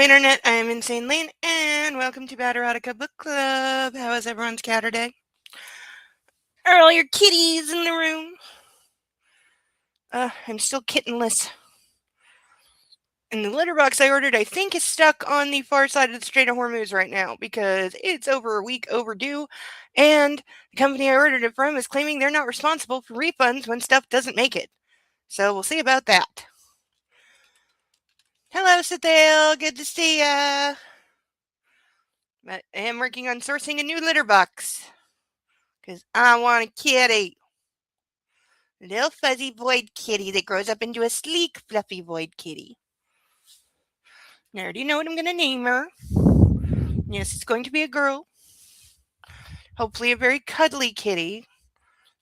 Internet, I am Insane Lane, and welcome to Bad Erotica Book Club. How is everyone's Catterday? Are all your kitties in the room? I'm still kittenless. And the litter box I ordered, I think, is stuck on the far side of the Strait of Hormuz right now because it's over a week overdue, and the company I ordered it from is claiming they're not responsible for refunds when stuff doesn't make it. So we'll see about that. Hello, Sathale. Good to see ya. I am working on sourcing a new litter box because I want a kitty. A little fuzzy void kitty that grows up into a sleek, fluffy void kitty. I already know what I'm going to name her. Yes, it's going to be a girl. Hopefully a very cuddly kitty.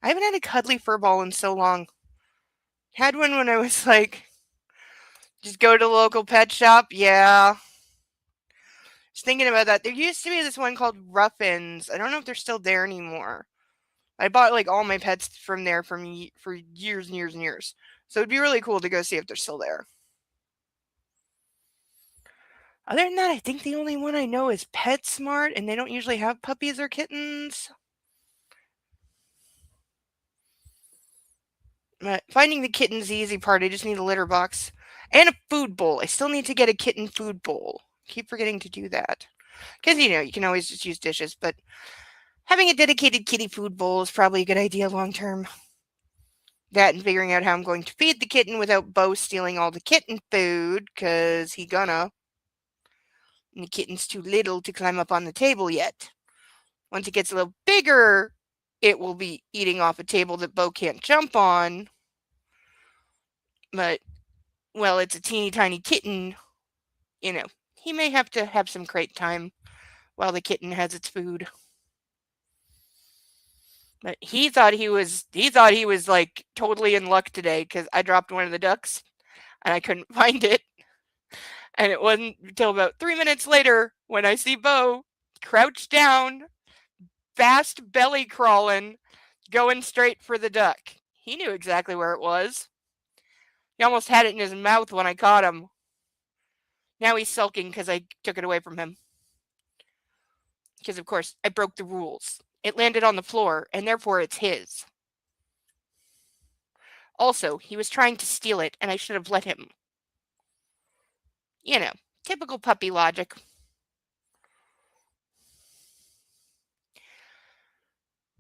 I haven't had a cuddly fur ball in so long. Had one when I was just go to the local pet shop. Yeah. Just thinking about that. There used to be this one called Ruffins. I don't know if they're still there anymore. I bought all my pets from there for years and years and years. So it'd be really cool to go see if they're still there. Other than that, I think the only one I know is PetSmart, and they don't usually have puppies or kittens. But finding the kitten's the easy part. I just need a litter box and a food bowl. I still need to get a kitten food bowl. Keep forgetting to do that. Because, you can always just use dishes, but having a dedicated kitty food bowl is probably a good idea long term. That and figuring out how I'm going to feed the kitten without Bo stealing all the kitten food, because he gonna. And the kitten's too little to climb up on the table yet. Once it gets a little bigger, it will be eating off a table that Bo can't jump on. But, well, it's a teeny tiny kitten, he may have to have some crate time while the kitten has its food. But he thought he was totally in luck today because I dropped one of the ducks and I couldn't find it. And it wasn't until about 3 minutes later when I see Bo crouched down, fast belly crawling, going straight for the duck. He knew exactly where it was. He almost had it in his mouth when I caught him. Now he's sulking because I took it away from him. Because, of course, I broke the rules. It landed on the floor, and therefore it's his. Also, he was trying to steal it, and I should have let him. Typical puppy logic.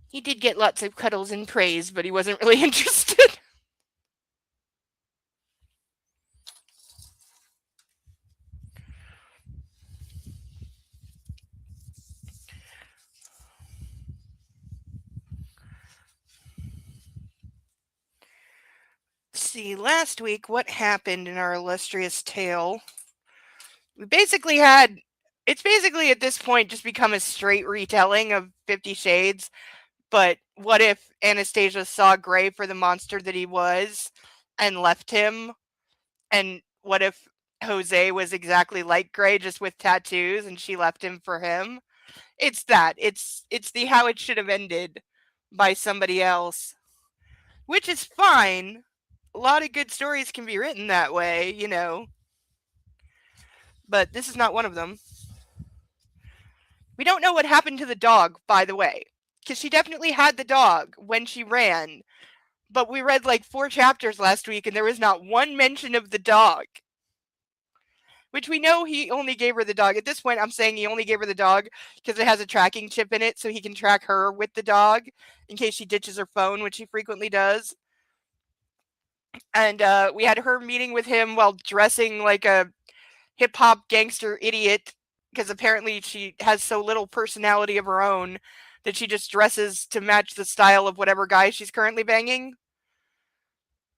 He did get lots of cuddles and praise, but he wasn't really interested. See, last week, what happened in our illustrious tale? It's basically at this point just become a straight retelling of 50 Shades, but what if Anastasia saw Gray for the monster that he was and left him? And what if Jose was exactly like Gray, just with tattoos, and she left him for him? It's that. It's the how it should have ended by somebody else, which is fine. A lot of good stories can be written that way, but this is not one of them. We don't know what happened to the dog, by the way, because she definitely had the dog when she ran, but we read 4 chapters last week and there was not one mention of the dog, which we know he only gave her the dog. At this point, I'm saying he only gave her the dog because it has a tracking chip in it, so he can track her with the dog in case she ditches her phone, which she frequently does. And we had her meeting with him while dressing like a hip-hop gangster idiot, because apparently she has so little personality of her own that she just dresses to match the style of whatever guy she's currently banging.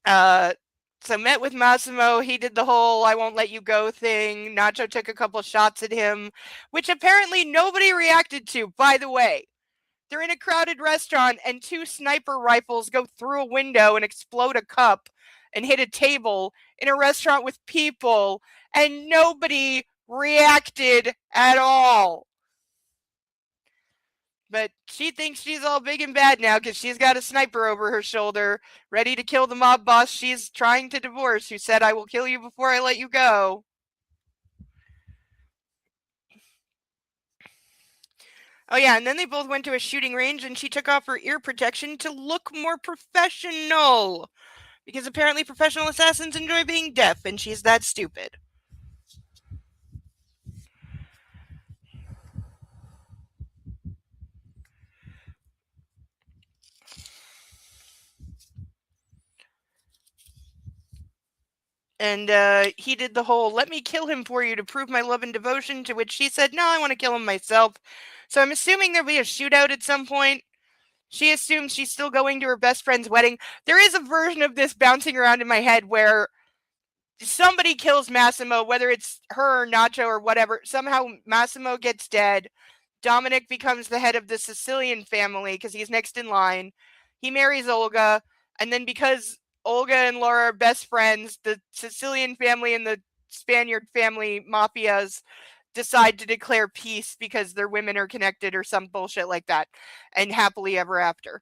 So met with Massimo. He did the whole I won't let you go thing. Nacho took a couple shots at him, which apparently nobody reacted to, by the way. They're in a crowded restaurant and 2 sniper rifles go through a window and explode a cup and hit a table in a restaurant with people, and nobody reacted at all. But she thinks she's all big and bad now because she's got a sniper over her shoulder, ready to kill the mob boss she's trying to divorce, who said, I will kill you before I let you go. Oh, yeah, and then they both went to a shooting range, and she took off her ear protection to look more professional. Because apparently professional assassins enjoy being deaf, and she's that stupid. And he did the whole, let me kill him for you to prove my love and devotion, to which she said, no, I want to kill him myself. So I'm assuming there'll be a shootout at some point. She assumes she's still going to her best friend's wedding. There is a version of this bouncing around in my head where somebody kills Massimo, whether it's her or Nacho or whatever. Somehow Massimo gets dead. Dominic becomes the head of the Sicilian family because he's next in line. He marries Olga, and then because Olga and Laura are best friends, the Sicilian family and the Spaniard family mafias decide to declare peace because their women are connected or some bullshit like that, and happily ever after.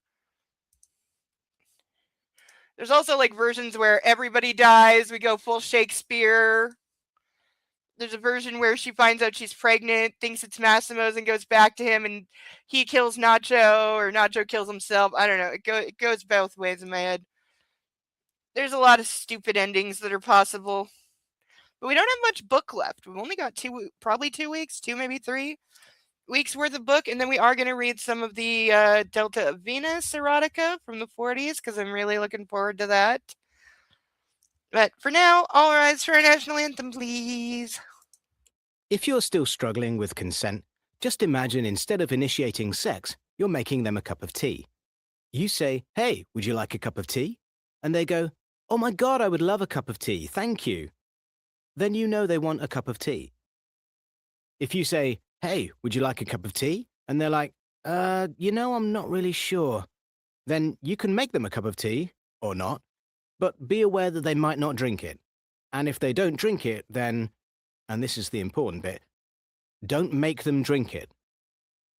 There's also like versions where everybody dies, we go full Shakespeare. There's a version where she finds out she's pregnant, thinks it's Massimo's, and goes back to him, and he kills Nacho, or Nacho kills himself. I don't know. It goes both ways in my head. There's a lot of stupid endings that are possible. But we don't have much book left. We've only got probably 2 weeks, 2, maybe 3 weeks worth of book, and then we are going to read some of the Delta of Venus erotica from the 40s, because I'm really looking forward to that. But for now, all rise for our national anthem, please. If you're still struggling with consent, just imagine instead of initiating sex, you're making them a cup of tea. You say, hey, would you like a cup of tea? And they go, oh my God, I would love a cup of tea, thank you. Then you know they want a cup of tea. If you say, hey, would you like a cup of tea? And they're like, I'm not really sure. Then you can make them a cup of tea, or not, but be aware that they might not drink it. And if they don't drink it, then, and this is the important bit, don't make them drink it.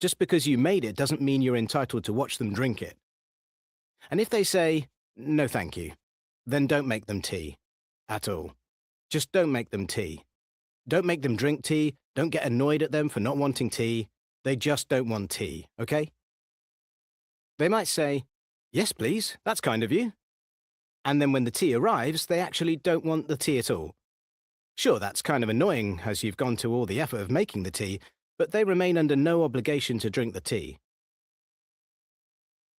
Just because you made it doesn't mean you're entitled to watch them drink it. And if they say, no thank you, then don't make them tea. At all. Just don't make them tea. Don't make them drink tea. Don't get annoyed at them for not wanting tea. They just don't want tea, okay? They might say, yes, please, that's kind of you. And then when the tea arrives, they actually don't want the tea at all. Sure, that's kind of annoying as you've gone to all the effort of making the tea, but they remain under no obligation to drink the tea.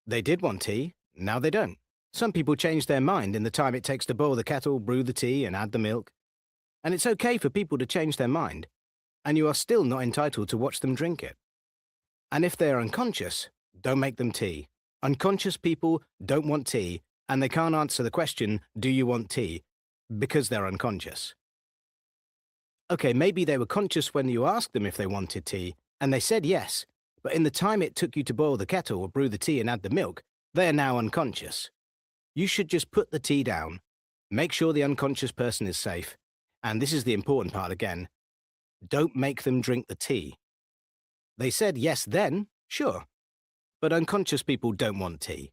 They did want tea, now they don't. Some people change their mind in the time it takes to boil the kettle, brew the tea, and add the milk. And it's okay for people to change their mind, and you are still not entitled to watch them drink it. And if they are unconscious, don't make them tea. Unconscious people don't want tea, and they can't answer the question, do you want tea? Because they're unconscious. Okay, maybe they were conscious when you asked them if they wanted tea, and they said yes, but in the time it took you to boil the kettle or brew the tea and add the milk, they are now unconscious. You should just put the tea down, make sure the unconscious person is safe, and this is the important part again, don't make them drink the tea. They said yes then, sure, but unconscious people don't want tea.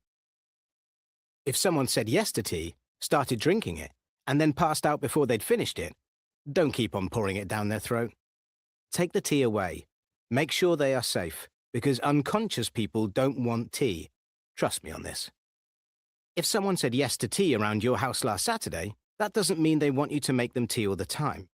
If someone said yes to tea, started drinking it, and then passed out before they'd finished it, don't keep on pouring it down their throat. Take the tea away. Make sure they are safe, because unconscious people don't want tea. Trust me on this. If someone said yes to tea around your house last Saturday, that doesn't mean they want you to make them tea all the time.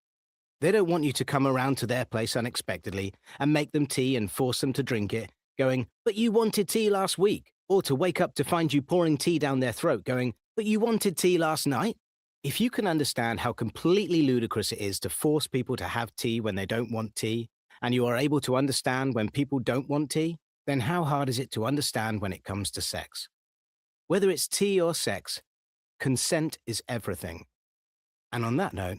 They don't want you to come around to their place unexpectedly and make them tea and force them to drink it, going, but you wanted tea last week, or to wake up to find you pouring tea down their throat, going, but you wanted tea last night. If you can understand how completely ludicrous it is to force people to have tea when they don't want tea, and you are able to understand when people don't want tea, then how hard is it to understand when it comes to sex? Whether it's tea or sex, consent is everything. And on that note,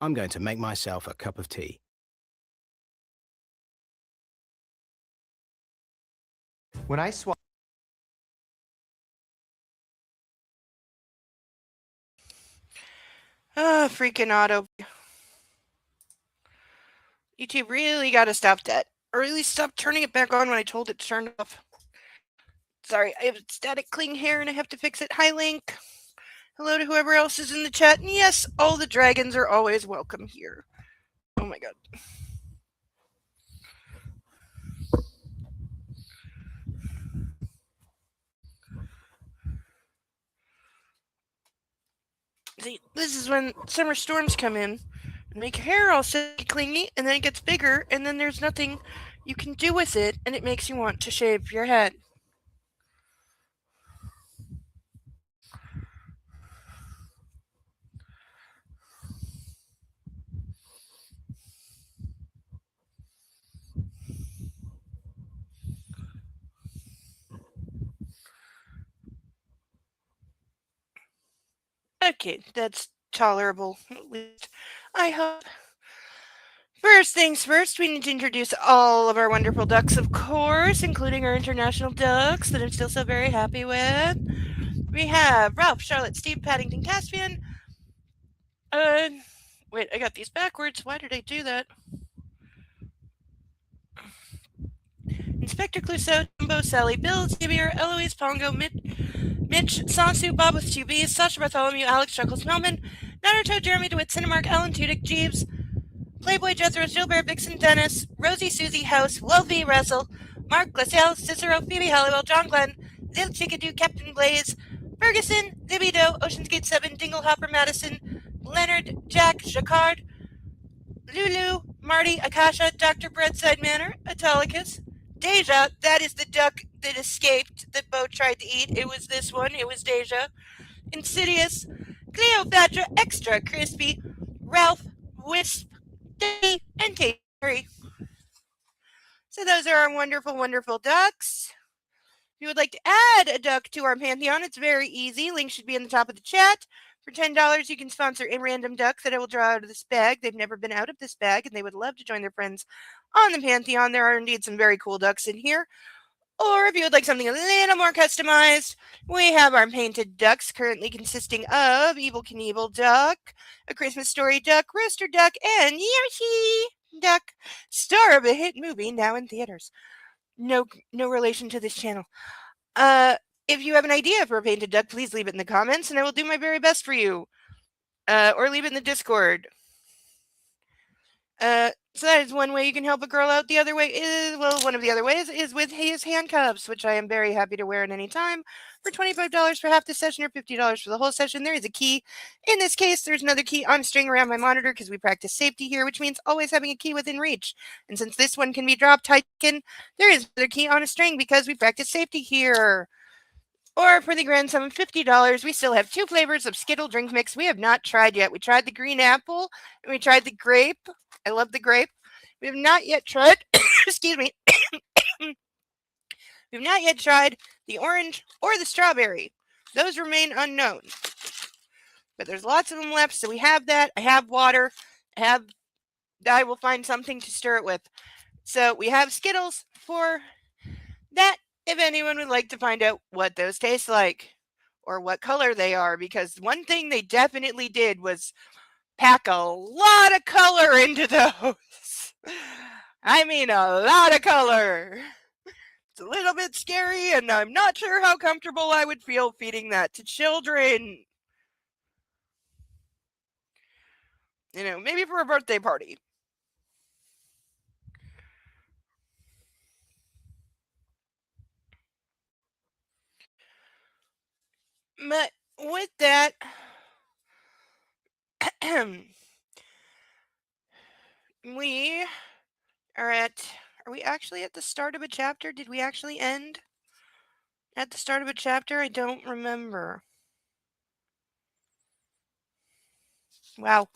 I'm going to make myself a cup of tea. When I swap. Freaking auto. YouTube really gotta stop that. Or at least stop turning it back on when I told it to turn off. Sorry, I have static cling here and I have to fix it. Hi, Link. Hello to whoever else is in the chat. And yes, all the dragons are always welcome here. Oh my god. See, this is when summer storms come in and make your hair all silky clingy, and then it gets bigger, and then there's nothing you can do with it, and it makes you want to shave your head. Okay, that's tolerable, at least. I hope. First things first, we need to introduce all of our wonderful ducks, of course, including our international ducks that I'm still so very happy with. We have Ralph, Charlotte, Steve, Paddington, Caspian. Uh, wait, I got these backwards. Why did I do that? Inspector Clouseau, Jumbo, Sally, Bill, Xavier, Eloise, Pongo, Mitch, Sansu, Bob with two B's, Sasha Bartholomew, Alex, Chuckles, Melman, Naruto, Jeremy DeWitt, Cinemark, Alan Tudyk, Jeeves, Playboy, Jethro, Gilbert, Vixen, Dennis, Rosie, Susie, House, Wolfie, Russell, Mark, Glacial, Cicero, Phoebe, Halliwell, John Glenn, Lil Chickadoo, Captain Blaze, Ferguson, Libby Doe, Ocean's Gate 7, Dinglehopper, Madison, Leonard, Jack, Jacquard, Lulu, Marty, Akasha, Dr. Breadside Manor, Autolycus, Deja, that is the duck that escaped that Bo tried to eat. It was this one. It was Deja. Insidious, Cleopatra, Extra Crispy, Ralph, Wisp, Debbie, and Kate. So those are our wonderful, wonderful ducks. If you would like to add a duck to our pantheon, it's very easy. Link should be in the top of the chat. For $10, you can sponsor a random duck that I will draw out of this bag. They've never been out of this bag, and they would love to join their friends on the pantheon. There are indeed some very cool ducks in here. Or if you would like something a little more customized, we have our painted ducks currently consisting of Evil Knievel Duck, A Christmas Story Duck, Rooster Duck, and Yoshi Duck, star of a hit movie now in theaters. No relation to this channel. If you have an idea for a painted duck, please leave it in the comments, and I will do my very best for you. Or leave it in the Discord. So that is one way you can help a girl out. The other way is, well, one of the other ways is with his handcuffs, which I am very happy to wear at any time for $25 for half the session or $50 for the whole session. There is a key. In this case, there's another key on a string around my monitor because we practice safety here, which means always having a key within reach. And since this one can be dropped, taken, there is another key on a string because we practice safety here. Or for the grand sum of $50, we still have two flavors of Skittle drink mix we have not tried yet. We tried the green apple and we tried the grape. I love the grape. We have not yet tried, excuse me, we've not yet tried the orange or the strawberry. Those remain unknown. But there's lots of them left, so we have that. I have water. I will find something to stir it with. So we have Skittles for that. If anyone would like to find out what those taste like or what color they are, because one thing they definitely did was pack a lot of color into those. I mean, a lot of color. It's a little bit scary, and I'm not sure how comfortable I would feel feeding that to children. You know, maybe for a birthday party. But with that, we are we actually at the start of a chapter? Did we actually end at the start of a chapter? I don't remember. Wow.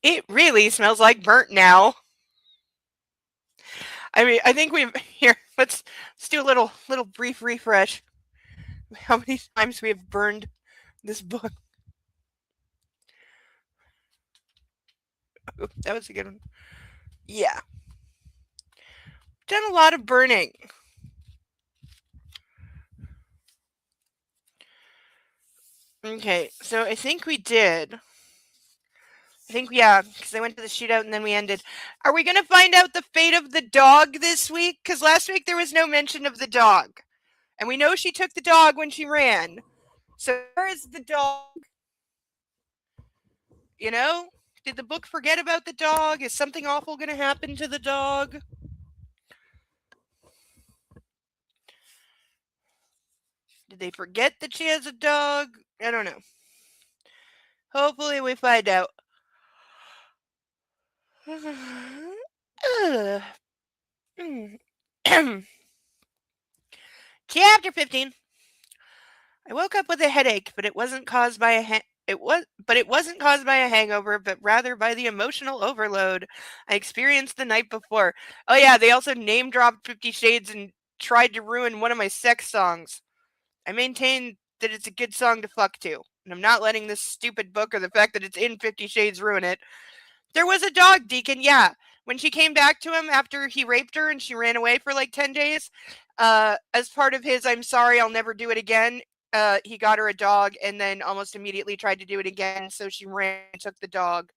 It really smells like burnt now. I mean, I think we've here. Let's do a little brief refresh. How many times we have burned this book? Oh, that was a good one. Yeah, done a lot of burning. Okay, so I think we did. I think, yeah, because I went to the shootout and then we ended. Are we going to find out the fate of the dog this week? Because last week there was no mention of the dog. And we know she took the dog when she ran. So where is the dog? You know? Did the book forget about the dog? Is something awful going to happen to the dog? Did they forget that she has a dog? I don't know. Hopefully we find out. Chapter 15. I woke up with a headache, but it wasn't caused by it wasn't caused by a hangover, but rather by the emotional overload I experienced the night before. Oh yeah, they also name dropped 50 Shades and tried to ruin one of my sex songs. I maintain that it's a good song to fuck to, and I'm not letting this stupid book or the fact that it's in 50 Shades ruin it. There was a dog, Deacon, yeah. When she came back to him after he raped her and she ran away for like 10 days, as part of his I'm sorry, I'll never do it again, he got her a dog and then almost immediately tried to do it again, so she ran and took the dog.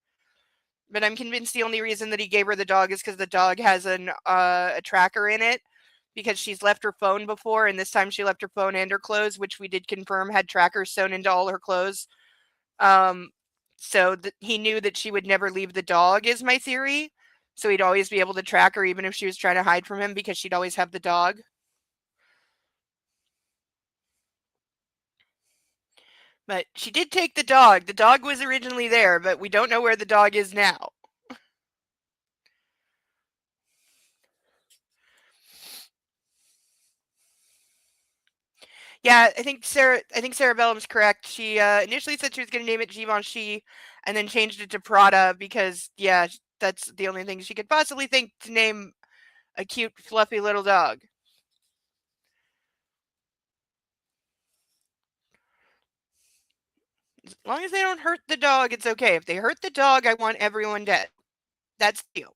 But I'm convinced the only reason that he gave her the dog is because the dog has a tracker in it, because she's left her phone before, and this time she left her phone and her clothes, which we did confirm had trackers sewn into all her clothes. Um, so he knew that she would never leave the dog, is my theory. So he'd always be able to track her even if she was trying to hide from him because she'd always have the dog. But she did take the dog. The dog was originally there, but we don't know where the dog is now. Yeah, I think Sarah Bellum's correct. She initially said she was going to name it Givenchy and then changed it to Prada because yeah, that's the only thing she could possibly think to name a cute fluffy little dog. As long as they don't hurt the dog, it's okay. If they hurt the dog, I want everyone dead. That's the deal.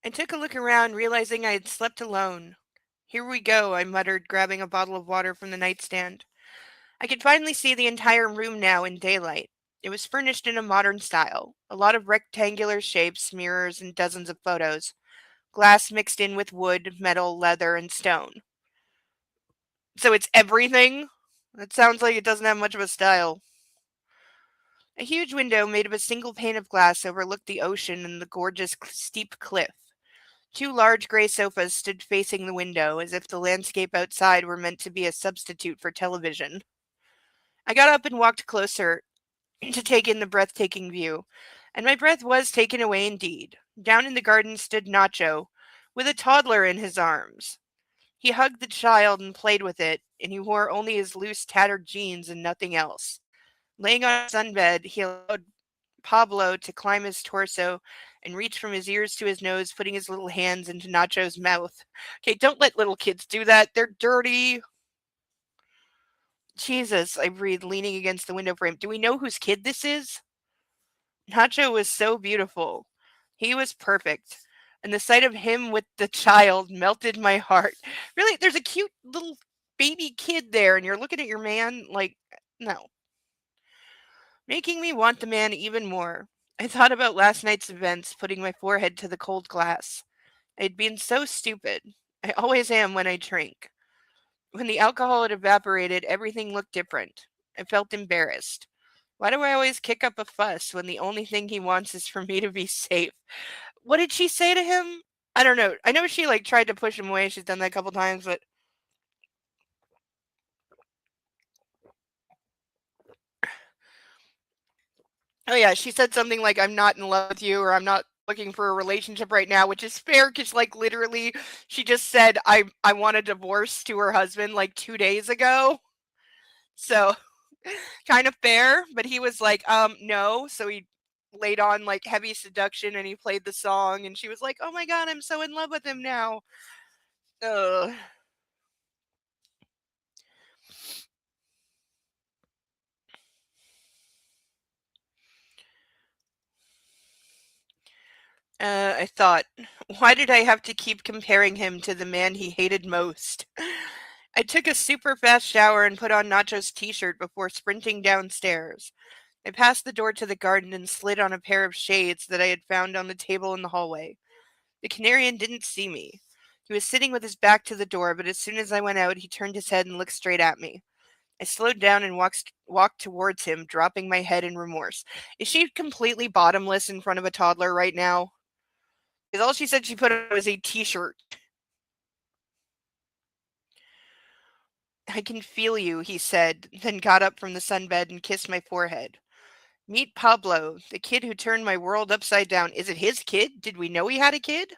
I took a look around, realizing I had slept alone. Here we go, I muttered, grabbing a bottle of water from the nightstand. I could finally see the entire room now in daylight. It was furnished in a modern style. A lot of rectangular shapes, mirrors, and dozens of photos. Glass mixed in with wood, metal, leather, and stone. So it's everything? That sounds like it doesn't have much of a style. A huge window made of a single pane of glass overlooked the ocean and the gorgeous steep cliff. Two large gray sofas stood facing the window, as if the landscape outside were meant to be a substitute for television. I got up and walked closer to take in the breathtaking view, and my breath was taken away indeed. Down in the garden stood Nacho, with a toddler in his arms. He hugged the child and played with it, and he wore only his loose, tattered jeans and nothing else. Laying on his sunbed, he allowed Pablo to climb his torso and reach from his ears to his nose, putting his little hands into Nacho's mouth. Okay, don't let little kids do that. They're dirty. Jesus, I breathed, leaning against the window frame. Do we know whose kid this is? Nacho was so beautiful. He was perfect. And the sight of him with the child melted my heart. Really, there's a cute little baby kid there, and you're looking at your man like, no. Making me want the man even more. I thought about last night's events, putting my forehead to the cold glass. I'd been so stupid. I always am when I drink. When the alcohol had evaporated, everything looked different. I felt embarrassed. Why do I always kick up a fuss when the only thing he wants is for me to be safe? What did she say to him? I don't know. I know she like tried to push him away. She's done that a couple times, but oh yeah, she said something like I'm not in love with you or I'm not looking for a relationship right now, which is fair cuz like literally she just said I want a divorce to her husband like 2 days ago. So, kind of fair, but he was like no, so he laid on like heavy seduction and he played the song and she was like, "Oh my god, I'm so in love with him now." Ugh. I thought, why did I have to keep comparing him to the man he hated most? I took a super fast shower and put on Nacho's t-shirt before sprinting downstairs. I passed the door to the garden and slid on a pair of shades that I had found on the table in the hallway. The Canarian didn't see me. He was sitting with his back to the door, but as soon as I went out, he turned his head and looked straight at me. I slowed down and walked towards him, dropping my head in remorse. Is she completely bottomless in front of a toddler right now? Because all she said she put on was a t-shirt. I can feel you, he said, then got up from the sunbed and kissed my forehead. Meet Pablo, the kid who turned my world upside down. Is it his kid? Did we know he had a kid?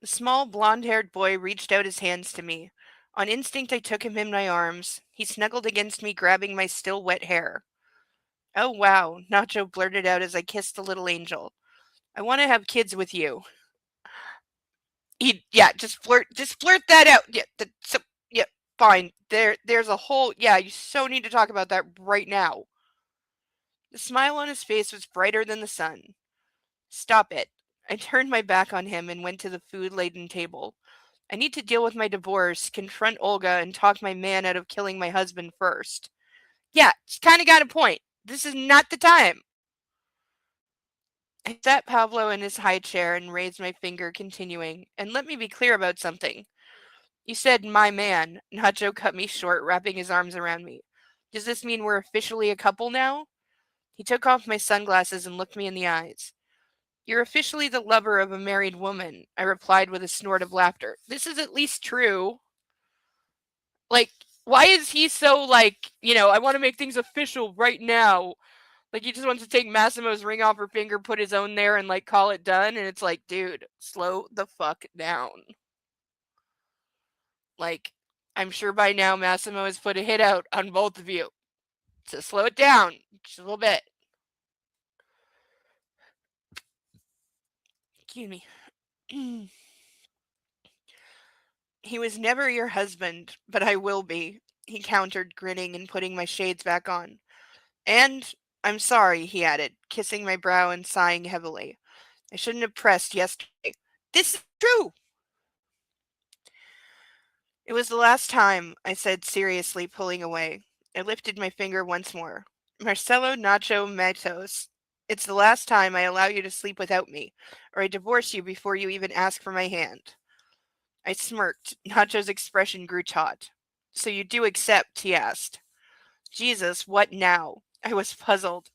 The small, blonde-haired boy reached out his hands to me. On instinct, I took him in my arms. He snuggled against me, grabbing my still wet hair. Oh, wow, Nacho blurted out as I kissed the little angel. I want to have kids with you. Just flirt that out. Yeah, fine. There's a whole, you so need to talk about that right now. The smile on his face was brighter than the sun. Stop it. I turned my back on him and went to the food-laden table. I need to deal with my divorce, confront Olga, and talk my man out of killing my husband first. Yeah, it's kind of got a point. This is not the time. I sat Pablo in his high chair and raised my finger, continuing, and let me be clear about something. You said my man. Nacho cut me short, wrapping his arms around me. Does this mean we're officially a couple now? He took off my sunglasses and looked me in the eyes. You're officially the lover of a married woman, I replied with a snort of laughter. This is at least true. Like, why is he so I want to make things official right now? Like, he just wants to take Massimo's ring off her finger, put his own there, and, call it done. And it's like, dude, slow the fuck down. I'm sure by now Massimo has put a hit out on both of you. So slow it down just a little bit. Excuse me. He was never your husband, but I will be, he countered, grinning and putting my shades back on. And I'm sorry, he added, kissing my brow and sighing heavily. I shouldn't have pressed yesterday. This is true. It was the last time, I said seriously, pulling away. I lifted my finger once more. Marcelo Nacho Matos, it's the last time I allow you to sleep without me, or I divorce you before you even ask for my hand. I smirked. Nacho's expression grew taut. So you do accept, he asked. Jesus, what now? I was puzzled.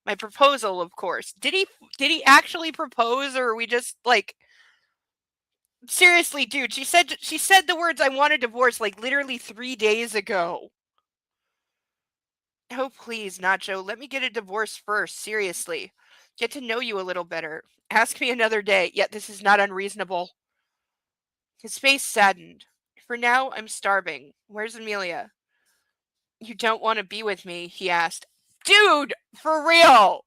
My proposal, of course. Did he actually propose, or are we just seriously, dude, she said the words I want a divorce literally 3 days ago. Oh, please, Nacho, let me get a divorce first, seriously. Get to know you a little better. Ask me another day, yet this is not unreasonable. His face saddened. For now, I'm starving. Where's Amelia? You don't want to be with me, he asked. Dude, for real!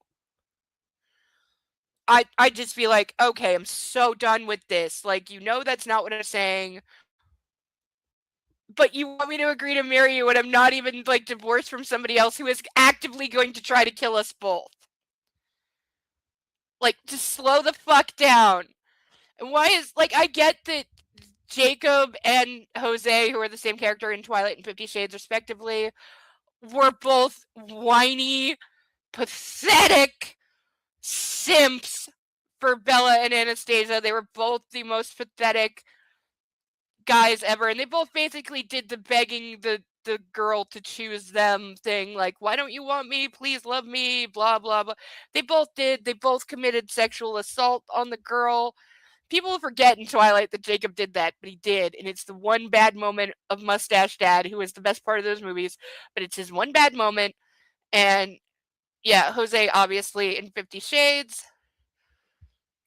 I'd just be like, okay, I'm so done with this. That's not what I'm saying. But you want me to agree to marry you, and I'm not even divorced from somebody else who is actively going to try to kill us both. Just slow the fuck down. And why is I get that Jacob and Jose, who are the same character in Twilight and 50 Shades respectively, were both whiny, pathetic simps for Bella and Anastasia. They were both the most pathetic guys ever, and they both basically did the begging the girl to choose them thing, why don't you want me, please love me, blah blah blah. They both committed sexual assault on the girl. People forget in Twilight that Jacob did that, but he did, and it's the one bad moment of Mustache Dad, who is the best part of those movies, but it's his one bad moment. And yeah, Jose obviously in 50 Shades.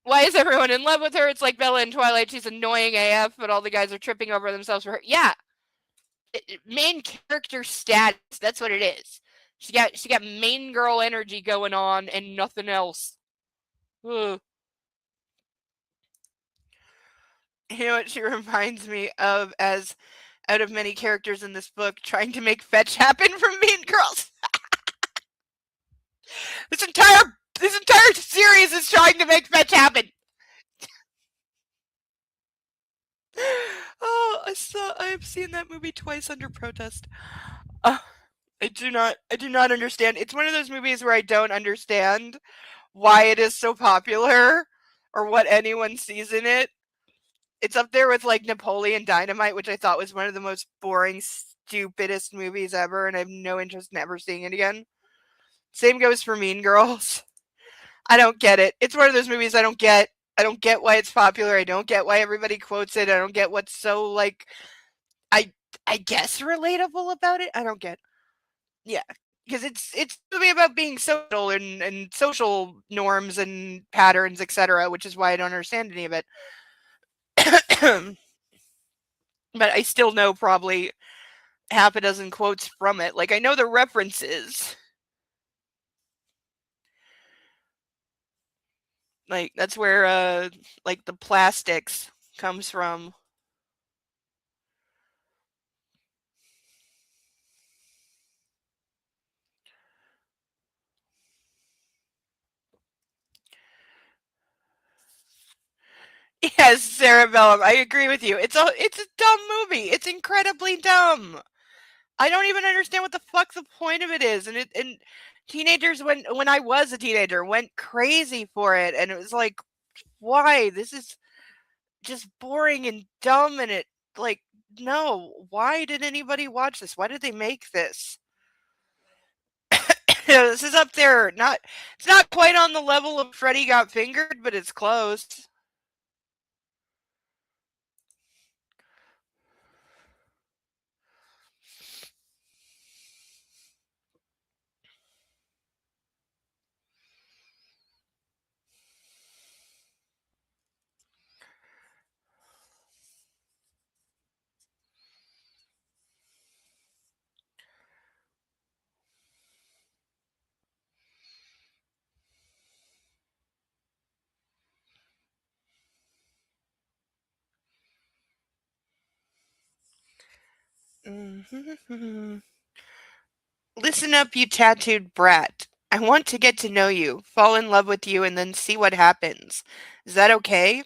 Why is everyone in love with her? It's like Bella in Twilight. She's annoying AF, but all the guys are tripping over themselves for her. Yeah. Main character status. That's what it is. She got main girl energy going on and nothing else. Ugh. You know what she reminds me of, as out of many characters in this book, trying to make fetch happen from Mean Girls. This entire series is trying to make fetch happen. Oh, I have seen that movie twice under protest. I do not understand. It's one of those movies where I don't understand why it is so popular or what anyone sees in it. It's up there with Napoleon Dynamite, which I thought was one of the most boring, stupidest movies ever, and I have no interest in ever seeing it again. Same goes for Mean Girls. I don't get it. It's one of those movies I don't get. I don't get why it's popular. I don't get why everybody quotes it. I don't get what's so like I I guess relatable about it. I don't get. Yeah, because it's a movie about being social and social norms and patterns, etc., which is why I don't understand any of it. But I still know probably half a dozen quotes from it. Like I know the references. Like that's where like the plastics comes from. Yes, Cerebellum. I agree with you. It's a dumb movie. It's incredibly dumb. I don't even understand what the fuck the point of it is. And teenagers when I was a teenager went crazy for it, and it was like, why? This is just boring and dumb, and it like no. Why did anybody watch this? Why did they make this? This is up there. It's not quite on the level of Freddy Got Fingered, but it's close. Listen up, you tattooed brat. I want to get to know you, fall in love with you, and then see what happens. Is that okay?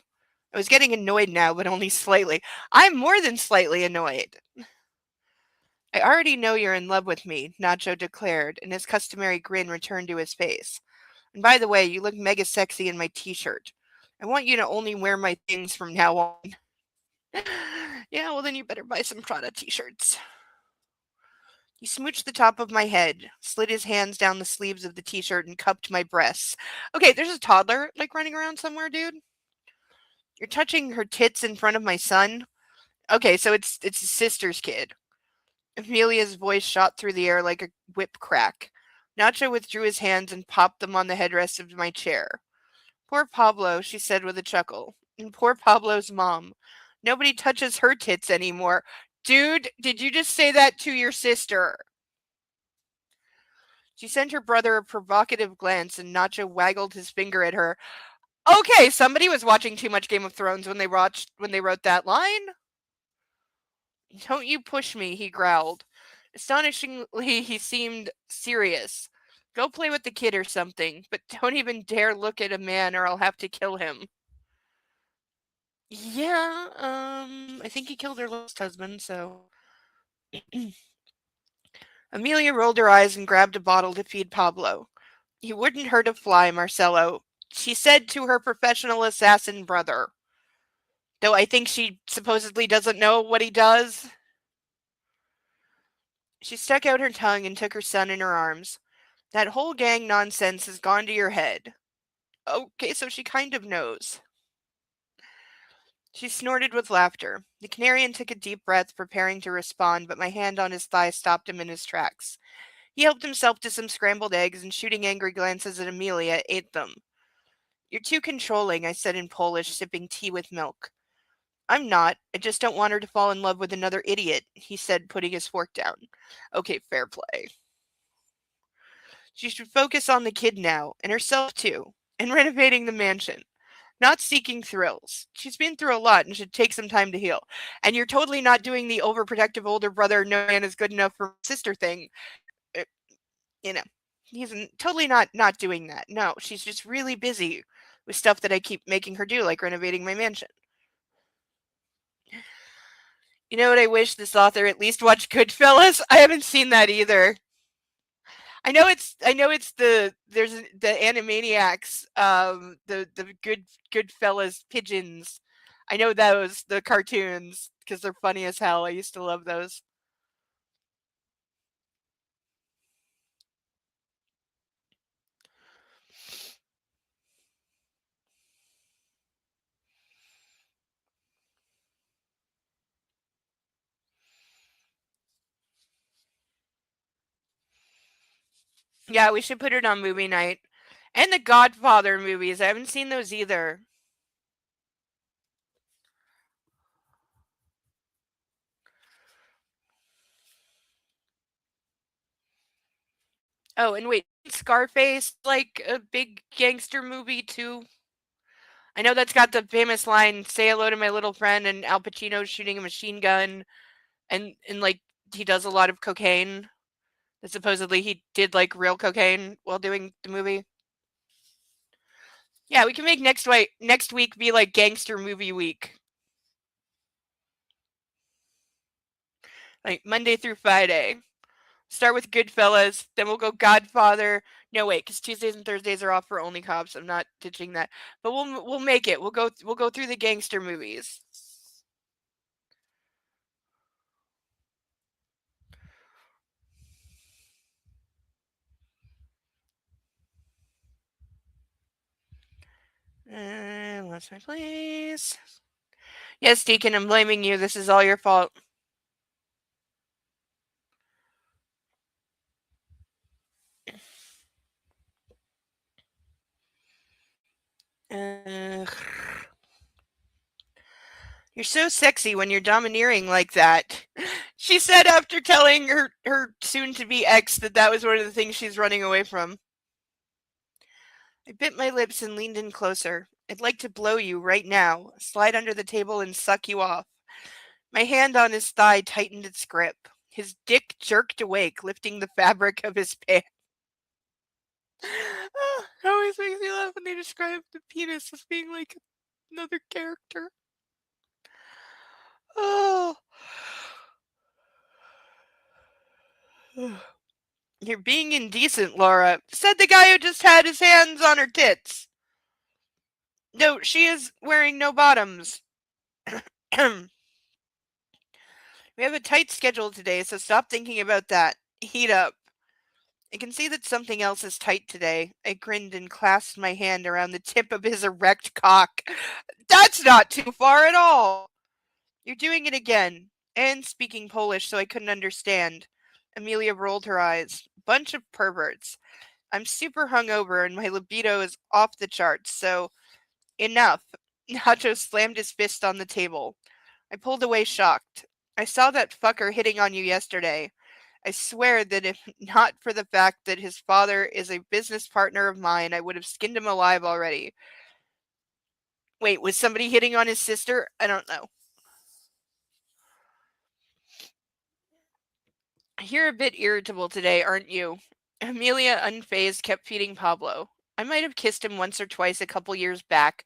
I was getting annoyed now, but only slightly. I'm more than slightly annoyed. I already know you're in love with me, Nacho declared, and his customary grin returned to his face. And by the way, you look mega sexy in my t-shirt. I want you to only wear my things from now on. Yeah, well then you better buy some Prada t-shirts. He smooched the top of my head, slid his hands down the sleeves of the t-shirt, and cupped my breasts. Okay, there's a toddler, like, running around somewhere, dude. You're touching her tits in front of my son? Okay, so it's his sister's kid. Amelia's voice shot through the air like a whip crack. Nacho withdrew his hands and popped them on the headrest of my chair. Poor Pablo, she said with a chuckle. And poor Pablo's mom. Nobody touches her tits anymore. Dude, did you just say that to your sister? She sent her brother a provocative glance, and Nacho waggled his finger at her. Okay, somebody was watching too much Game of Thrones when they wrote that line. Don't you push me, he growled. Astonishingly, he seemed serious. Go play with the kid or something, but don't even dare look at a man or I'll have to kill him. Yeah, I think he killed her last husband, so. Amelia rolled her eyes and grabbed a bottle to feed Pablo. You wouldn't hurt a fly, Marcelo, she said to her professional assassin brother. Though I think she supposedly doesn't know what he does. She stuck out her tongue and took her son in her arms. That whole gang nonsense has gone to your head. Okay, so she kind of knows. She snorted with laughter. The Canarian took a deep breath, preparing to respond, but my hand on his thigh stopped him in his tracks. He helped himself to some scrambled eggs and, shooting angry glances at Amelia, ate them. You're too controlling, I said in Polish, sipping tea with milk. I'm not. I just don't want her to fall in love with another idiot, he said, putting his fork down. Okay, fair play. She should focus on the kid now, and herself too, and renovating the mansion. Not seeking thrills. She's been through a lot and should take some time to heal. And you're totally not doing the overprotective older brother, no man is good enough for sister thing. Uh, You know, he's totally not doing that. No, she's just really busy with stuff that I keep making her do, like renovating my mansion. You know what I wish this author at least watched Goodfellas? I haven't seen that either. I know it's the Animaniacs, the Goodfellas pigeons. I know those, the cartoons, because they're funny as hell. I used to love those. Yeah, we should put it on movie night. And the Godfather movies. I haven't seen those either. Oh, and wait, Scarface, like a big gangster movie too? I know that's got the famous line, "Say hello to my little friend," and Al Pacino shooting a machine gun, and like he does a lot of cocaine. That supposedly he did like real cocaine while doing the movie. Yeah, we can make next week be like gangster movie week, like Monday through Friday. Start with Goodfellas, then we'll go Godfather. No wait, because Tuesdays and Thursdays are off for Only Cops. I'm not ditching that, but we'll make it. We'll go through the gangster movies. Lost my place. Yes, Deacon, I'm blaming you. This is all your fault. Uh, you're so sexy when you're domineering like that. She said after telling her soon to be ex that was one of the things she's running away from. I bit my lips and leaned in closer. I'd like to blow you right now, slide under the table and suck you off. My hand on his thigh tightened its grip. His dick jerked awake, lifting the fabric of his pants. It always makes me laugh when they describe the penis as being like another character. Oh. You're being indecent, Laura, said the guy who just had his hands on her tits. No, she is wearing no bottoms. We have a tight schedule today, so stop thinking about that. Heat up. I can see that something else is tight today. I grinned and clasped my hand around the tip of his erect cock. That's not too far at all. You're doing it again. And speaking Polish so I couldn't understand. Amelia rolled her eyes. Bunch of perverts. I'm super hungover and my libido is off the charts, so enough. Nacho slammed his fist on the table. I pulled away shocked. I saw that fucker hitting on you yesterday. I swear that if not for the fact that his father is a business partner of mine, I would have skinned him alive already. Wait, was somebody hitting on his sister? I don't know. You're a bit irritable today, aren't you? Amelia, unfazed, kept feeding Pablo. I might have kissed him once or twice a couple years back,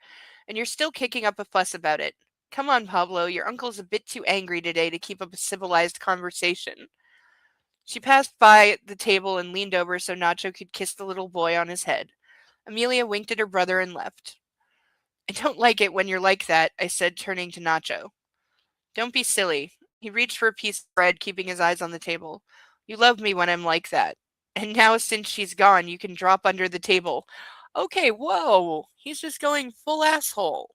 and you're still kicking up a fuss about it. Come on, Pablo, your uncle's a bit too angry today to keep up a civilized conversation. She passed by the table and leaned over so Nacho could kiss the little boy on his head. Amelia winked at her brother and left. I don't like it when you're like that, I said, turning to Nacho. Don't be silly. He reached for a piece of bread, keeping his eyes on the table. You love me when I'm like that. And now, since she's gone, you can drop under the table. Okay, whoa. He's just going full asshole.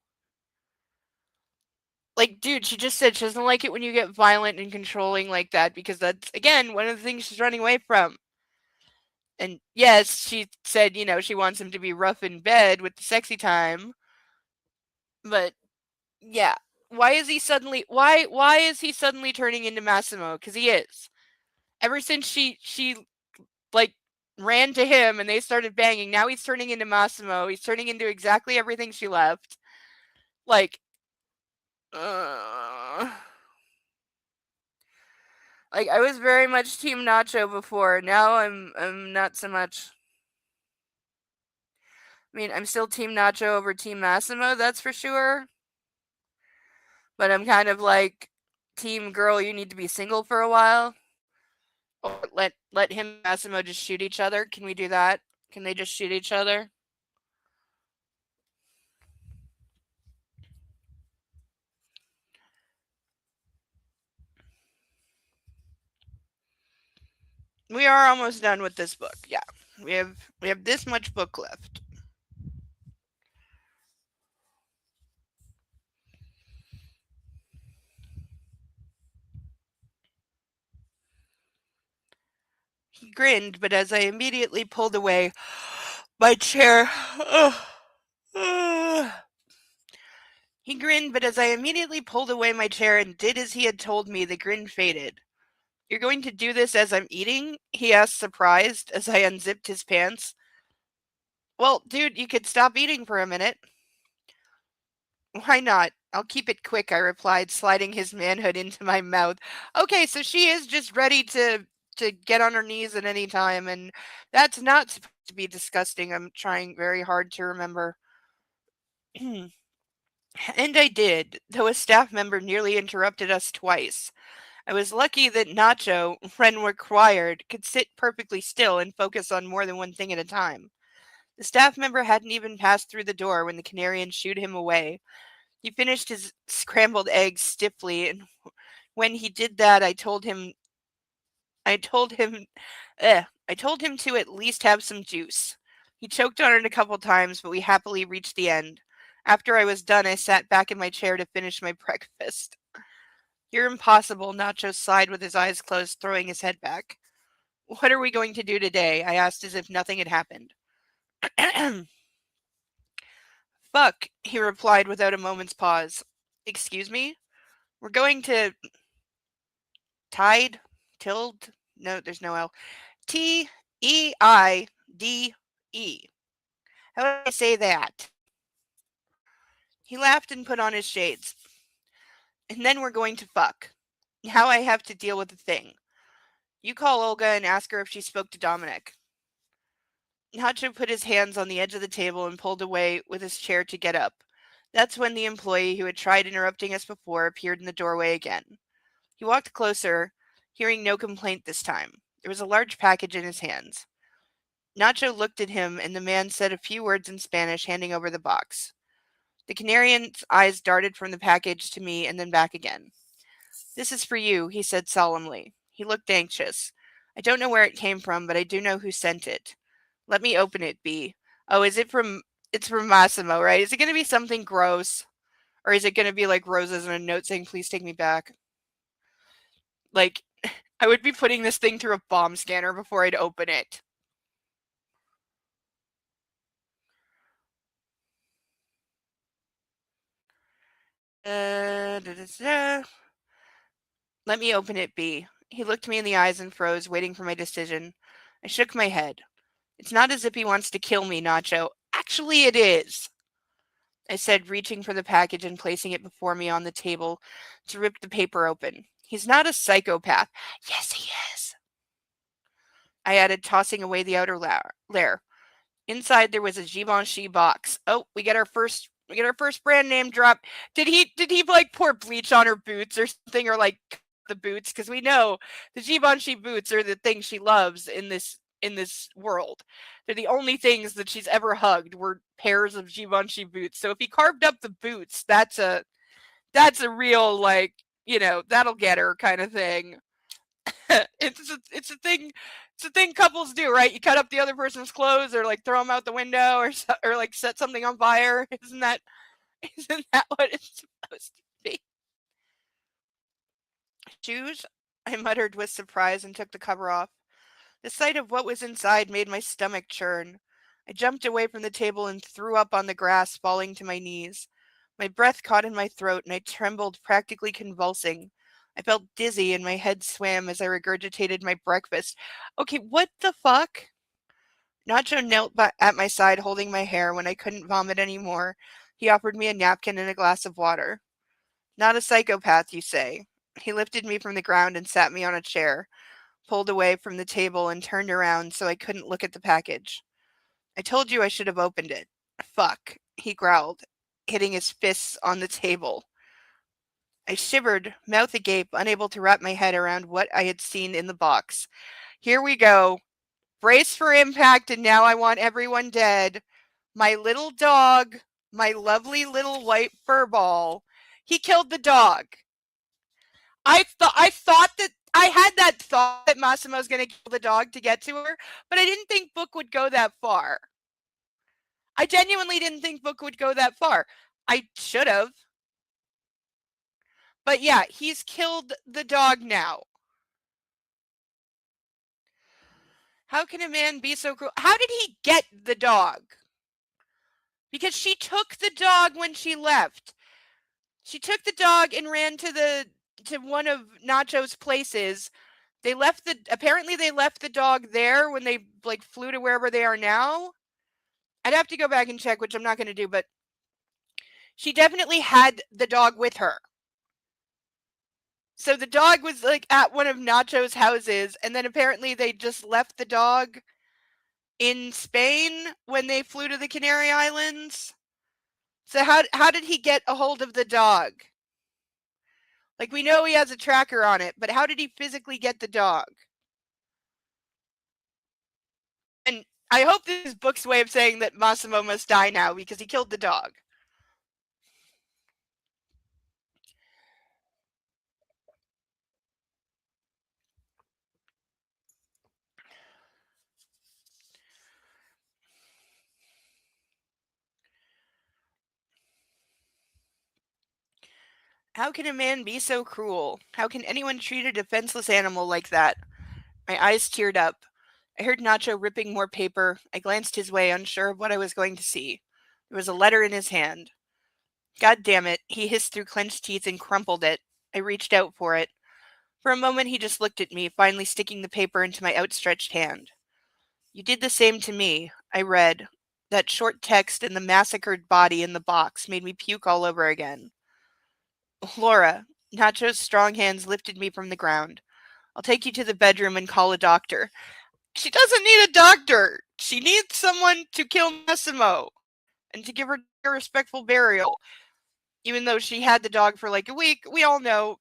Like, dude, she just said she doesn't like it when you get violent and controlling like that because that's, again, one of the things she's running away from. And yes, she said, she wants him to be rough in bed with the sexy time. But yeah, why is he suddenly turning into Massimo? Because he is. Ever since she like ran to him and they started banging, now he's turning into Massimo. He's turning into exactly everything she left. Like, uh, like I was very much Team Nacho before. Now I'm not so much. I mean, I'm still Team Nacho over Team Massimo, that's for sure. But I'm kind of like Team Girl, you need to be single for a while. Or let him and Massimo just shoot each other. Can we do that? Can they just shoot each other? We are almost done with this book. Yeah. We have this much book left. He grinned, but as I immediately pulled away my chair. He grinned, but as I immediately pulled away my chair and did as he had told me, the grin faded. You're going to do this as I'm eating? He asked, surprised, as I unzipped his pants. Well, dude, you could stop eating for a minute. Why not? I'll keep it quick, I replied, sliding his manhood into my mouth. Okay, so she is just ready to get on her knees at any time, and that's not supposed to be disgusting. I'm trying very hard to remember. And I did, though a staff member nearly interrupted us twice. I was lucky that Nacho, when required, could sit perfectly still and focus on more than one thing at a time. The staff member hadn't even passed through the door when the Canarian shooed him away. He finished his scrambled eggs stiffly, and when he did that, I told him, I told him to at least have some juice. He choked on it a couple times, but we happily reached the end. After I was done, I sat back in my chair to finish my breakfast. You're impossible, Nacho sighed with his eyes closed, throwing his head back. What are we going to do today? I asked as if nothing had happened. Fuck, he replied without a moment's pause. Excuse me? We're going to Tide? Tilde? No, there's no L. T-E-I-D-E. How do I say that? He laughed and put on his shades. And then we're going to fuck. Now I have to deal with the thing. You call Olga and ask her if she spoke to Dominic. Nacho put his hands on the edge of the table and pulled away with his chair to get up. That's when the employee who had tried interrupting us before appeared in the doorway again. He walked closer, hearing no complaint this time. There was a large package in his hands. Nacho looked at him, and the man said a few words in Spanish, handing over the box. The Canarian's eyes darted from the package to me and then back again. This is for you, he said solemnly. He looked anxious. I don't know where it came from, but I do know who sent it. Let me open it, B. Oh, it's from Massimo, right? Is it going to be something gross? Or is it going to be like roses and a note saying, please take me back? Like, I would be putting this thing through a bomb scanner before I'd open it. Let me open it, B. He looked me in the eyes and froze, waiting for my decision. I shook my head. It's not as if he wants to kill me, Nacho. Actually, it is, I said, reaching for the package and placing it before me on the table to rip the paper open. He's not a psychopath. Yes, he is, I added, tossing away the outer layer. Inside there was a Givenchy box. Oh, we get our first brand name drop. Did he like pour bleach on her boots or something, or like the boots? Because we know the Givenchy boots are the thing she loves in this world. They're the only things that she's ever hugged were pairs of Givenchy boots. So if he carved up the boots, that's a real, like, that'll get her kind of thing. It's a thing couples do, right? You cut up the other person's clothes, or like throw them out the window, or like set something on fire. Isn't that what it's supposed to be? Shoes? I muttered with surprise and took the cover off. The sight of what was inside made my stomach churn. I jumped away from the table and threw up on the grass, falling to my knees. My breath caught in my throat and I trembled, practically convulsing. I felt dizzy and my head swam as I regurgitated my breakfast. Okay, what the fuck? Nacho knelt at my side, holding my hair. When I couldn't vomit anymore, he offered me a napkin and a glass of water. Not a psychopath, you say? He lifted me from the ground and sat me on a chair, pulled away from the table and turned around so I couldn't look at the package. I told you I should have opened it. Fuck, he growled, hitting his fists on the table. I shivered, mouth agape, unable to wrap my head around what I had seen in the box. Here we go. Brace for impact, and now I want everyone dead. My little dog, my lovely little white fur ball. He killed the dog. I thought that I had that thought that Massimo was going to kill the dog to get to her, but I didn't think Book would go that far. I genuinely didn't think Book would go that far. I should have. But yeah, he's killed the dog now. How can a man be so cruel? How did he get the dog? Because she took the dog when she left. She took the dog and ran to one of Nacho's places. Apparently they left the dog there when they like flew to wherever they are now. I'd have to go back and check, which I'm not going to do, but she definitely had the dog with her. So the dog was like at one of Nacho's houses, and then apparently they just left the dog in Spain when they flew to the Canary Islands. So how did he get a hold of the dog? Like, we know he has a tracker on it, but how did he physically get the dog? And I hope this is Book's way of saying that Massimo must die now because he killed the dog. How can a man be so cruel? How can anyone treat a defenseless animal like that? My eyes teared up. I heard Nacho ripping more paper. I glanced his way, unsure of what I was going to see. There was a letter in his hand. God damn it, he hissed through clenched teeth and crumpled it. I reached out for it. For a moment he just looked at me, finally sticking the paper into my outstretched hand. You did the same to me, I read. That short text and the massacred body in the box made me puke all over again. Laura, Nacho's strong hands lifted me from the ground. I'll take you to the bedroom and call a doctor. She doesn't need a doctor. She needs someone to kill Massimo and to give her a respectful burial. Even though she had the dog for like a week, we all know,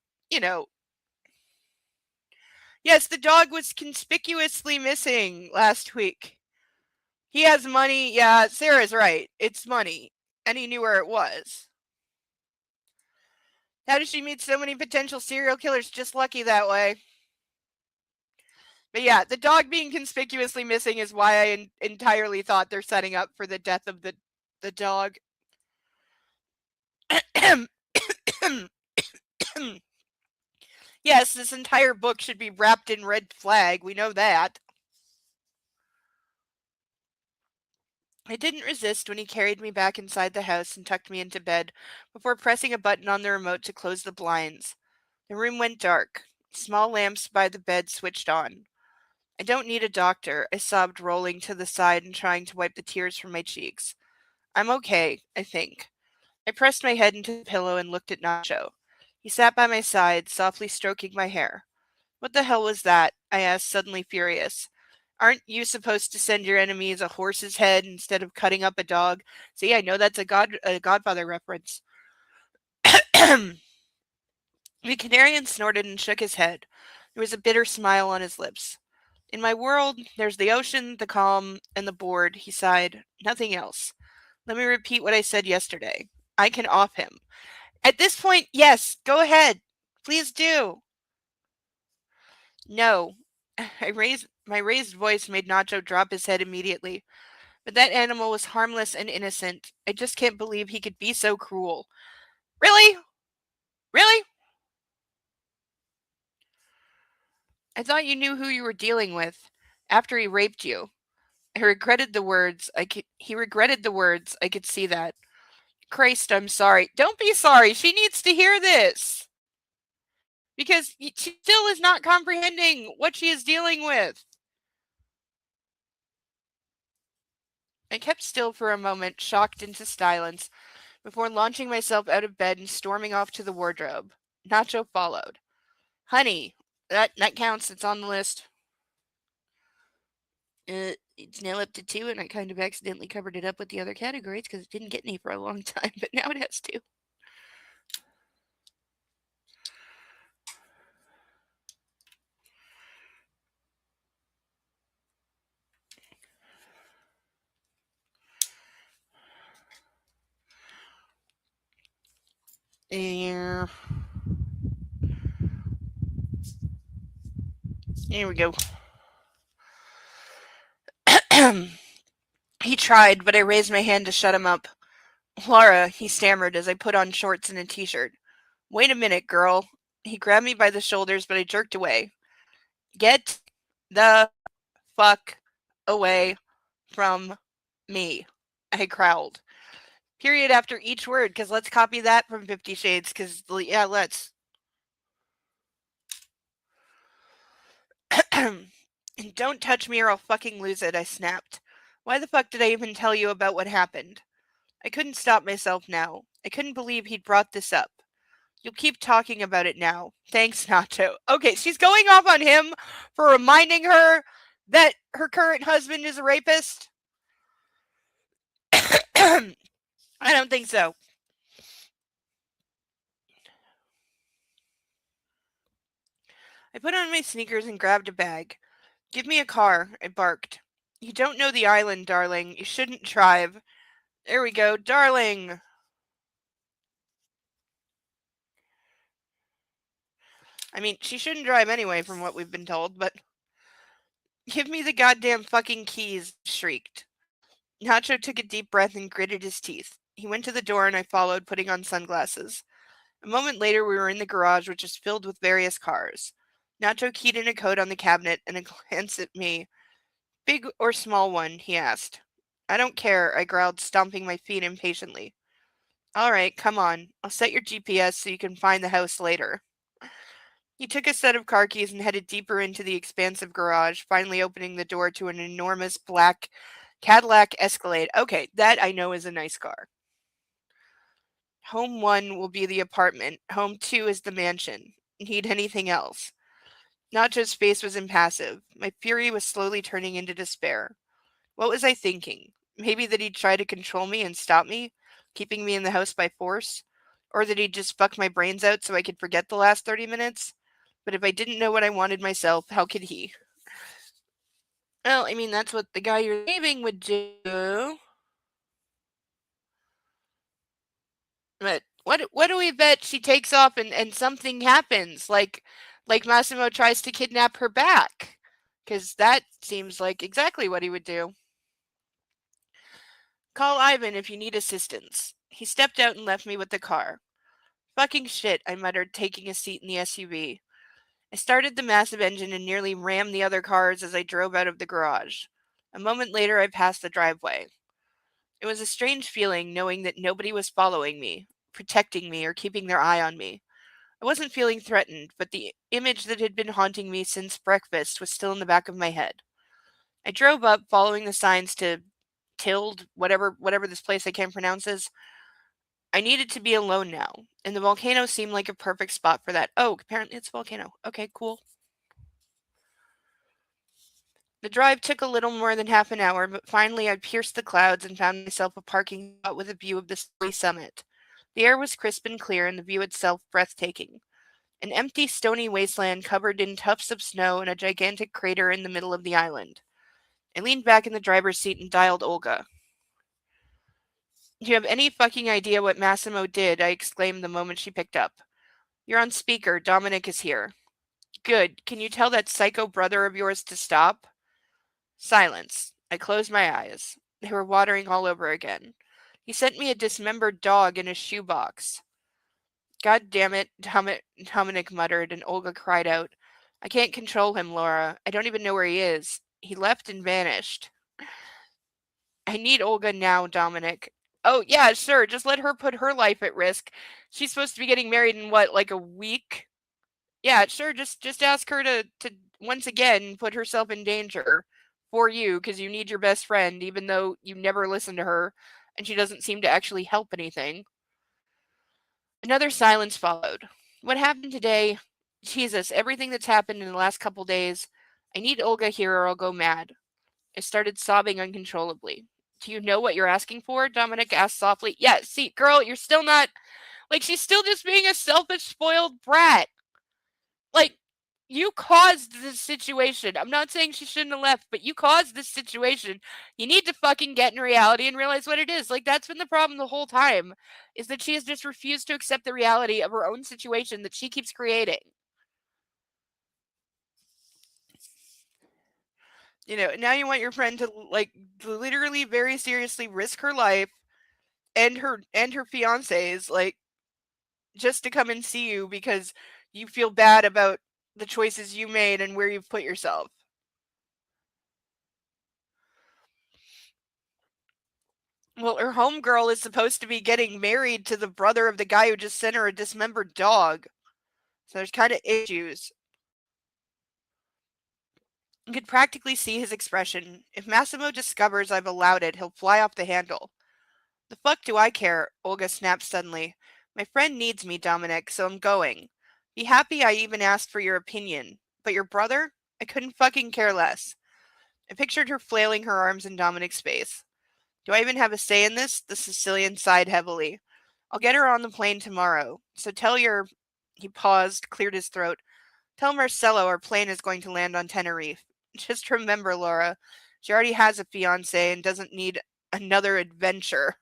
Yes, the dog was conspicuously missing last week. He has money. Yeah, Sarah's right. It's money. And he knew where it was. How did she meet so many potential serial killers? Just lucky that way. But yeah, the dog being conspicuously missing is why I entirely thought they're setting up for the death of the dog. Yes, this entire book should be wrapped in red flag. We know that. I didn't resist when he carried me back inside the house and tucked me into bed before pressing a button on the remote to close the blinds. The room went dark. Small lamps by the bed switched on. I don't need a doctor, I sobbed, rolling to the side and trying to wipe the tears from my cheeks. I'm okay, I think. I pressed my head into the pillow and looked at Nacho. He sat by my side, softly stroking my hair. What the hell was that? I asked, suddenly furious. Aren't you supposed to send your enemies a horse's head instead of cutting up a dog? See, I know that's a Godfather reference. The Canarian snorted and shook his head. There was a bitter smile on his lips. In my world, there's the ocean, the calm, and the board, he sighed. Nothing else. Let me repeat what I said yesterday. I can off him. At this point, yes, go ahead. Please do. No. My raised voice made Nacho drop his head immediately. But that animal was harmless and innocent. I just can't believe he could be so cruel. Really? Really? I thought you knew who you were dealing with after he raped you. He regretted the words. I could see that. Christ, I'm sorry. Don't be sorry. She needs to hear this. Because she still is not comprehending what she is dealing with. I kept still for a moment, shocked into silence, before launching myself out of bed and storming off to the wardrobe. Nacho followed. Honey, that counts. It's on the list. It's now up to 2, and I kind of accidentally covered it up with the other categories because it didn't get any for a long time, but now it has to. Here we go. He tried, but I raised my hand to shut him up. Laura, he stammered as I put on shorts and a t-shirt. Wait a minute, girl. He grabbed me by the shoulders, but I jerked away. Get the fuck away from me, I growled. Period after each word, because let's copy that from 50 Shades, because, yeah, let's. Don't touch me or I'll fucking lose it, I snapped. Why the fuck did I even tell you about what happened? I couldn't stop myself now. I couldn't believe he'd brought this up. You'll keep talking about it now. Thanks, Nacho. Okay, she's going off on him for reminding her that her current husband is a rapist. I don't think so. I put on my sneakers and grabbed a bag. Give me a car, I barked. You don't know the island, darling. You shouldn't drive. There we go, darling. I mean, she shouldn't drive anyway, from what we've been told, but... Give me the goddamn fucking keys, shrieked. Nacho took a deep breath and gritted his teeth. He went to the door and I followed, putting on sunglasses. A moment later, we were in the garage, which was filled with various cars. Nacho keyed in a code on the cabinet and a glance at me. Big or small one, he asked. I don't care, I growled, stomping my feet impatiently. All right, come on. I'll set your GPS so you can find the house later. He took a set of car keys and headed deeper into the expansive garage, finally opening the door to an enormous black Cadillac Escalade. Okay, that I know is a nice car. Home 1 will be the apartment. Home 2 is the mansion. Need anything else? Nacho's face was impassive. My fury was slowly turning into despair. What was I thinking? Maybe that he'd try to control me and stop me, keeping me in the house by force? Or that he'd just fuck my brains out so I could forget the last 30 minutes? But if I didn't know what I wanted myself, how could he? Well, I mean, that's what the guy you're leaving would do. But what do we bet she takes off and something happens? Like Massimo tries to kidnap her back. Because that seems like exactly what he would do. Call Ivan if you need assistance. He stepped out and left me with the car. Fucking shit, I muttered, taking a seat in the SUV. I started the massive engine and nearly rammed the other cars as I drove out of the garage. A moment later, I passed the driveway. It was a strange feeling knowing that nobody was following me, protecting me, or keeping their eye on me. I wasn't feeling threatened, but the image that had been haunting me since breakfast was still in the back of my head. I drove up, following the signs to Tild, whatever this place I can't pronounce is. I needed to be alone now, and the volcano seemed like a perfect spot for that. Oh, apparently it's a volcano. Okay, cool. The drive took a little more than half an hour, but finally I pierced the clouds and found myself a parking lot with a view of the snowy summit. The air was crisp and clear, and the view itself breathtaking. An empty, stony wasteland covered in tufts of snow and a gigantic crater in the middle of the island. I leaned back in the driver's seat and dialed Olga. Do you have any fucking idea what Massimo did? I exclaimed the moment she picked up. You're on speaker. Dominic is here. Good. Can you tell that psycho brother of yours to stop? Silence. I closed my eyes. They were watering all over again. He sent me a dismembered dog in a shoebox. God damn it, Dominic muttered, and Olga cried out. I can't control him, Laura. I don't even know where he is. He left and vanished. I need Olga now, Dominic. Oh, yeah, sure. Just let her put her life at risk. She's supposed to be getting married in what, like a week? Yeah, sure. Just ask her to once again put herself in danger for you because you need your best friend, even though you never listen to her and she doesn't seem to actually help anything. Another silence followed. What happened today? Jesus, everything that's happened in the last couple days. I need Olga here or I'll go mad. I started sobbing uncontrollably. Do you know what you're asking for? Dominic asked softly. Yeah, see, girl, you're still not... Like, she's still just being a selfish, spoiled brat. Like, you caused this situation. I'm not saying she shouldn't have left, but you caused this situation. You need to fucking get in reality and realize what it is. Like, that's been the problem the whole time, is that she has just refused to accept the reality of her own situation that she keeps creating. You know, now you want your friend to, like, literally very seriously risk her life and her fiance's, like, just to come and see you because you feel bad about the choices you made and where you've put yourself. Well, her homegirl is supposed to be getting married to the brother of the guy who just sent her a dismembered dog. So there's kind of issues. You could practically see his expression. If Massimo discovers I've allowed it, he'll fly off the handle. The fuck do I care? Olga snapped suddenly. My friend needs me, Dominic, so I'm going. Be happy I even asked for your opinion. But your brother? I couldn't fucking care less. I pictured her flailing her arms in Dominic's face. Do I even have a say in this? The Sicilian sighed heavily. I'll get her on the plane tomorrow. So tell your... He paused, cleared his throat. Tell Marcello our plane is going to land on Tenerife. Just remember, Laura, she already has a fiancé and doesn't need another adventure.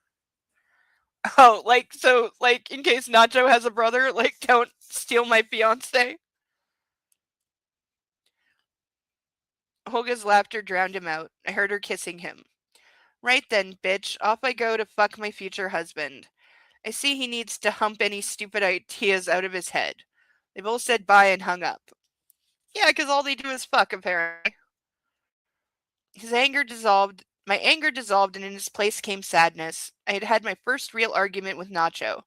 Oh, in case Nacho has a brother, don't steal my fiancé. Olga's laughter drowned him out. I heard her kissing him. Right then, bitch, off I go to fuck my future husband. I see he needs to hump any stupid ideas out of his head. They both said bye and hung up. Yeah, because all they do is fuck, apparently. His anger dissolved. My anger dissolved, and in its place came sadness. I had had my first real argument with Nacho.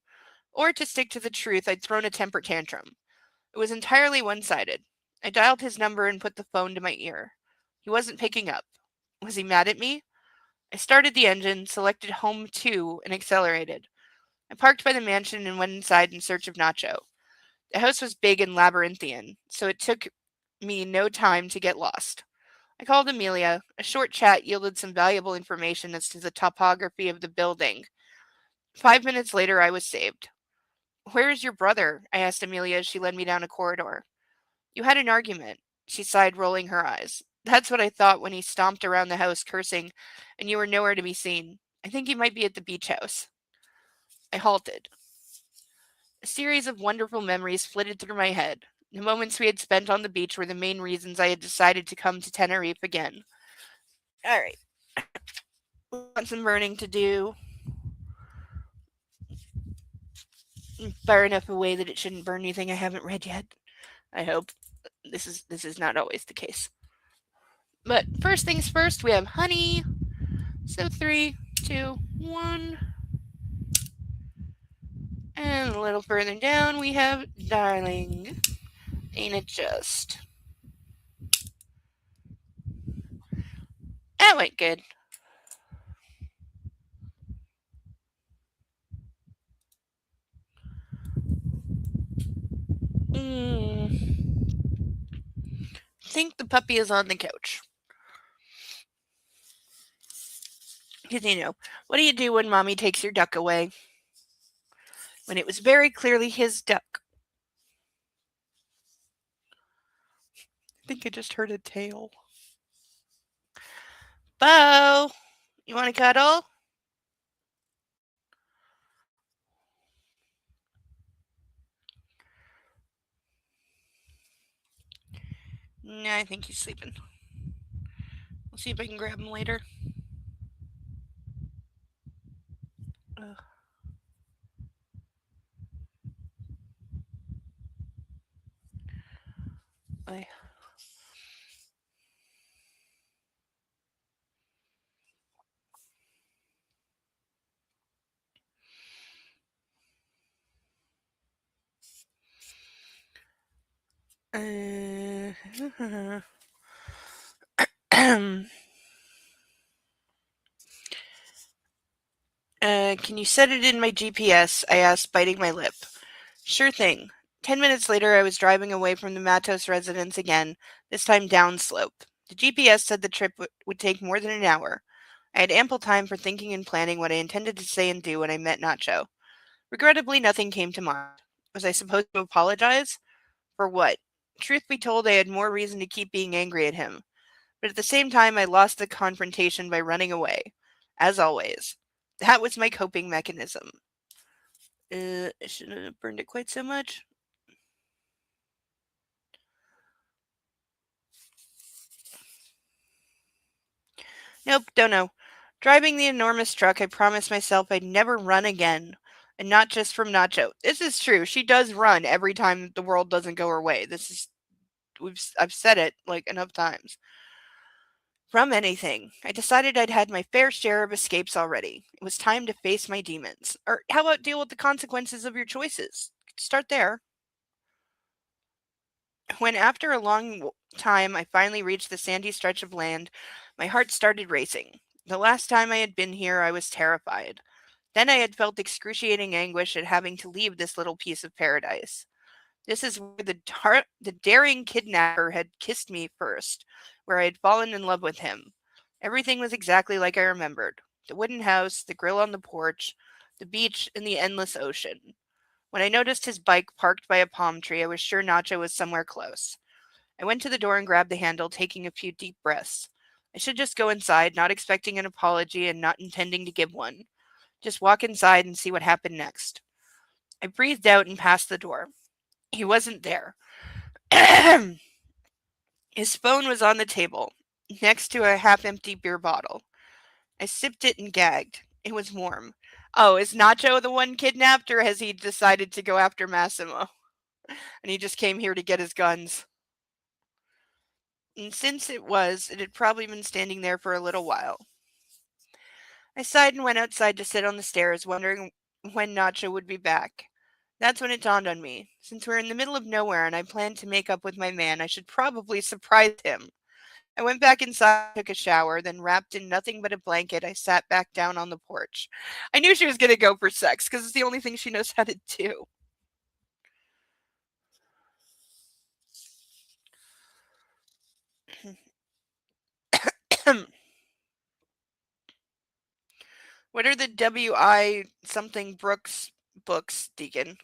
Or, to stick to the truth, I'd thrown a temper tantrum. It was entirely one-sided. I dialed his number and put the phone to my ear. He wasn't picking up. Was he mad at me? I started the engine, selected Home 2, and accelerated. I parked by the mansion and went inside in search of Nacho. The house was big and labyrinthian, so it took me no time to get lost. I called Amelia. A short chat yielded some valuable information as to the topography of the building. 5 minutes later, I was saved. Where is your brother? I asked Amelia as she led me down a corridor. You had an argument, she sighed, rolling her eyes. That's what I thought when he stomped around the house cursing, and you were nowhere to be seen. I think he might be at the beach house. I halted. A series of wonderful memories flitted through my head. The moments we had spent on the beach were the main reasons I had decided to come to Tenerife again. Alright. Got some burning to do. Far enough away that it shouldn't burn anything I haven't read yet. I hope. This is not always the case. But first things first, we have honey. So 3, 2, 1. And a little further down, we have darling. Ain't it just? That went good. I think the puppy is on the couch. Because, what do you do when mommy takes your duck away? When it was very clearly his duck. I think I just heard a tail. Bo, you want to cuddle? Nah, I think he's sleeping. We'll see if I can grab him later. Ugh. Bye. Can you set it in my GPS? I asked, biting my lip. Sure thing. 10 minutes later, I was driving away from the Matos residence again, this time downslope. The GPS said the trip would take more than an hour. I had ample time for thinking and planning what I intended to say and do when I met Nacho. Regrettably, nothing came to mind. Was I supposed to apologize? For what? Truth be told, I had more reason to keep being angry at him. But at the same time, I lost the confrontation by running away. As always. That was my coping mechanism. I shouldn't have burned it quite so much. Nope, don't know. Driving the enormous truck, I promised myself I'd never run again. And not just from Nacho. This is true. She does run every time the world doesn't go her way. I've said it enough times. From anything. I decided I'd had my fair share of escapes already. It was time to face my demons. Or how about deal with the consequences of your choices? Start there. When after a long time I finally reached the sandy stretch of land, my heart started racing. The last time I had been here, I was terrified. Then I had felt excruciating anguish at having to leave this little piece of paradise. This is where the daring kidnapper had kissed me first, where I had fallen in love with him. Everything was exactly like I remembered: the wooden house, the grill on the porch, the beach, and the endless ocean. When I noticed his bike parked by a palm tree, I was sure Nacho was somewhere close. I went to the door and grabbed the handle, taking a few deep breaths. I should just go inside, not expecting an apology and not intending to give one. Just walk inside and see what happened next. I breathed out and passed the door. He wasn't there. His phone was on the table, next to a half empty beer bottle. I sipped it and gagged. It was warm. Oh, is Nacho the one kidnapped, or has he decided to go after Massimo? And he just came here to get his guns? And since it had probably been standing there for a little while. I sighed and went outside to sit on the stairs, wondering when Nacho would be back. That's when it dawned on me. Since we're in the middle of nowhere and I planned to make up with my man, I should probably surprise him. I went back inside, took a shower, then wrapped in nothing but a blanket, I sat back down on the porch. I knew she was going to go for sex because it's the only thing she knows how to do. What are the W.I. something Brooks books, Deacon?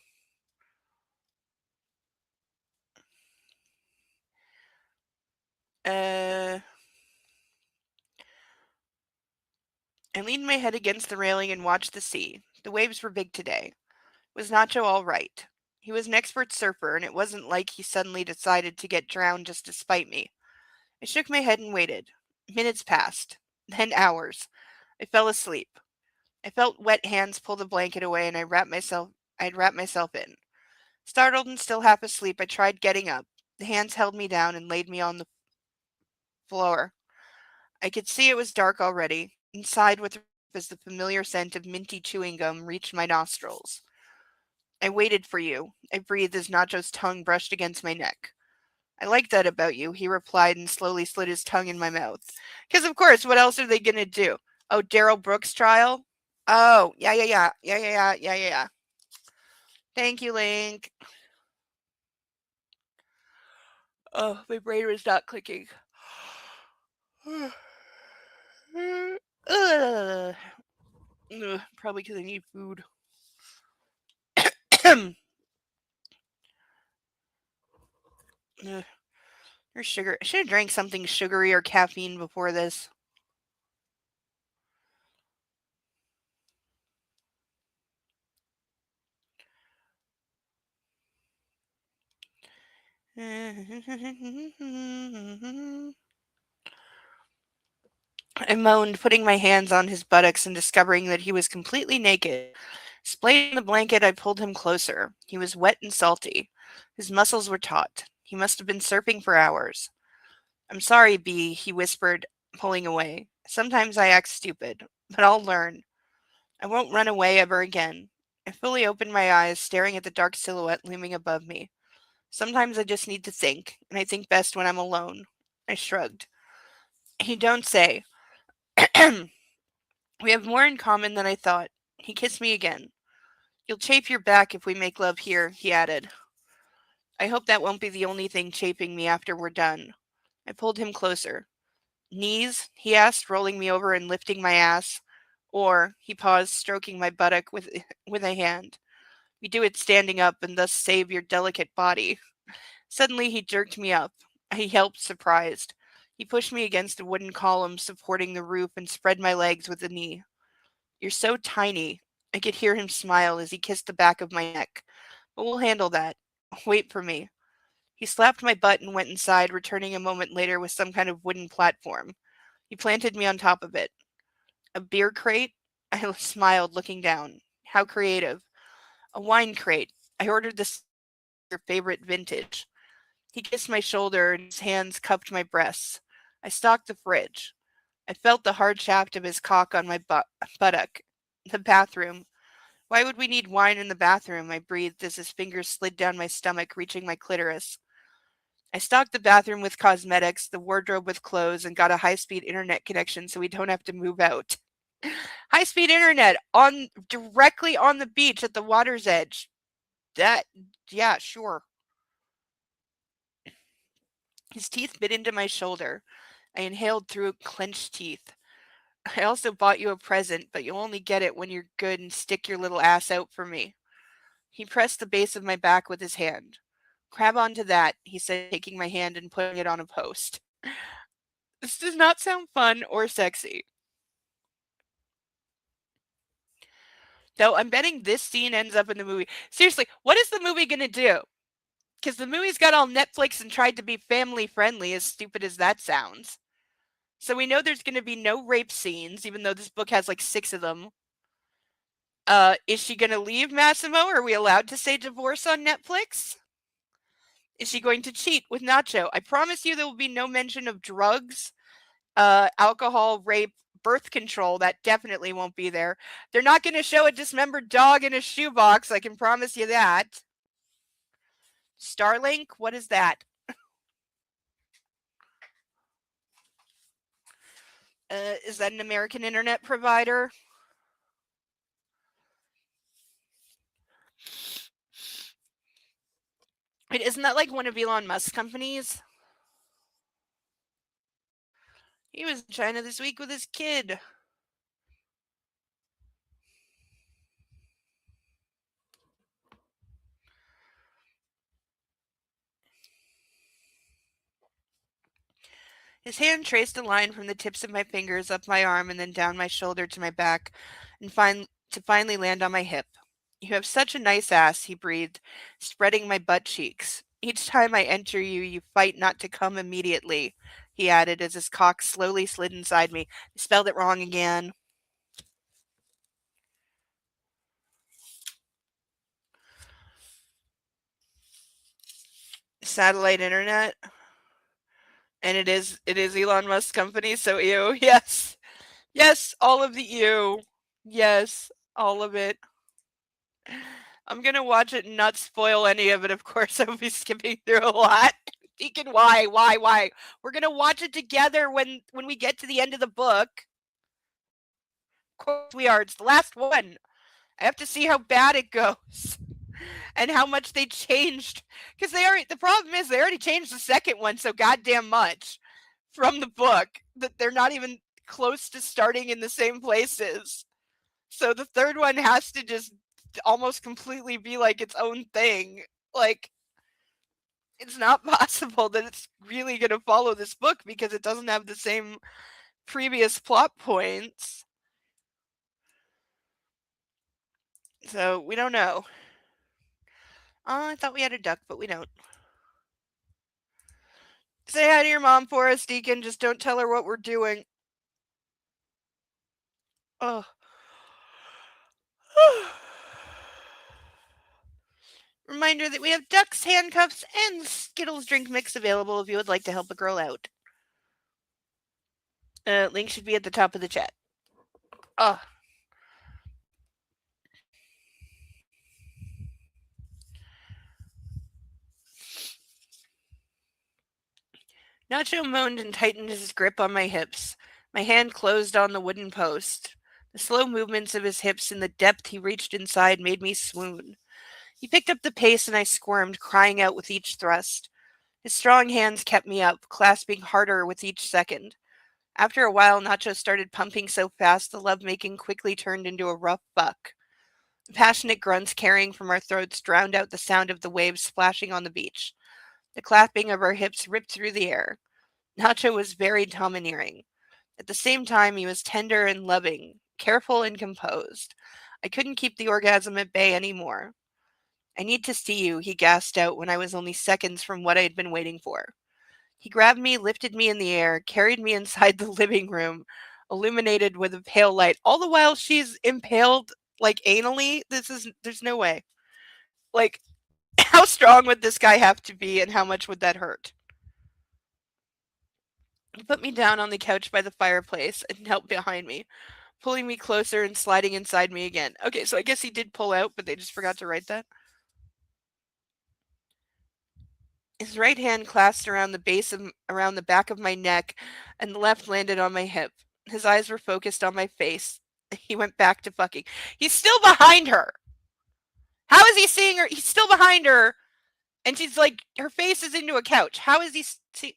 I leaned my head against the railing and watched the sea. The waves were big today. Was Nacho all right? He was an expert surfer, and it wasn't like he suddenly decided to get drowned just to spite me. I shook my head and waited. Minutes passed. Then hours. I fell asleep. I felt wet hands pull the blanket away and I'd wrapped myself in. Startled and still half asleep, I tried getting up. The hands held me down and laid me on the floor. I could see it was dark already, and sighed with relief as the familiar scent of minty chewing gum reached my nostrils. I waited for you. I breathed as Nacho's tongue brushed against my neck. I like that about you, he replied and slowly slid his tongue in my mouth. Because, of course, what else are they going to do? Oh, Daryl Brooks' trial? Oh, yeah. Thank you, Link. Oh, my brain was not clicking. Ugh. Probably because I need food. There's sugar. I should have drank something sugary or caffeine before this. I moaned, putting my hands on his buttocks and discovering that he was completely naked. Splayed in the blanket, I pulled him closer. He was wet and salty. His muscles were taut. He must have been surfing for hours. I'm sorry, B, he whispered, pulling away. Sometimes I act stupid, but I'll learn. I won't run away ever again. I fully opened my eyes, staring at the dark silhouette looming above me. Sometimes I just need to think, and I think best when I'm alone. I shrugged. You don't say. We have more in common than I thought. He kissed me again. You'll chafe your back if we make love here, he added. I hope that won't be the only thing chafing me after we're done. I pulled him closer. Knees? He asked, rolling me over and lifting my ass. Or, he paused, stroking my buttock with a hand. We do it standing up and thus save your delicate body. Suddenly he jerked me up. I yelped, surprised. He pushed me against a wooden column supporting the roof and spread my legs with a knee. You're so tiny. I could hear him smile as he kissed the back of my neck. But we'll handle that. Wait for me. He slapped my butt and went inside, returning a moment later with some kind of wooden platform. He planted me on top of it. A beer crate? I smiled, looking down. How creative. A wine crate. I ordered this your favorite vintage. He kissed my shoulder and his hands cupped my breasts. I stalked the fridge. I felt the hard shaft of his cock on my buttock. The bathroom. Why would we need wine in the bathroom? I breathed as his fingers slid down my stomach, reaching my clitoris. I stocked the bathroom with cosmetics, the wardrobe with clothes, and got a high-speed internet connection so we don't have to move out. High-speed internet on directly on the beach at the water's edge. Yeah, sure. His teeth bit into my shoulder. I inhaled through clenched teeth. I also bought you a present, but you'll only get it when you're good and stick your little ass out for me. He pressed the base of my back with his hand. Grab onto that, he said, taking my hand and putting it on a post. This does not sound fun or sexy. Though I'm betting this scene ends up in the movie. Seriously, what is the movie going to do? Because the movie's got all Netflix and tried to be family friendly, as stupid as that sounds. So we know there's going to be no rape scenes, even though this book has like 6 of them. Is she going to leave Massimo? Are we allowed to say divorce on Netflix? Is she going to cheat with Nacho? I promise you there will be no mention of drugs, alcohol, rape, birth control. That definitely won't be there. They're not going to show a dismembered dog in a shoebox. I can promise you that. Starlink? What is that? Is that an American internet provider? Isn't that like one of Elon Musk's companies? He was in China this week with his kid. His hand traced a line from the tips of my fingers up my arm and then down my shoulder to my back, and finally land on my hip. You have such a nice ass, he breathed, spreading my butt cheeks. Each time I enter you, you fight not to come immediately, he added as his cock slowly slid inside me. I spelled it wrong again. Satellite internet. And it is Elon Musk's company, so ew. Yes. Yes, all of the ew. Yes, all of it. I'm gonna watch it and not spoil any of it, of course. I'll be skipping through a lot. Deacon, why? We're gonna watch it together when we get to the end of the book. Of course we are. It's the last one. I have to see how bad it goes. And how much they changed. Because the problem is they already changed the second one so goddamn much from the book that they're not even close to starting in the same places. So the third one has to just almost completely be like its own thing. Like, it's not possible that it's really going to follow this book because it doesn't have the same previous plot points. So we don't know. Oh, I thought we had a duck, but we don't. Say hi to your mom for us, Deacon. Just don't tell her what we're doing. Oh. Reminder that we have ducks, handcuffs, and Skittles drink mix available if you would like to help a girl out. Link should be at the top of the chat. Oh. Nacho moaned and tightened his grip on my hips. My hand closed on the wooden post. The slow movements of his hips and the depth he reached inside made me swoon. He picked up the pace and I squirmed, crying out with each thrust. His strong hands kept me up, clasping harder with each second. After a while, Nacho started pumping so fast the lovemaking quickly turned into a rough buck. The passionate grunts carrying from our throats drowned out the sound of the waves splashing on the beach. The clapping of our hips ripped through the air. Nacho was very domineering. At the same time, he was tender and loving, careful and composed. I couldn't keep the orgasm at bay anymore. I need to see you, he gasped out when I was only seconds from what I had been waiting for. He grabbed me, lifted me in the air, carried me inside the living room, illuminated with a pale light. All the while she's impaled, like, anally. There's no way. Like, how strong would this guy have to be and how much would that hurt? He put me down on the couch by the fireplace and knelt behind me, pulling me closer and sliding inside me again. Okay, so I guess he did pull out, but they just forgot to write that. His right hand clasped around the back of my neck, and the left landed on my hip. His eyes were focused on my face. He went back to fucking. He's still behind her. How is he seeing her? He's still behind her, and she's like, her face is into a couch. How is he see?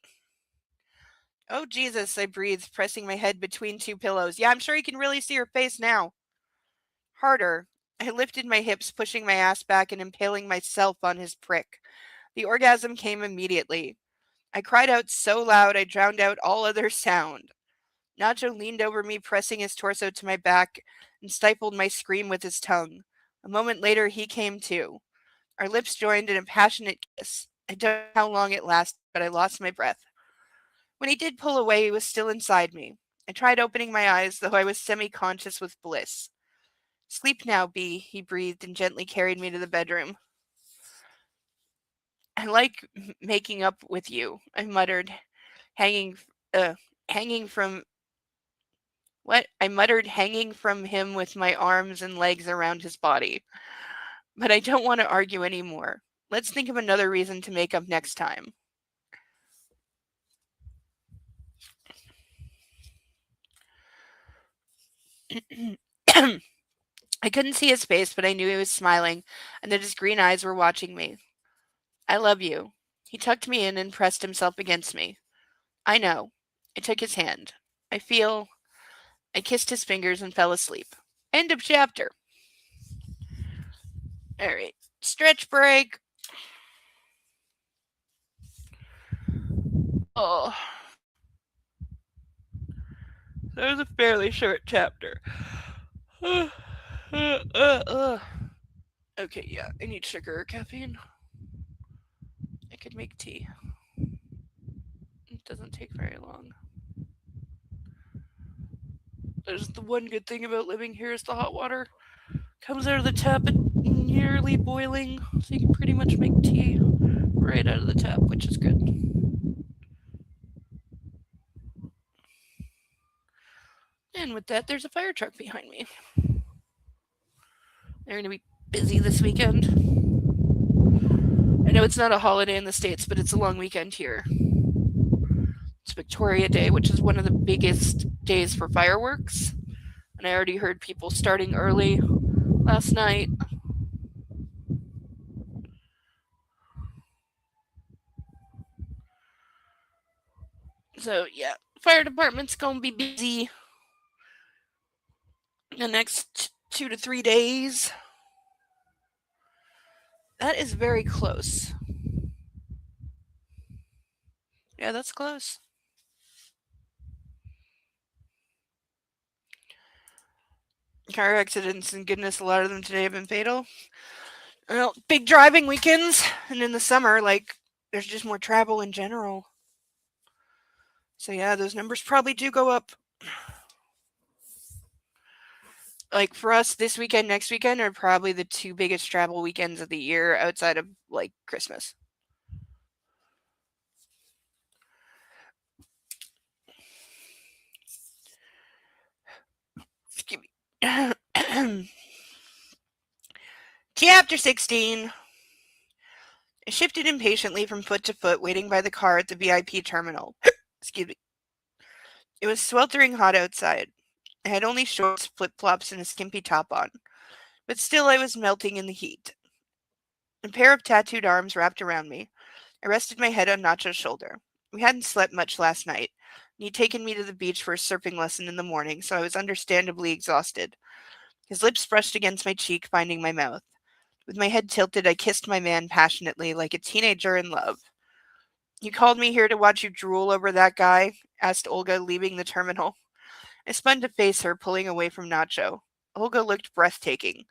Oh Jesus! I breathed, pressing my head between two pillows. Yeah, I'm sure he can really see her face now. Harder. I lifted my hips, pushing my ass back and impaling myself on his prick. The orgasm came immediately. I cried out so loud I drowned out all other sound. Nacho leaned over me, pressing his torso to my back, and stifled my scream with his tongue. A moment later, he came too. Our lips joined in a passionate kiss. I don't know how long it lasted, but I lost my breath. When he did pull away, he was still inside me. I tried opening my eyes, though I was semi-conscious with bliss. Sleep now, Bee, he breathed and gently carried me to the bedroom. I like making up with you, I muttered, hanging, hanging from what? I muttered, hanging from him with my arms and legs around his body. But I don't want to argue anymore. Let's think of another reason to make up next time. I couldn't see his face, but I knew he was smiling and that his green eyes were watching me. I love you. He tucked me in and pressed himself against me. I know. I took his hand. I feel. I kissed his fingers and fell asleep. End of chapter. Alright. Stretch break. Oh. That was a fairly short chapter. Okay, yeah, I need sugar or caffeine. I could make tea. It doesn't take very long. There's the one good thing about living here is the hot water comes out of the tap at nearly boiling, so you can pretty much make tea right out of the tap, which is good. And with that, there's a fire truck behind me. They're going to be busy this weekend. I know it's not a holiday in the States, but it's a long weekend here. It's Victoria Day, which is one of the biggest days for fireworks. And I already heard people starting early last night. So, yeah, fire department's going to be busy the next 2 to 3 days. That is very close. Yeah, that's close. Car accidents, and goodness, a lot of them today have been fatal. Well, big driving weekends, and in the summer, like, there's just more travel in general. So, yeah, those numbers probably do go up. Like, for us, this weekend, next weekend are probably the two biggest travel weekends of the year outside of, like, Christmas. Excuse me. Chapter 16. I shifted impatiently from foot to foot, waiting by the car at the VIP terminal. Excuse me. It was sweltering hot outside. I had only shorts, flip-flops, and a skimpy top on, but still I was melting in the heat. A pair of tattooed arms wrapped around me. I rested my head on Nacho's shoulder. We hadn't slept much last night, and he'd taken me to the beach for a surfing lesson in the morning, so I was understandably exhausted. His lips brushed against my cheek, finding my mouth. With my head tilted, I kissed my man passionately, like a teenager in love. "You called me here to watch you drool over that guy?" asked Olga, leaving the terminal. I spun to face her, pulling away from Nacho. Olga looked breathtaking.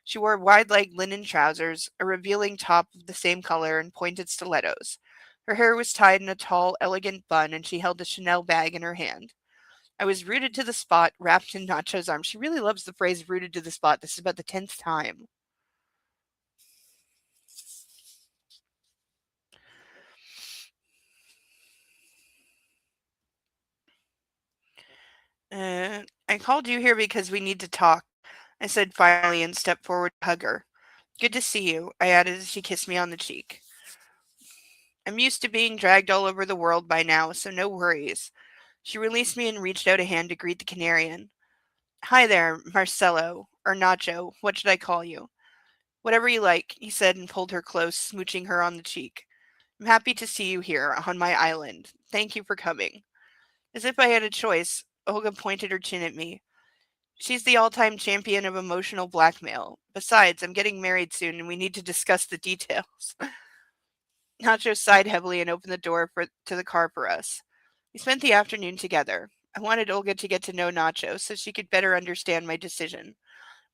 She wore wide-legged linen trousers, a revealing top of the same color, and pointed stilettos. Her hair was tied in a tall, elegant bun, and she held a Chanel bag in her hand. I was rooted to the spot, wrapped in Nacho's arms. She really loves the phrase rooted to the spot. This is about the 10th time. I called you here because we need to talk, I said finally and stepped forward to hug her. Good to see you, I added as she kissed me on the cheek. I'm used to being dragged all over the world by now, so no worries. She released me and reached out a hand to greet the Canarian. Hi there, Marcelo, or Nacho, what should I call you? Whatever you like, he said and pulled her close, smooching her on the cheek. I'm happy to see you here, on my island. Thank you for coming. As if I had a choice, Olga pointed her chin at me. She's the all-time champion of emotional blackmail. Besides, I'm getting married soon and we need to discuss the details. Nacho sighed heavily and opened the door to the car for us. We spent the afternoon together. I wanted Olga to get to know Nacho so she could better understand my decision.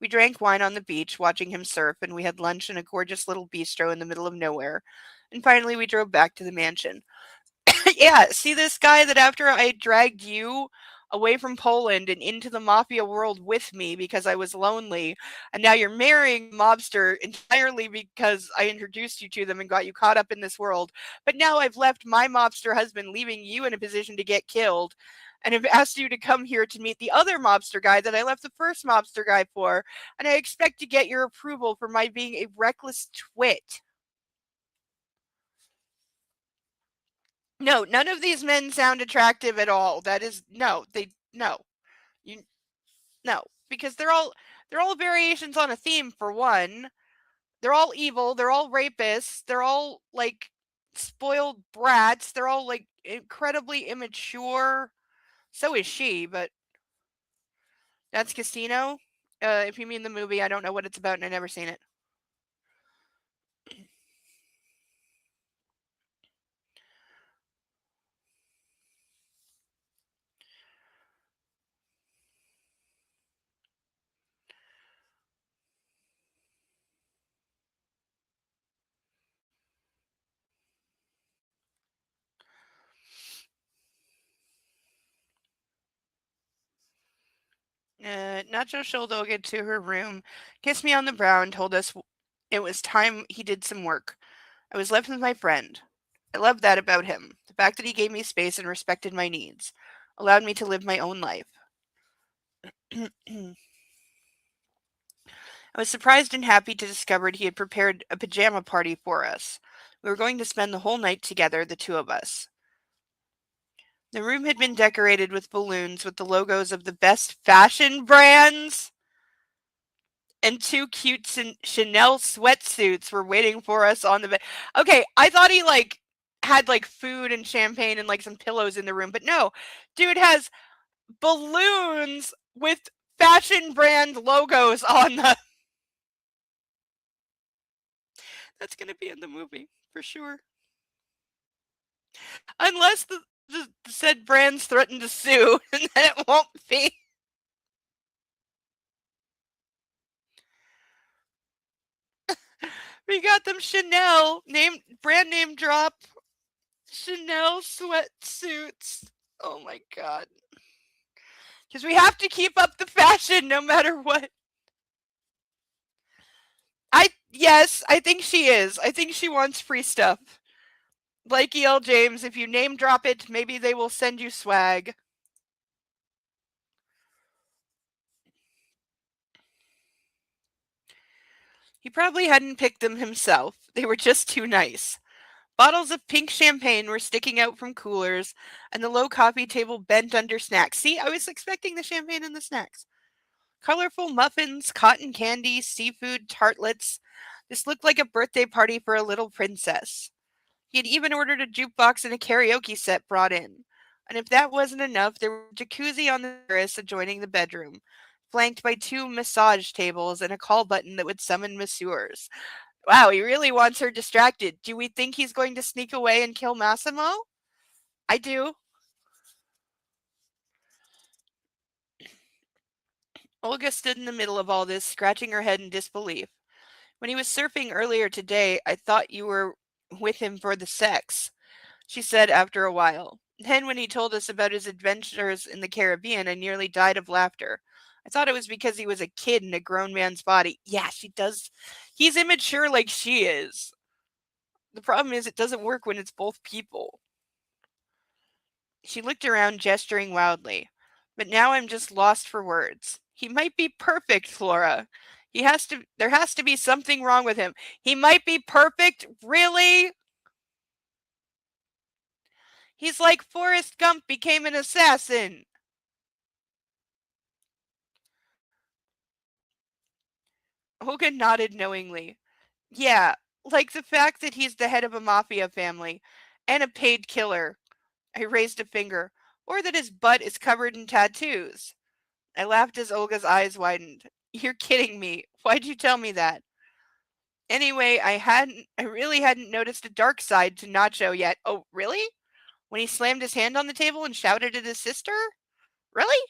We drank wine on the beach, watching him surf, and we had lunch in a gorgeous little bistro in the middle of nowhere. And finally, we drove back to the mansion. Yeah, see this guy that after I dragged you away from Poland and into the mafia world with me because I was lonely, and now you're marrying a mobster entirely because I introduced you to them and got you caught up in this world. But now I've left my mobster husband, leaving you in a position to get killed, and have asked you to come here to meet the other mobster guy that I left the first mobster guy for, and I expect to get your approval for my being a reckless twit. No, none of these men sound attractive at all. That is no. You no, because they're all variations on a theme for one. They're all evil, they're all rapists, they're all like spoiled brats, they're all like incredibly immature. So is she, but that's Casino. If you mean the movie, I don't know what it's about and I've never seen it. Nacho showed Olga to her room, kissed me on the brow, and told us it was time he did some work. I was left with my friend. I loved that about him. The fact that he gave me space and respected my needs, allowed me to live my own life. I was surprised and happy to discover he had prepared a pajama party for us. We were going to spend the whole night together, the two of us. The room had been decorated with balloons with the logos of the best fashion brands, and two cute Chanel sweatsuits were waiting for us on the bed. Okay, I thought he like had like food and champagne and like some pillows in the room, but no, dude has balloons with fashion brand logos on them. That's gonna be in the movie for sure, unless the said brands threaten to sue, and then it won't be. We got them Chanel brand name drop Chanel sweatsuits. Oh my god. Because we have to keep up the fashion no matter what. Yes, I think she is. I think she wants free stuff. Like E.L. James, if you name drop it, maybe they will send you swag. He probably hadn't picked them himself. They were just too nice. Bottles of pink champagne were sticking out from coolers, and the low coffee table bent under snacks. See, I was expecting the champagne and the snacks. Colorful muffins, cotton candy, seafood, tartlets. This looked like a birthday party for a little princess. He had even ordered a jukebox and a karaoke set brought in. And if that wasn't enough, there was a jacuzzi on the terrace adjoining the bedroom, flanked by two massage tables and a call button that would summon masseurs. Wow, he really wants her distracted. Do we think he's going to sneak away and kill Massimo? I do. Olga stood in the middle of all this, scratching her head in disbelief. When he was surfing earlier today, I thought you were with him for the sex, she said after a while. Then, when he told us about his adventures in the Caribbean, I nearly died of laughter. I thought it was because he was a kid in a grown man's body. Yeah, she does. He's immature like she is. The problem is, it doesn't work when it's both people. She looked around, gesturing wildly. But now I'm just lost for words. He might be perfect, Flora. There has to be something wrong with him. He might be perfect, really? He's like Forrest Gump became an assassin. Hogan nodded knowingly. Yeah, like the fact that he's the head of a mafia family and a paid killer. I raised a finger. Or that his butt is covered in tattoos. I laughed as Olga's eyes widened. You're kidding me. Why'd you tell me that? Anyway, I really hadn't noticed a dark side to Nacho yet. Oh, really? When he slammed his hand on the table and shouted at his sister? Really?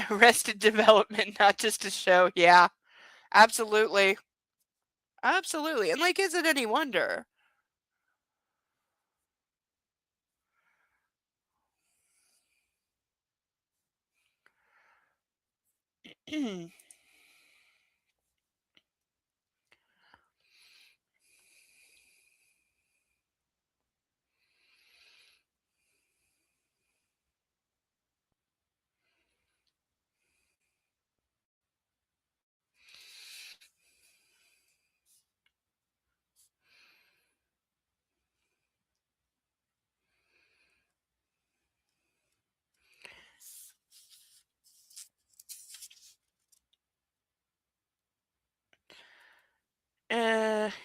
Arrested Development, not just a show. Yeah, absolutely. Absolutely. And like, is it any wonder?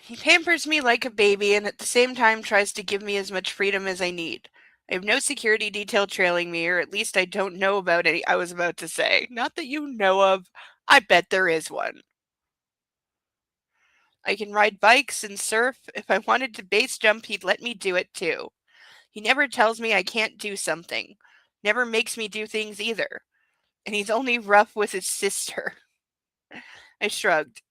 He pampers me like a baby and at the same time tries to give me as much freedom as I need. I have no security detail trailing me, or at least I don't know about any. I was about to say, not that you know of. I bet there is one. I can ride bikes and surf. If I wanted to base jump, he'd let me do it too. He never tells me I can't do something. Never makes me do things either. And he's only rough with his sister. I shrugged.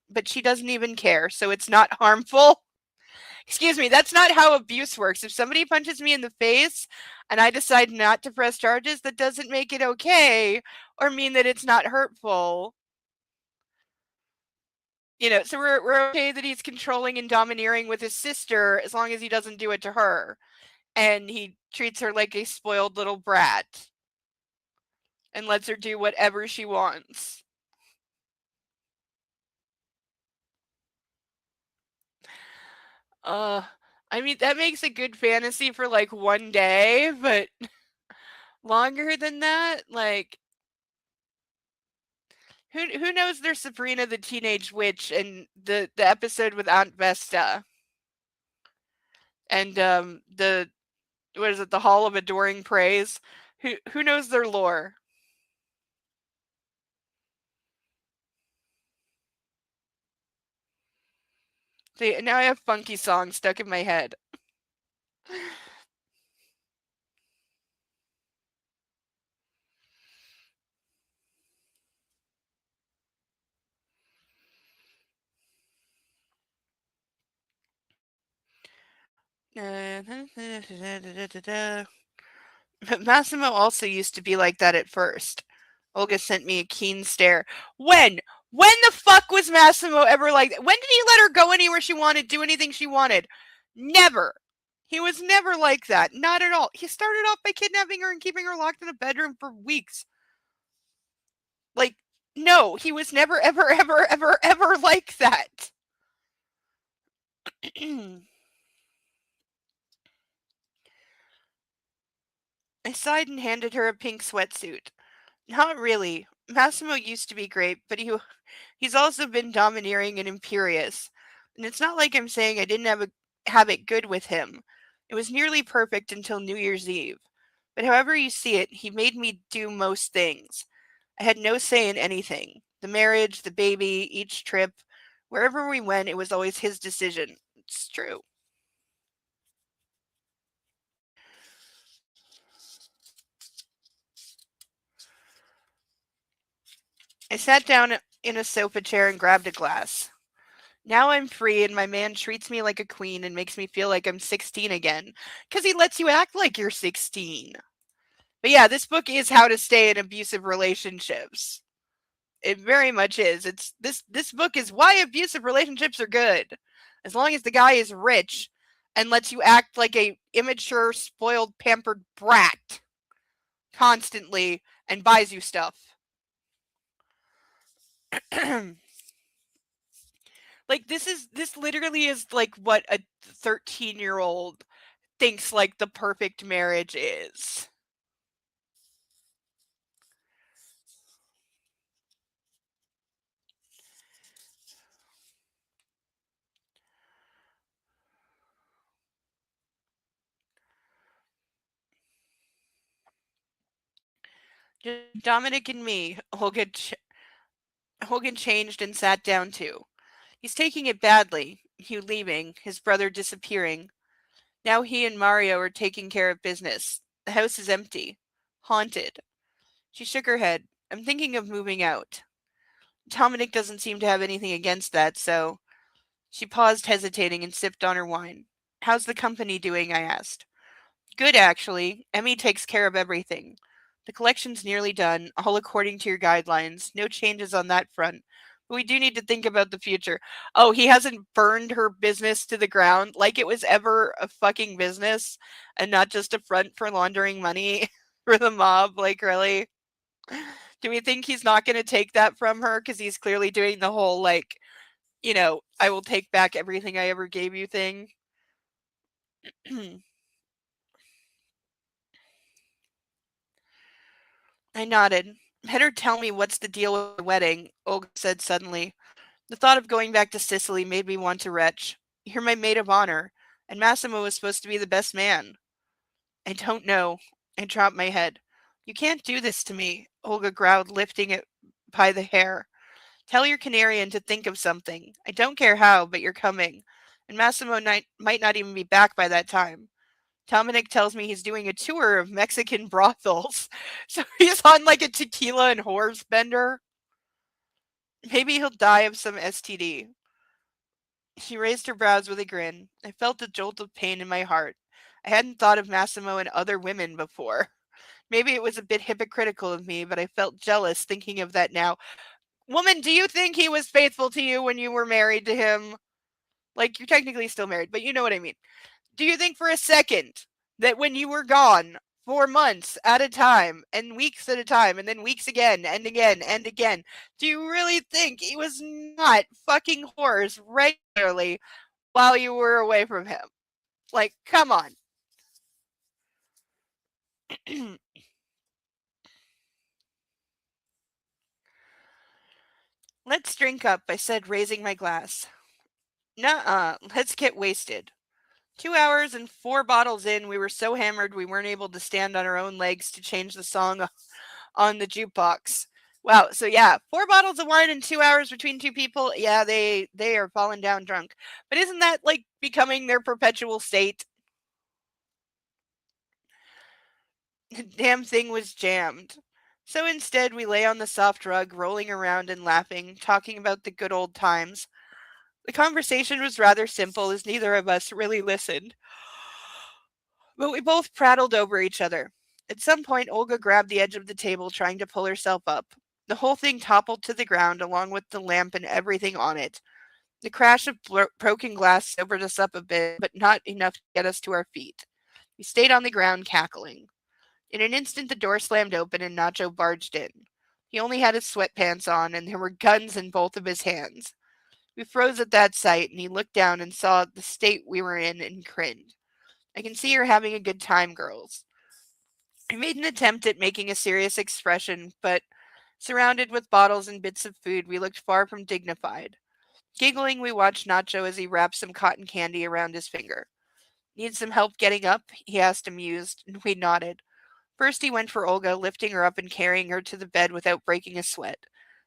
But she doesn't even care, so it's not harmful. Excuse me, that's not how abuse works. If somebody punches me in the face and I decide not to press charges, that doesn't make it okay or mean that it's not hurtful. So we're okay that he's controlling and domineering with his sister as long as he doesn't do it to her. And he treats her like a spoiled little brat and lets her do whatever she wants. I mean, that makes a good fantasy for like one day, but longer than that, like, who knows there's Sabrina the Teenage Witch and the episode with Aunt Vesta and the what is it, the Hall of Adoring Praise? Who knows their lore? See, now I have funky songs stuck in my head. But Massimo also used to be like that at first. Olga sent me a keen stare. When? When the fuck was Massimo ever like that? When did he let her go anywhere she wanted, do anything she wanted? Never. He was never like that. Not at all. He started off by kidnapping her and keeping her locked in a bedroom for weeks. Like, no, he was never, ever, ever, ever, ever like that. I sighed and handed her a pink sweatsuit. Not really. Massimo used to be great, but he's also been domineering and imperious. And it's not like I'm saying I didn't have it good with him. It was nearly perfect until New Year's Eve. But however you see it, he made me do most things. I had no say in anything. The marriage, the baby, each trip, wherever we went, it was always his decision. It's true. I sat down in a sofa chair and grabbed a glass. Now I'm free and my man treats me like a queen and makes me feel like I'm 16 again. Because he lets you act like you're 16. But yeah, this book is how to stay in abusive relationships. It very much is. This book is why abusive relationships are good. As long as the guy is rich and lets you act like a immature, spoiled, pampered brat constantly and buys you stuff. Like this literally is like what a 13-year-old thinks like the perfect marriage is. Just Dominic and me. Hogan changed and sat down too. He's taking it badly. Hugh leaving, his brother disappearing. Now he and Mario are taking care of business. The house is empty. Haunted. She shook her head. I'm thinking of moving out. Dominic doesn't seem to have anything against that, so. She paused, hesitating, and sipped on her wine. How's the company doing? I asked. Good, actually. Emmy takes care of everything. The collection's nearly done, all according to your guidelines. No changes on that front. But we do need to think about the future. Oh, he hasn't burned her business to the ground like it was ever a fucking business and not just a front for laundering money for the mob. Like, really? Do we think he's not going to take that from her? Because he's clearly doing the whole, like, I will take back everything I ever gave you thing. I nodded. Better tell me what's the deal with the wedding, Olga said suddenly. The thought of going back to Sicily made me want to retch. You're my maid of honor, and Massimo was supposed to be the best man. I don't know. I dropped my head. You can't do this to me, Olga growled, lifting it by the hair. Tell your Canarian to think of something. I don't care how, but you're coming. And Massimo might not even be back by that time. Dominic tells me he's doing a tour of Mexican brothels. So he's on like a tequila and horse bender. Maybe he'll die of some STD. She raised her brows with a grin. I felt a jolt of pain in my heart. I hadn't thought of Massimo and other women before. Maybe it was a bit hypocritical of me, but I felt jealous thinking of that now. Woman, do you think he was faithful to you when you were married to him? Like, you're technically still married, but you know what I mean. Do you think for a second that when you were gone for months at a time and weeks at a time and then weeks again and again and again, do you really think he was not fucking whores regularly while you were away from him? Like, come on. Let's drink up, I said, raising my glass. Nuh-uh, let's get wasted. 2 hours and 4 bottles in, we were so hammered we weren't able to stand on our own legs to change the song on the jukebox. Wow. So yeah, 4 bottles of wine in 2 hours between two people. Yeah, they are falling down drunk. But isn't that like becoming their perpetual state? The damn thing was jammed. So instead, we lay on the soft rug, rolling around and laughing, talking about the good old times. The conversation was rather simple, as neither of us really listened. But we both prattled over each other. At some point, Olga grabbed the edge of the table, trying to pull herself up. The whole thing toppled to the ground, along with the lamp and everything on it. The crash of broken glass sobered us up a bit, but not enough to get us to our feet. We stayed on the ground, cackling. In an instant, the door slammed open and Nacho barged in. He only had his sweatpants on, and there were guns in both of his hands. We froze at that sight, and he looked down and saw the state we were in and grinned. I can see you're having a good time, girls. I made an attempt at making a serious expression, but surrounded with bottles and bits of food, we looked far from dignified. Giggling, we watched Nacho as he wrapped some cotton candy around his finger. Need some help getting up? He asked, amused, and we nodded. First, he went for Olga, lifting her up and carrying her to the bed without breaking a sweat.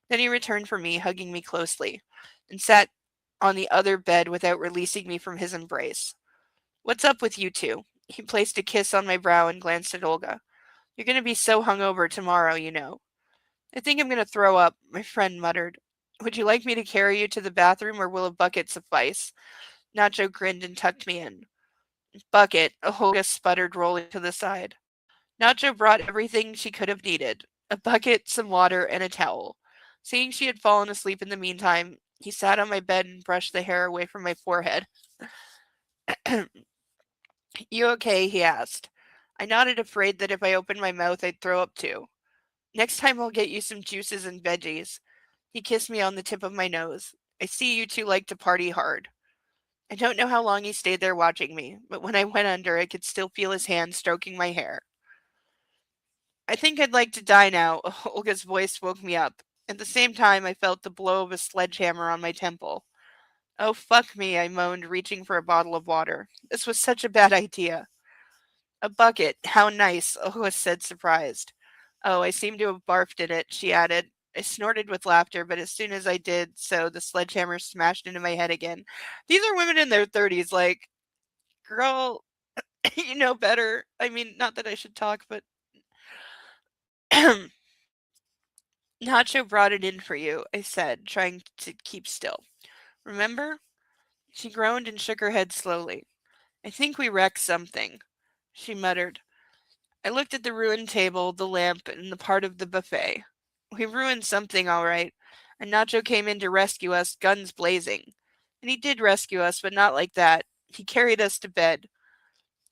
Then he returned for me, hugging me closely, and sat on the other bed without releasing me from his embrace. What's up with you two? He placed a kiss on my brow and glanced at Olga. You're going to be so hungover tomorrow, you know. I think I'm going to throw up, my friend muttered. Would you like me to carry you to the bathroom, or will a bucket suffice? Nacho grinned and tucked me in. Bucket, Olga sputtered, rolling to the side. Nacho brought everything she could have needed. A bucket, some water, and a towel. Seeing she had fallen asleep in the meantime, he sat on my bed and brushed the hair away from my forehead. You okay? He asked. I nodded, afraid that if I opened my mouth, I'd throw up too. Next time I'll get you some juices and veggies. He kissed me on the tip of my nose. I see you two like to party hard. I don't know how long he stayed there watching me, but when I went under, I could still feel his hand stroking my hair. I think I'd like to die now. Olga's voice woke me up. At the same time, I felt the blow of a sledgehammer on my temple. Oh, fuck me, I moaned, reaching for a bottle of water. This was such a bad idea. A bucket. How nice, Olga said, surprised. Oh, I seem to have barfed in it, she added. I snorted with laughter, but as soon as I did so, the sledgehammer smashed into my head again. These are women in their 30s, like, girl, you know better. I mean, not that I should talk, but Nacho brought it in for you, I said, trying to keep still. Remember? She groaned and shook her head slowly. I think we wrecked something, she muttered. I looked at the ruined table, the lamp, and the part of the buffet. We ruined something, all right, and Nacho came in to rescue us, guns blazing. And he did rescue us, but not like that. He carried us to bed.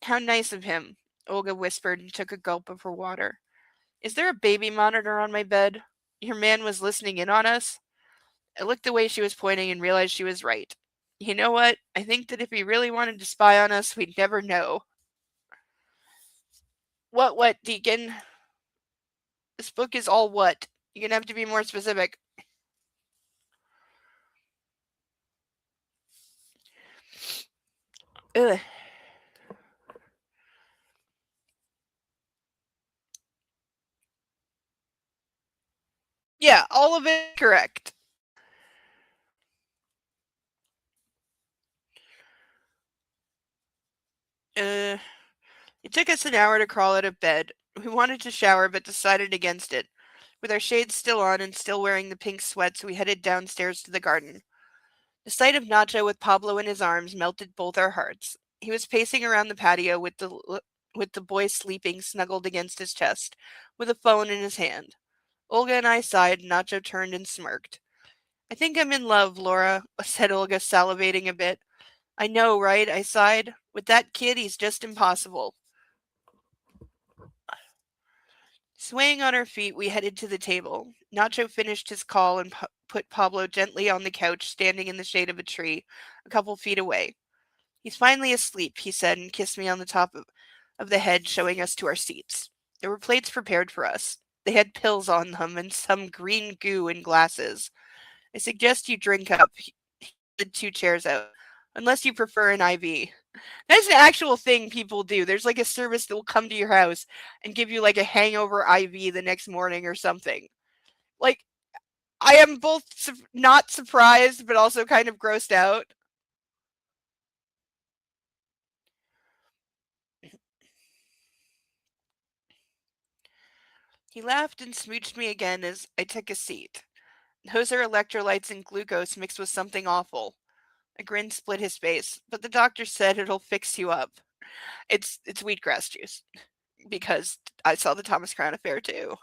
How nice of him, Olga whispered and took a gulp of her water. Is there a baby monitor on my bed? Your man was listening in on us? I looked the way she was pointing and realized she was right. You know what? I think that if he really wanted to spy on us, we'd never know. What, Deacon? This book is all what? You're gonna have to be more specific. Ugh. Yeah, all of it correct. Uh, it took us an hour to crawl out of bed. We wanted to shower, but decided against it. With our shades still on and still wearing the pink sweats, we headed downstairs to the garden. The sight of Nacho with Pablo in his arms melted both our hearts. He was pacing around the patio with the boy sleeping snuggled against his chest, with a phone in his hand. Olga and I sighed, and Nacho turned and smirked. I think I'm in love, Laura, said Olga, salivating a bit. I know, right? I sighed. With that kid, he's just impossible. Swaying on our feet, we headed to the table. Nacho finished his call and put Pablo gently on the couch, standing in the shade of a tree, a couple feet away. He's finally asleep, he said, and kissed me on the top of the head, showing us to our seats. There were plates prepared for us. They had pills on them and some green goo in glasses. I suggest you drink up. He slid two chairs out. Unless you prefer an IV. That's an actual thing people do. There's like a service that will come to your house and give you like a hangover IV the next morning or something. Like, I am both not surprised but also kind of grossed out. He laughed and smooched me again as I took a seat. Those are electrolytes and glucose mixed with something awful. A grin split his face, but the doctor said it'll fix you up. It's wheatgrass juice because I saw the Thomas Crown Affair too.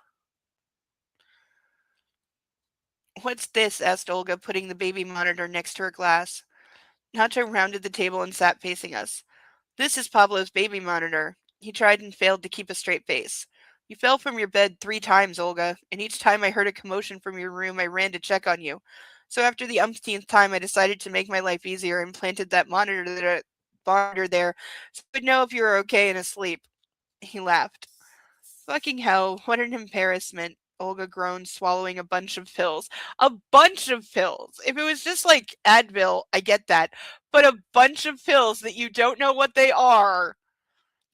What's this? Asked Olga, putting the baby monitor next to her glass. Nacho rounded the table and sat facing us. This is Pablo's baby monitor. He tried and failed to keep a straight face. You fell from your bed 3 times, Olga, and each time I heard a commotion from your room, I ran to check on you. So after the umpteenth time, I decided to make my life easier and planted that monitor there so I would know if you were okay and asleep. He laughed. Fucking hell, what an embarrassment. Olga groaned, swallowing a bunch of pills. A bunch of pills. If it was just like Advil, I get that. But a bunch of pills that you don't know what they are,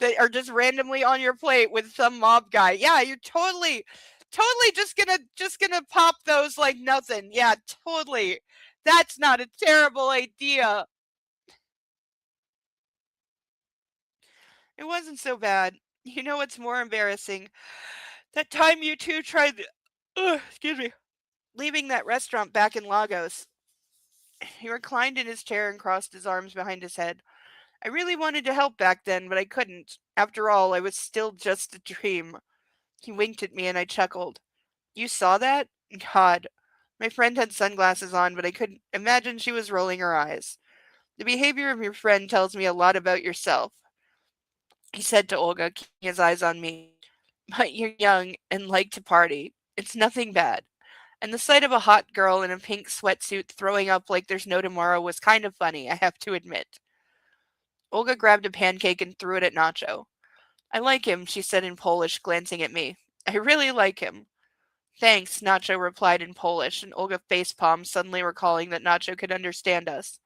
that are just randomly on your plate with some mob guy. Yeah, you're totally just gonna pop those like nothing. Yeah, totally. That's not a terrible idea. It wasn't so bad. You know what's more embarrassing? That time you two tried excuse me, leaving that restaurant back in Lagos. He reclined in his chair and crossed his arms behind his head. I really wanted to help back then, but I couldn't. After all, I was still just a dream. He winked at me and I chuckled. You saw that? God. My friend had sunglasses on, but I could imagine she was rolling her eyes. The behavior of your friend tells me a lot about yourself. he said to Olga, keeping his eyes on me. But you're young and like to party. It's nothing bad. And the sight of a hot girl in a pink sweatsuit throwing up like there's no tomorrow was kind of funny, I have to admit. Olga grabbed a pancake and threw it at Nacho. I like him, she said in Polish, glancing at me. I really like him. Thanks, Nacho replied in Polish, and Olga facepalmed, suddenly recalling that Nacho could understand us.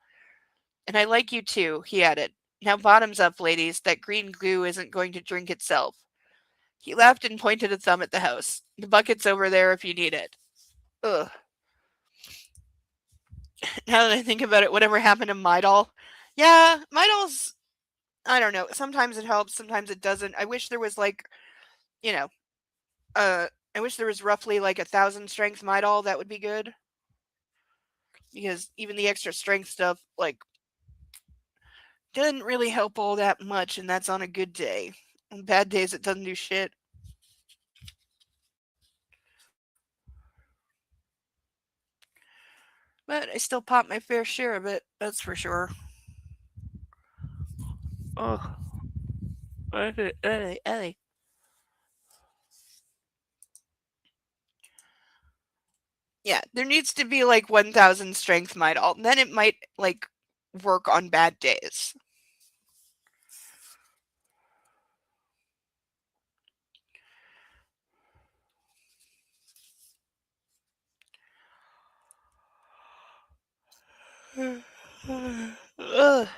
And I like you too, he added. Now bottoms up, ladies, that green goo isn't going to drink itself. He laughed and pointed a thumb at the house. The bucket's over there if you need it. Ugh. Now that I think about it, whatever happened to my doll? Yeah, my doll's, I don't know. Sometimes it helps, sometimes it doesn't. I wish there was like, you know, I wish there was roughly like 1,000 strength my doll. That would be good. Because even the extra strength stuff, like, doesn't really help all that much, and that's on a good day. On bad days, it doesn't do shit. But I still pop my fair share of it, that's for sure. Oh, yeah, there needs to be like 1,000 strength might all. Then it might like work on bad days. Ugh.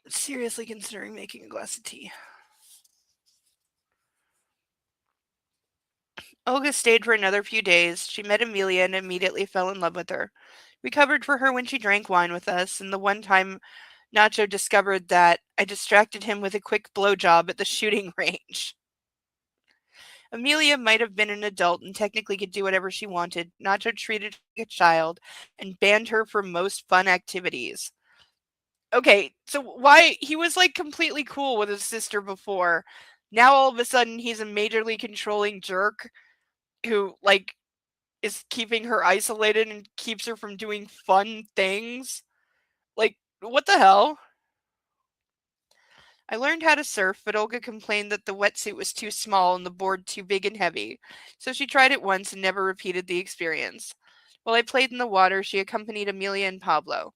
Seriously considering making a glass of tea. Olga stayed for another few days. She met Amelia and immediately fell in love with her. We covered for her when she drank wine with us, and the one time Nacho discovered that I distracted him with a quick blowjob at the shooting range. Amelia might have been an adult and technically could do whatever she wanted. Nacho treated her like a child and banned her from most fun activities. Okay, so why he was like completely cool with his sister before. Now all of a sudden he's a majorly controlling jerk who like is keeping her isolated and keeps her from doing fun things. Like, what the hell? I learned how to surf, but Olga complained that the wetsuit was too small and the board too big and heavy, so she tried it once and never repeated the experience. While I played in the water, she accompanied Amelia and Pablo.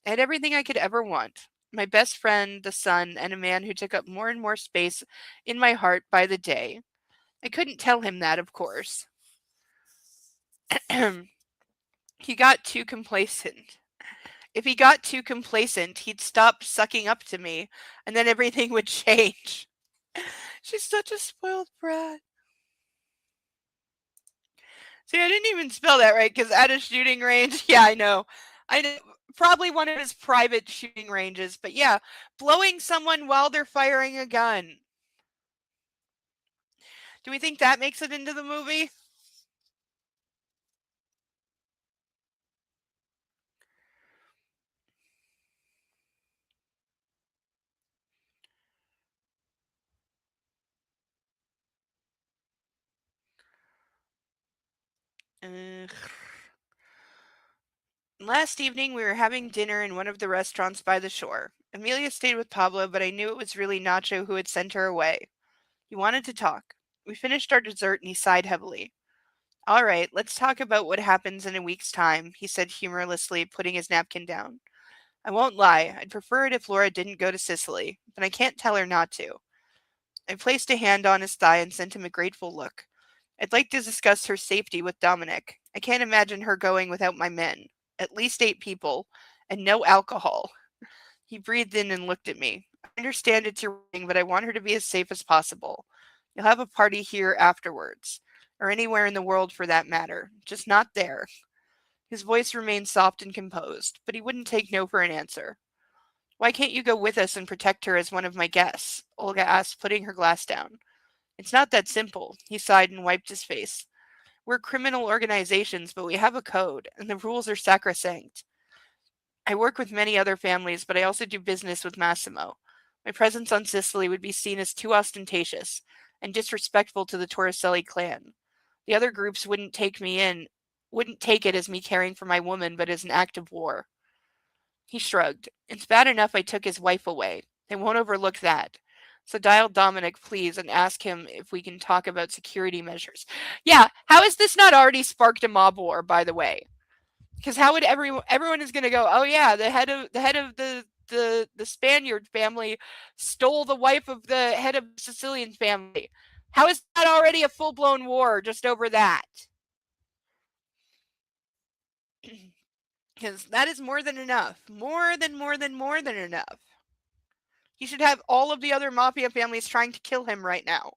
I had everything I could ever want. My best friend, the sun, and a man who took up more and more space in my heart by the day. I couldn't tell him that, of course. He got too complacent. If he got too complacent, he'd stop sucking up to me, and then everything would change. She's such a spoiled brat. See, I didn't even spell that right, because at a shooting range, yeah, I know. I know. Probably one of his private shooting ranges, but yeah, blowing someone while they're firing a gun. Do we think that makes it into the movie? Uh, Last evening, we were having dinner in one of the restaurants by the shore. Amelia stayed with Pablo, but I knew it was really Nacho who had sent her away. He wanted to talk. We finished our dessert and he sighed heavily. All right, let's talk about what happens in a week's time, he said humorlessly, putting his napkin down. I won't lie, I'd prefer it if Laura didn't go to Sicily, but I can't tell her not to. I placed a hand on his thigh and sent him a grateful look. I'd like to discuss her safety with Dominic. I can't imagine her going without my men. At least 8 people, and no alcohol. He breathed in and looked at me. I understand it's your wedding, but I want her to be as safe as possible. You'll have a party here afterwards, or anywhere in the world for that matter, just not there. His voice remained soft and composed, but he wouldn't take no for an answer. Why can't you go with us and protect her as one of my guests? Olga asked, putting her glass down. It's not that simple. He sighed and wiped his face. We're criminal organizations, but we have a code, and the rules are sacrosanct. I work with many other families, but I also do business with Massimo. My presence on Sicily would be seen as too ostentatious and disrespectful to the Torricelli clan. The other groups wouldn't take it as me caring for my woman, but as an act of war. He shrugged. It's bad enough I took his wife away. They won't overlook that. So dial Dominic, please, and ask him if we can talk about security measures. Yeah, how has this not already sparked a mob war, by the way? Because how would everyone is going to go, oh yeah, the head of the Spaniard family stole the wife of the head of the Sicilian family. How is that already a full-blown war just over that? Because that is more than enough. More than enough. He should have all of the other mafia families trying to kill him right now.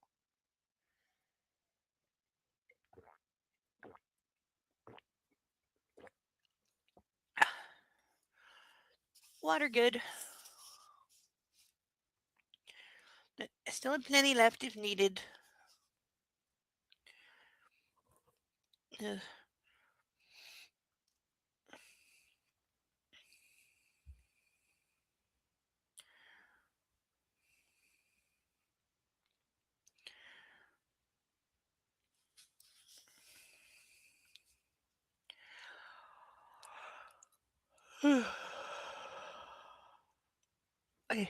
Water good. I still have plenty left if needed. Ugh. Okay.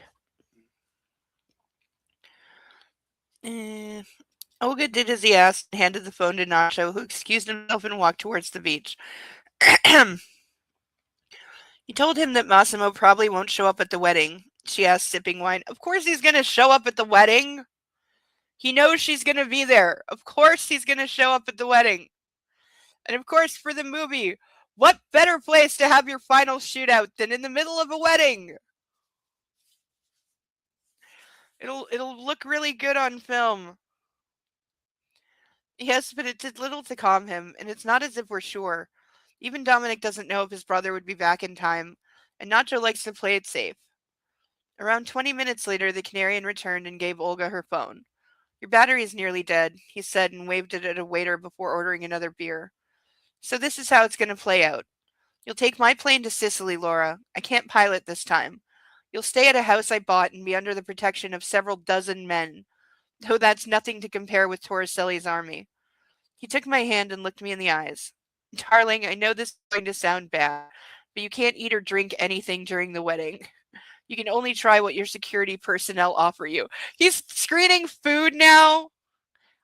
Olga did as he asked and handed the phone to Nacho, who excused himself and walked towards the beach. He told him that Massimo probably won't show up at the wedding. She asked, sipping wine. Of course he's going to show up at the wedding. He knows she's going to be there. Of course he's going to show up at the wedding. And of course, for the movie, what better place to have your final shootout than in the middle of a wedding? It'll look really good on film. Yes, but it did little to calm him, and it's not as if we're sure. Even Dominic doesn't know if his brother would be back in time, and Nacho likes to play it safe. Around 20 minutes later, the Canarian returned and gave Olga her phone. Your battery is nearly dead, he said, and waved it at a waiter before ordering another beer. So this is how it's going to play out. You'll take my plane to Sicily, Laura. I can't pilot this time. You'll stay at a house I bought and be under the protection of several dozen men, though that's nothing to compare with Torricelli's army. He took my hand and looked me in the eyes. Darling, I know this is going to sound bad, but you can't eat or drink anything during the wedding. You can only try what your security personnel offer you. He's screening food now.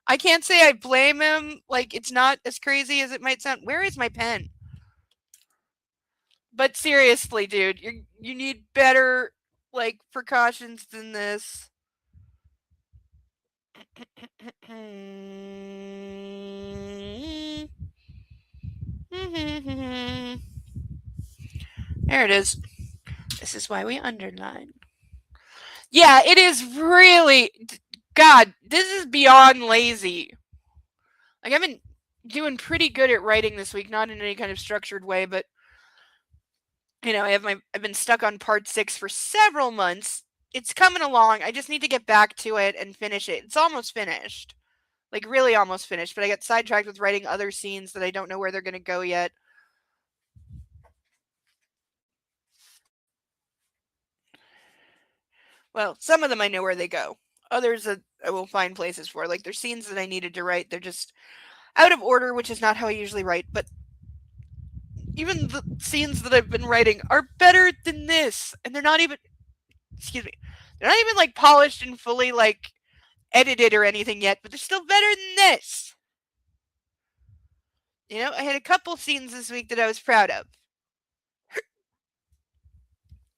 I can't say I blame him. Like, it's not as crazy as it might sound. Where is my pen? But seriously, dude, you need better, like, precautions than this. There it is. This is why we underline. Yeah, it is really... God, this is beyond lazy. Like, I've been doing pretty good at writing this week, not in any kind of structured way, but you know, I've been stuck on part 6 for several months. It's coming along. I just need to get back to it and finish it. It's almost finished. Like, really almost finished, but I got sidetracked with writing other scenes that I don't know where they're going to go yet. Well, some of them I know where they go. Others I will find places for. Like, there's scenes that I needed to write. They're just out of order, which is not how I usually write, but even the scenes that I've been writing are better than this. And they're not even, excuse me, they're not even, like, polished and fully, like, edited or anything yet, but they're still better than this. You know, I had a couple scenes this week that I was proud of.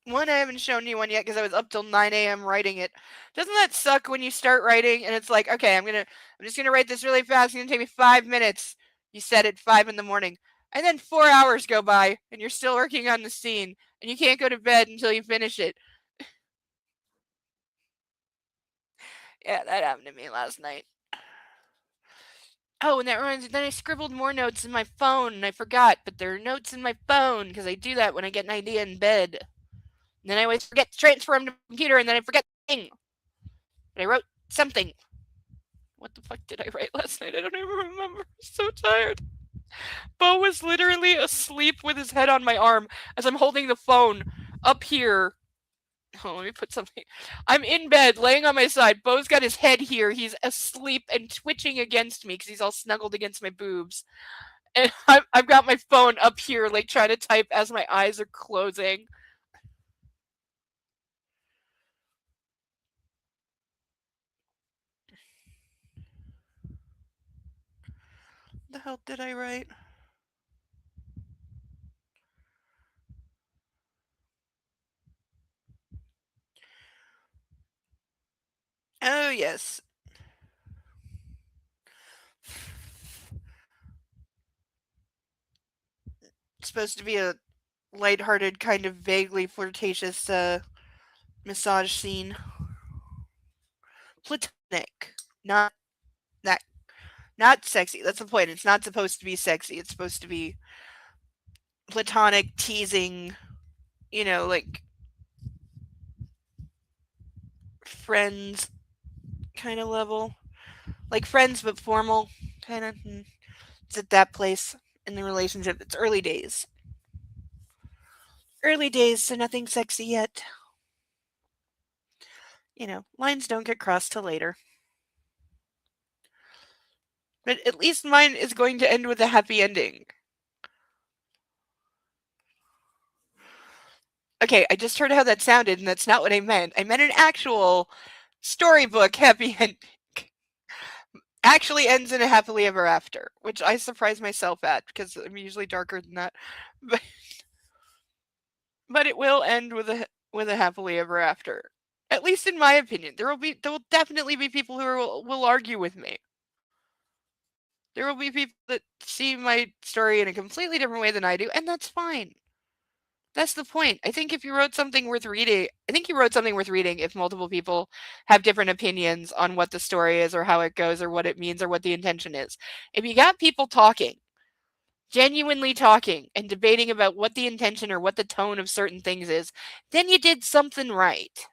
One, I haven't shown you one yet because I was up till 9 a.m. writing it. Doesn't that suck when you start writing and it's like, okay, I'm just gonna write this really fast. It's gonna take me 5 minutes. You said at 5 in the morning, and then 4 hours go by and you're still working on the scene and you can't go to bed until you finish it. Yeah, that happened to me last night. Oh, and that reminds me, then I scribbled more notes in my phone and I forgot, but there are notes in my phone because I do that when I get an idea in bed. And then I always forget to transfer them to the computer, and then I forget the thing. But I wrote something. What the fuck did I write last night? I don't even remember. I'm so tired. Bo was literally asleep with his head on my arm as I'm holding the phone up here. Oh, let me put something. I'm in bed, laying on my side. Bo's got his head here. He's asleep and twitching against me because he's all snuggled against my boobs. And I've got my phone up here, like, trying to type as my eyes are closing. The hell did I write? Oh, yes. It's supposed to be a lighthearted, kind of vaguely flirtatious massage scene. Platonic. Not that not sexy. That's the point. It's not supposed to be sexy. It's supposed to be platonic, teasing, like friends kind of level. Like friends but formal kind of. It's at that place in the relationship. It's early days. Early days, so nothing sexy yet. Lines don't get crossed till later. But at least mine is going to end with a happy ending. Okay, I just heard how that sounded, and that's not what I meant. I meant an actual storybook happy ending. Actually ends in a happily ever after, which I surprise myself at because I'm usually darker than that. But but it will end with a happily ever after. At least in my opinion. There will definitely be people who will argue with me. There will be people that see my story in a completely different way than I do, and that's fine. That's the point. I think if you wrote something worth reading, I think you wrote something worth reading if multiple people have different opinions on what the story is or how it goes or what it means or what the intention is. If you got people talking, genuinely talking and debating about what the intention or what the tone of certain things is, then you did something right.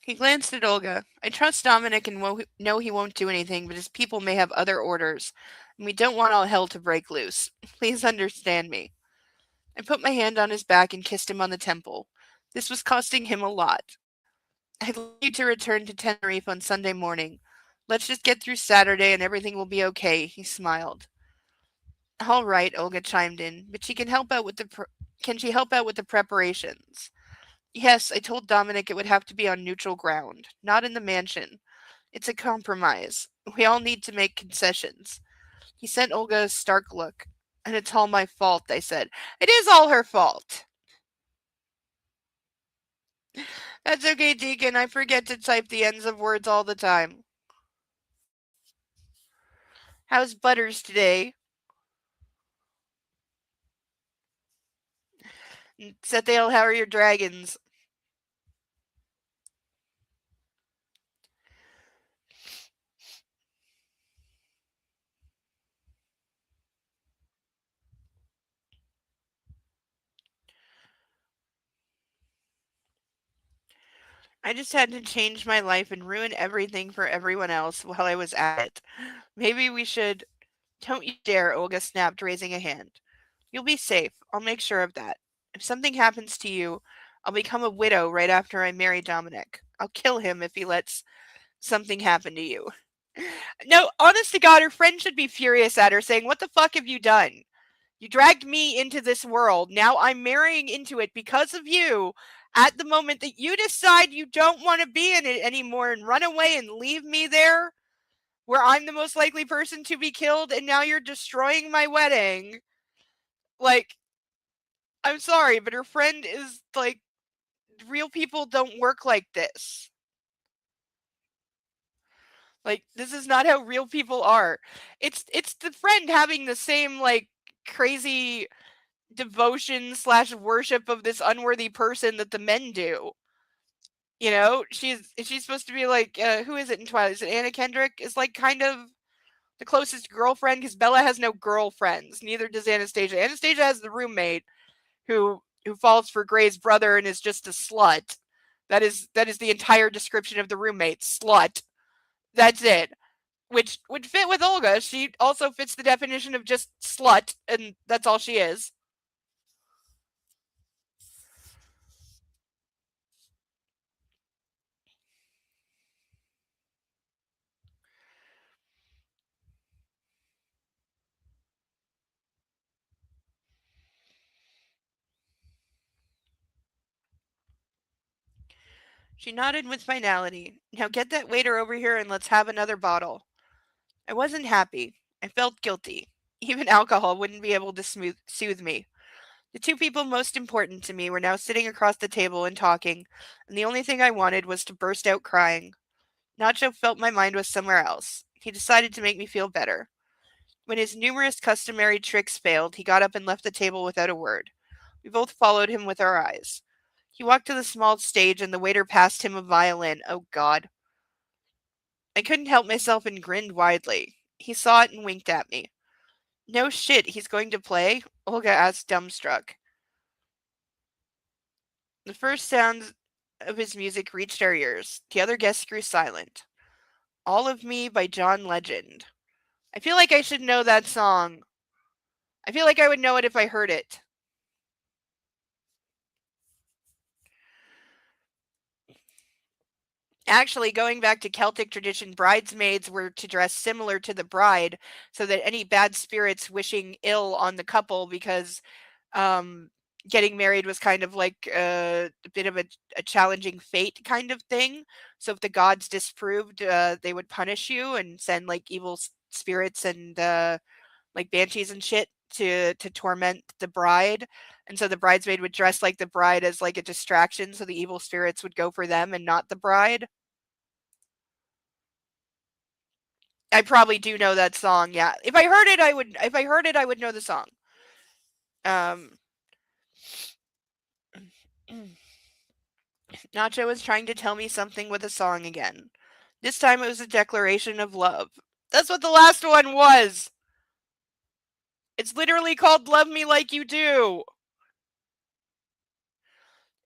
He glanced at Olga. I trust Dominic and know he won't do anything, but his people may have other orders, and we don't want all hell to break loose. Please understand me. I put my hand on his back and kissed him on the temple. This was costing him a lot. I'd like you to return to Tenerife on Sunday morning. Let's just get through Saturday and everything will be okay, he smiled. All right, Olga chimed in, but she can help out with can she help out with the preparations? Yes, I told Dominic it would have to be on neutral ground, not in the mansion. It's a compromise. We all need to make concessions. He sent Olga a stark look. And it's all my fault, I said. It is all her fault. That's okay, Deacon. I forget to type the ends of words all the time. How's Butters today? Sethail, how are your dragons? I just had to change my life and ruin everything for everyone else while I was at it. Maybe we should. Don't you dare, Olga snapped, raising a hand. You'll be safe. I'll make sure of that. If something happens to you, I'll become a widow right after I marry Dominic. I'll kill him if he lets something happen to you. No, honest to God, her friend should be furious at her, saying, what the fuck have you done? You dragged me into this world. Now I'm marrying into it because of you. At the moment that you decide you don't want to be in it anymore and run away and leave me there, where I'm the most likely person to be killed, and now you're destroying my wedding. Like, I'm sorry, but her friend is like, real people don't work like this. Like, this is not how real people are. It's the friend having the same like crazy devotion / worship of this unworthy person that the men do. She's supposed to be like who is it in Twilight? Is it Anna Kendrick? Is like kind of the closest girlfriend because Bella has no girlfriends. Neither does Anastasia. Anastasia has the roommate who falls for Gray's brother and is just a slut. That is the entire description of the roommate. Slut. That's it. Which would fit with Olga. She also fits the definition of just slut, and that's all she is. She nodded with finality. Now get that waiter over here and let's have another bottle. I wasn't happy. I felt guilty. Even alcohol wouldn't be able to soothe me. The two people most important to me were now sitting across the table and talking, and the only thing I wanted was to burst out crying. Nacho felt my mind was somewhere else. He decided to make me feel better. When his numerous customary tricks failed, he got up and left the table without a word. We both followed him with our eyes. He walked to the small stage and the waiter passed him a violin. Oh, God. I couldn't help myself and grinned widely. He saw it and winked at me. No shit, he's going to play? Olga asked, dumbstruck. The first sounds of his music reached our ears. The other guests grew silent. All of Me by John Legend. I feel like I should know that song. I feel like I would know it if I heard it. Actually, going back to Celtic tradition, bridesmaids were to dress similar to the bride so that any bad spirits wishing ill on the couple because getting married was kind of like a bit of a challenging fate kind of thing. So if the gods disproved, they would punish you and send like evil spirits and like banshees and shit to torment the bride. And so the bridesmaid would dress like the bride as like a distraction so the evil spirits would go for them and not the bride. I probably do know that song, yeah. If I heard it I would know the song. Nacho was trying to tell me something with a song again. This time it was a declaration of love. That's what the last one was. It's literally called Love Me Like You Do.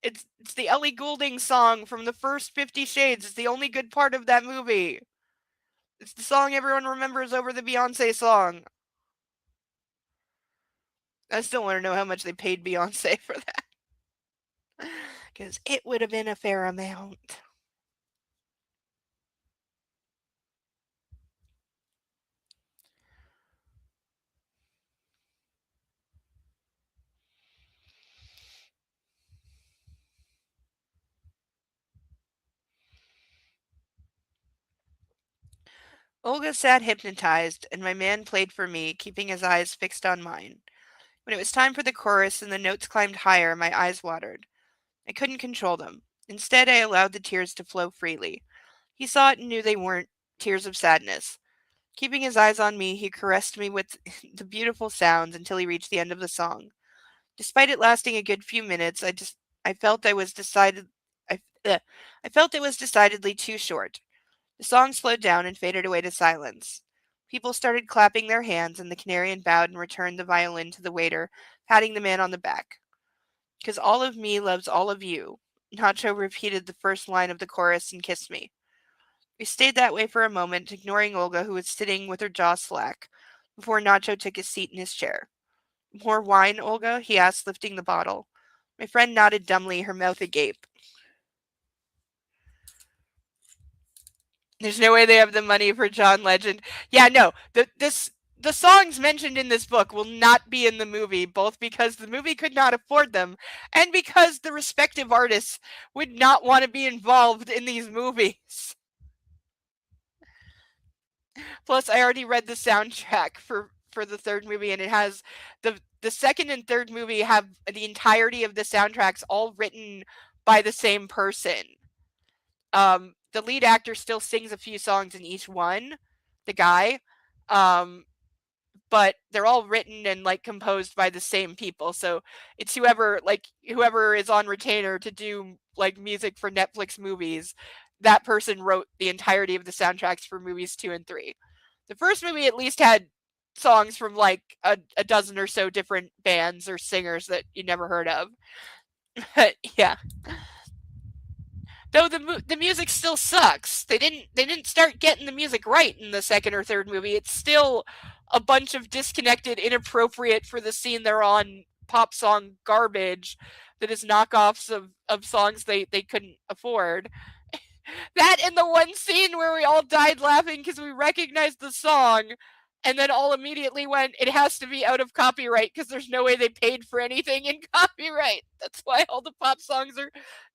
It's the Ellie Goulding song from the first 50 Shades. It's the only good part of that movie. It's the song everyone remembers over the Beyonce song. I still want to know how much they paid Beyonce for that. Because it would have been a fair amount. Olga sat hypnotized, and my man played for me, keeping his eyes fixed on mine. When it was time for the chorus and the notes climbed higher, my eyes watered. I couldn't control them. Instead, I allowed the tears to flow freely. He saw it and knew they weren't tears of sadness. Keeping his eyes on me, he caressed me with the beautiful sounds until he reached the end of the song. Despite it lasting a good few minutes, I felt I was decided I felt it was decidedly too short. The song slowed down and faded away to silence. People started clapping their hands, and the Canarian bowed and returned the violin to the waiter, patting the man on the back. "'Cause all of me loves all of you." Nacho repeated the first line of the chorus and kissed me. We stayed that way for a moment, ignoring Olga, who was sitting with her jaw slack, before Nacho took his seat in his chair. "More wine, Olga?" he asked, lifting the bottle. My friend nodded dumbly, her mouth agape. There's no way they have the money for John Legend. Yeah, no. The songs mentioned in this book will not be in the movie, both because the movie could not afford them and because the respective artists would not want to be involved in these movies. Plus, I already read the soundtrack for the third movie, and it has the second and third movie have the entirety of the soundtracks all written by the same person. The lead actor still sings a few songs in each one, the guy, but they're all written and like composed by the same people. So it's whoever is on retainer to do like music for Netflix movies. That person wrote the entirety of the soundtracks for movies 2 and 3. The first movie at least had songs from like a dozen or so different bands or singers that you never heard of. But yeah. Though the music still sucks. They didn't start getting the music right in the second or third movie. It's still a bunch of disconnected, inappropriate for the scene they're on pop song garbage that is knockoffs of songs they couldn't afford. That and the one scene where we all died laughing because we recognized the song and then all immediately went, it has to be out of copyright because there's no way they paid for anything in copyright. That's why all the pop songs are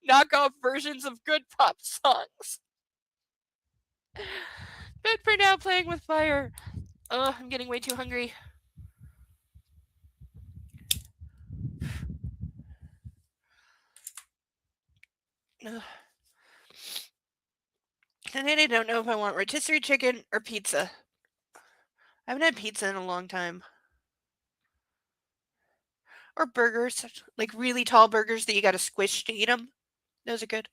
knockoff versions of good pop songs. Bed for now, playing with fire. Oh, I'm getting way too hungry. Ugh. Tonight I don't know if I want rotisserie chicken or pizza. I haven't had pizza in a long time. Or burgers, like really tall burgers that you gotta squish to eat them. Those are good.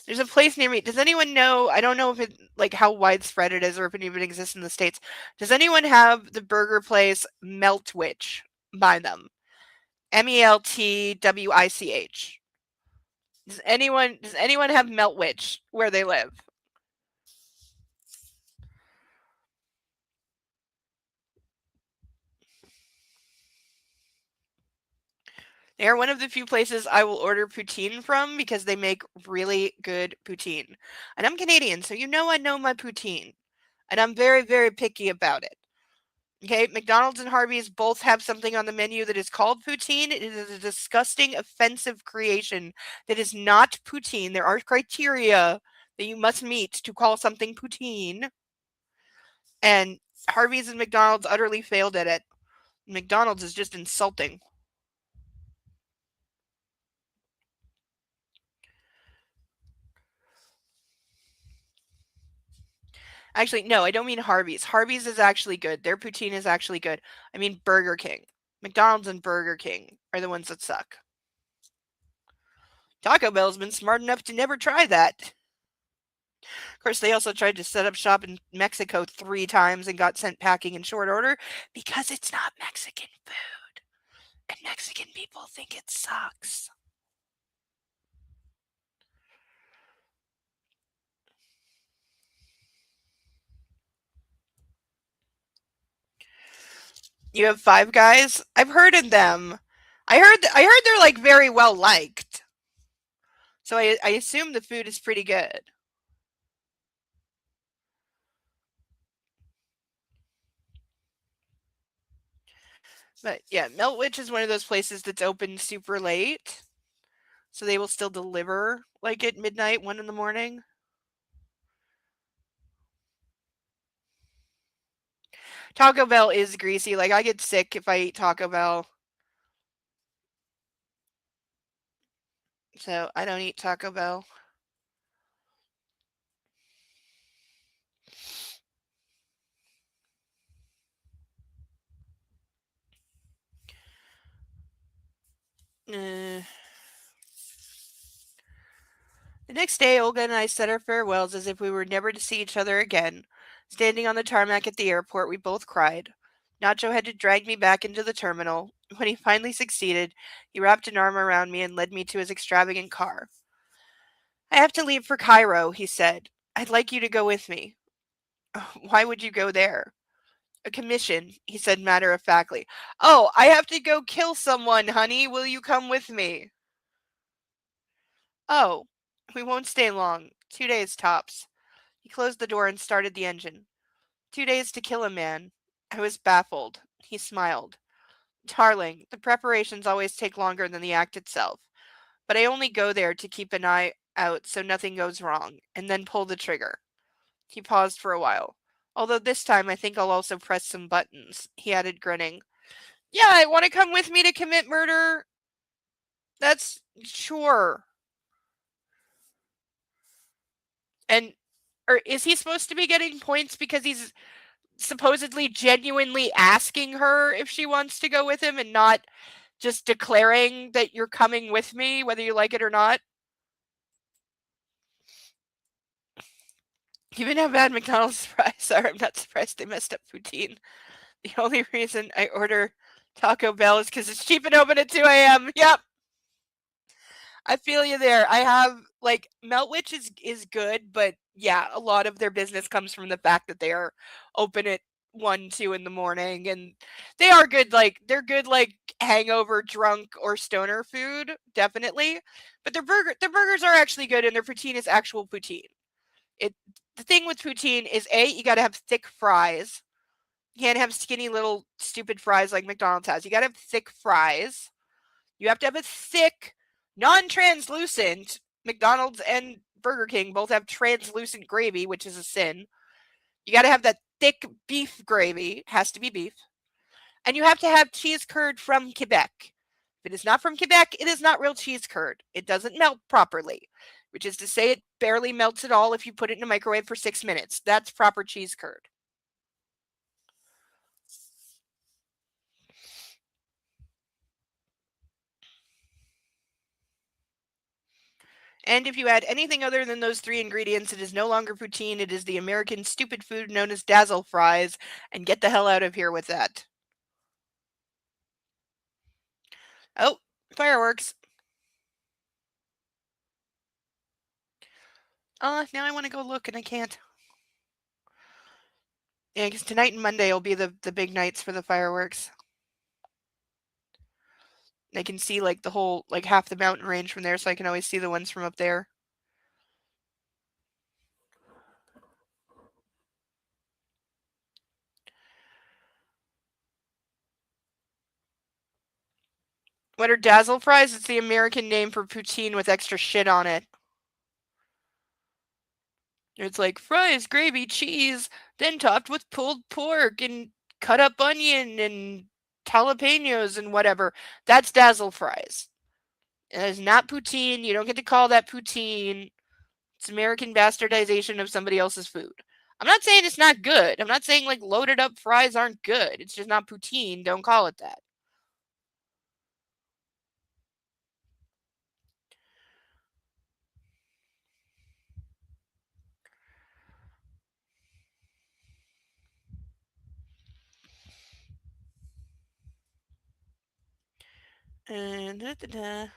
There's a place near me. Does anyone know? I don't know if it like how widespread it is or if it even exists in the States. Does anyone have the burger place Meltwich by them? Meltwich. Does anyone have Meltwich where they live? They are one of the few places I will order poutine from because they make really good poutine. And I'm Canadian, so you know I know my poutine. And I'm very, very picky about it. Okay, McDonald's and Harvey's both have something on the menu that is called poutine. It is a disgusting, offensive creation that is not poutine. There are criteria that you must meet to call something poutine. And Harvey's and McDonald's utterly failed at it. McDonald's is just insulting. Actually, no, I don't mean Harvey's. Harvey's is actually good. Their poutine is actually good. I mean Burger King. McDonald's and Burger King are the ones that suck. Taco Bell's been smart enough to never try that. Of course, they also tried to set up shop in Mexico 3 times and got sent packing in short order because it's not Mexican food. And Mexican people think it sucks. You have Five Guys? I've heard of them. I heard they're like very well liked. So I assume the food is pretty good. But yeah, Meltwich is one of those places that's open super late. So they will still deliver like at midnight, 1 in the morning. Taco Bell is greasy. Like I get sick if I eat Taco Bell. So I don't eat Taco Bell. The next day, Olga and I said our farewells as if we were never to see each other again. Standing on the tarmac at the airport, we both cried. Nacho had to drag me back into the terminal. When he finally succeeded, he wrapped an arm around me and led me to his extravagant car. I have to leave for Cairo, he said. I'd like you to go with me. Why would you go there? A commission, he said matter-of-factly. Oh, I have to go kill someone, honey. Will you come with me? Oh, we won't stay long. 2 days tops. He closed the door and started the engine. 2 days to kill a man. I was baffled. He smiled. Darling, the preparations always take longer than the act itself. But I only go there to keep an eye out so nothing goes wrong, and then pull the trigger. He paused for a while. Although this time I think I'll also press some buttons, he added, grinning. Yeah, want to come with me to commit murder? That's sure. And or is he supposed to be getting points because he's supposedly genuinely asking her if she wants to go with him and not just declaring that you're coming with me, whether you like it or not? Even how bad McDonald's fries are, I'm not surprised they messed up poutine. The only reason I order Taco Bell is because it's cheap and open at 2 a.m. Yep. I feel you there. I have like Meltwich is good, but yeah, a lot of their business comes from the fact that they are open at 1, 2 in the morning, and they are good. Like they're good, like hangover, drunk, or stoner food, definitely. But their burgers are actually good, and their poutine is actual poutine. The thing with poutine is you got to have thick fries, You can't have skinny little stupid fries like McDonald's has. You gotta have thick fries. You have to have a thick, non-translucent. McDonald's and Burger King both have translucent gravy, which is a sin. You gotta have that thick beef gravy. Has to be beef. And you have to have cheese curd from Quebec. If it is not from Quebec, it is not real cheese curd. It doesn't melt properly, which is to say it barely melts at all if you put it in a microwave for 6 minutes. That's proper cheese curd. And if you add anything other than those 3 ingredients, it is no longer poutine. It is the American stupid food known as dazzle fries. And get the hell out of here with that. Oh, fireworks. Now I want to go look and I can't. Yeah, because tonight and Monday will be the big nights for the fireworks. I can see like the whole, like half the mountain range from there, so I can always see the ones from up there. What are dazzle fries? It's the American name for poutine with extra shit on it. It's like fries, gravy, cheese, then topped with pulled pork and cut up onion and jalapenos and whatever. That's dazzle fries. It is not poutine. You don't get to call that poutine. It's American bastardization of somebody else's food. I'm not saying it's not good. I'm not saying like loaded up fries aren't good. It's just not poutine. Don't call it that. I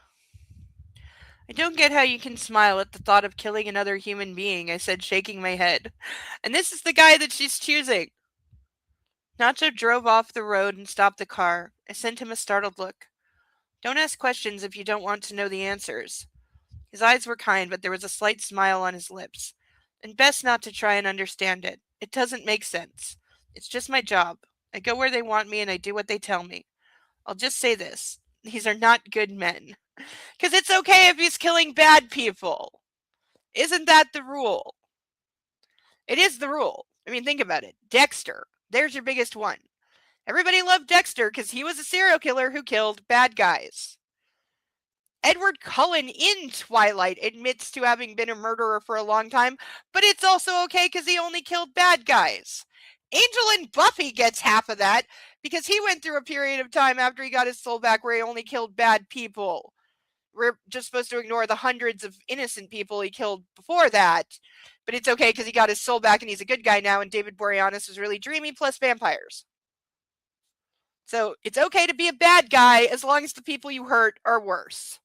don't get how you can smile at the thought of killing another human being, I said, shaking my head. And this is the guy that she's choosing. Nacho drove off the road and stopped the car. I sent him a startled look. Don't ask questions if you don't want to know the answers. His eyes were kind, but there was a slight smile on his lips. And best not to try and understand it. It doesn't make sense. It's just my job. I go where they want me and I do what they tell me. I'll just say this. These are not good men. Because it's okay if he's killing bad people. Isn't that the rule? It is the rule. I mean, think about it. Dexter. There's your biggest one. Everybody loved Dexter because he was a serial killer who killed bad guys. Edward Cullen in Twilight admits to having been a murderer for a long time, but it's also okay because he only killed bad guys. Angel in Buffy gets half of that because he went through a period of time after he got his soul back where he only killed bad people. We're just supposed to ignore the hundreds of innocent people he killed before that, but it's okay because he got his soul back and he's a good guy now, and David Boreanaz was really dreamy plus vampires. So it's okay to be a bad guy as long as the people you hurt are worse.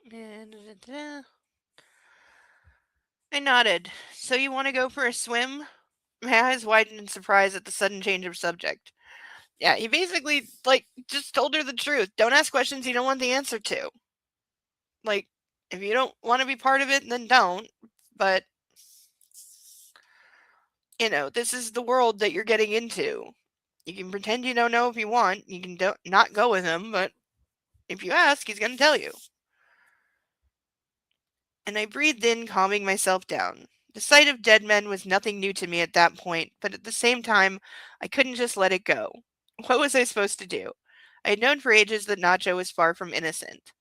I nodded. So you want to go for a swim? My eyes widened in surprise at the sudden change of subject. Yeah, he basically, just told her the truth. Don't ask questions you don't want the answer to. Like, if you don't want to be part of it, then don't. But, this is the world that you're getting into. You can pretend you don't know if you want. You can not go with him, but if you ask, he's going to tell you. And I breathed in, calming myself down. The sight of dead men was nothing new to me at that point, but at the same time, I couldn't just let it go. What was I supposed to do? I had known for ages that Nacho was far from innocent.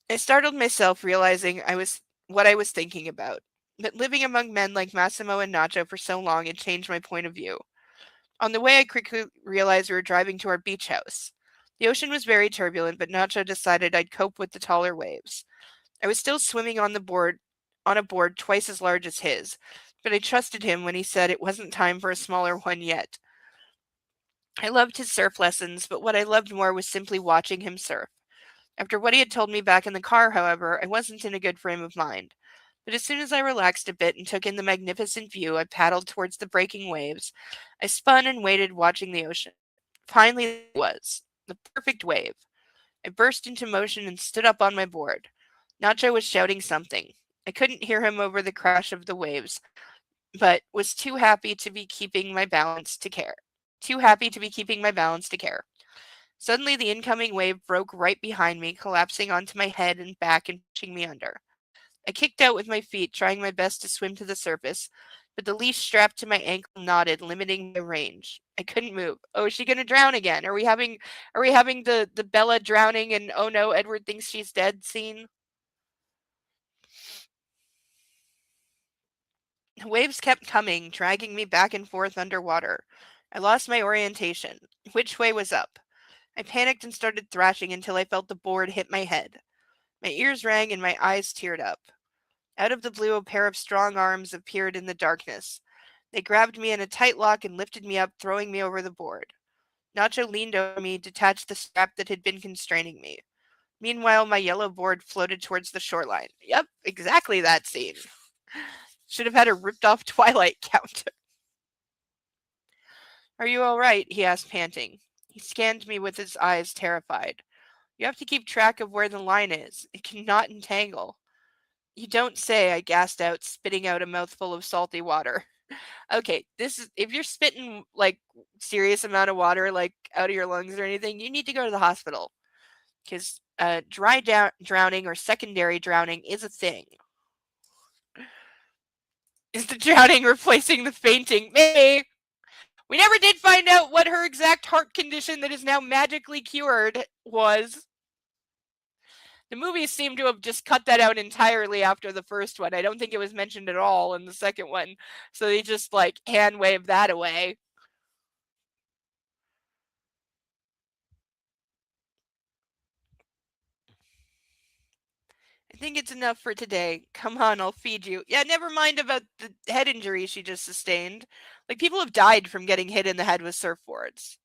I startled myself realizing what I was thinking about. But living among men like Massimo and Nacho for so long had changed my point of view. On the way, I quickly realized we were driving to our beach house. The ocean was very turbulent, but Nacho decided I'd cope with the taller waves. I was still swimming on a board twice as large as his, but I trusted him when he said it wasn't time for a smaller one yet. I loved his surf lessons, but what I loved more was simply watching him surf. After what he had told me back in the car, however, I wasn't in a good frame of mind. But as soon as I relaxed a bit and took in the magnificent view, I paddled towards the breaking waves. I spun and waited, watching the ocean. Finally, there it was the perfect wave. I burst into motion and stood up on my board. Nacho was shouting something. I couldn't hear him over the crash of the waves, but was too happy to be keeping my balance to care. Too happy to be keeping my balance to care. Suddenly, the incoming wave broke right behind me, collapsing onto my head and back and pushing me under. I kicked out with my feet, trying my best to swim to the surface, but the leash strapped to my ankle knotted, limiting my range. I couldn't move. Oh, is she gonna drown again? Are we having the Bella drowning and oh no, Edward thinks she's dead scene? The waves kept coming, dragging me back and forth underwater. I lost my orientation. Which way was up? I panicked and started thrashing until I felt the board hit my head. My ears rang and my eyes teared up. Out of the blue, a pair of strong arms appeared in the darkness. They grabbed me in a tight lock and lifted me up, throwing me over the board. Nacho leaned over me, detached the strap that had been constraining me. Meanwhile, my yellow board floated towards the shoreline. Yep, exactly that scene. Should have had a ripped off Twilight counter. Are you all right? He asked, panting. He scanned me with his eyes, terrified. You have to keep track of where the line is. It cannot entangle. You don't say, I gasped out, spitting out a mouthful of salty water. Okay, this is if you're spitting like serious amount of water like out of your lungs or anything, you need to go to the hospital because drowning or secondary drowning is a thing. Is the drowning replacing the fainting? Maybe. We never did find out what her exact heart condition that is now magically cured was. The movies seem to have just cut that out entirely after the first one. I don't think it was mentioned at all in the second one. So they just like hand wave that away. I think it's enough for today. Come on, I'll feed you. Yeah, never mind about the head injury she just sustained. Like, people have died from getting hit in the head with surfboards.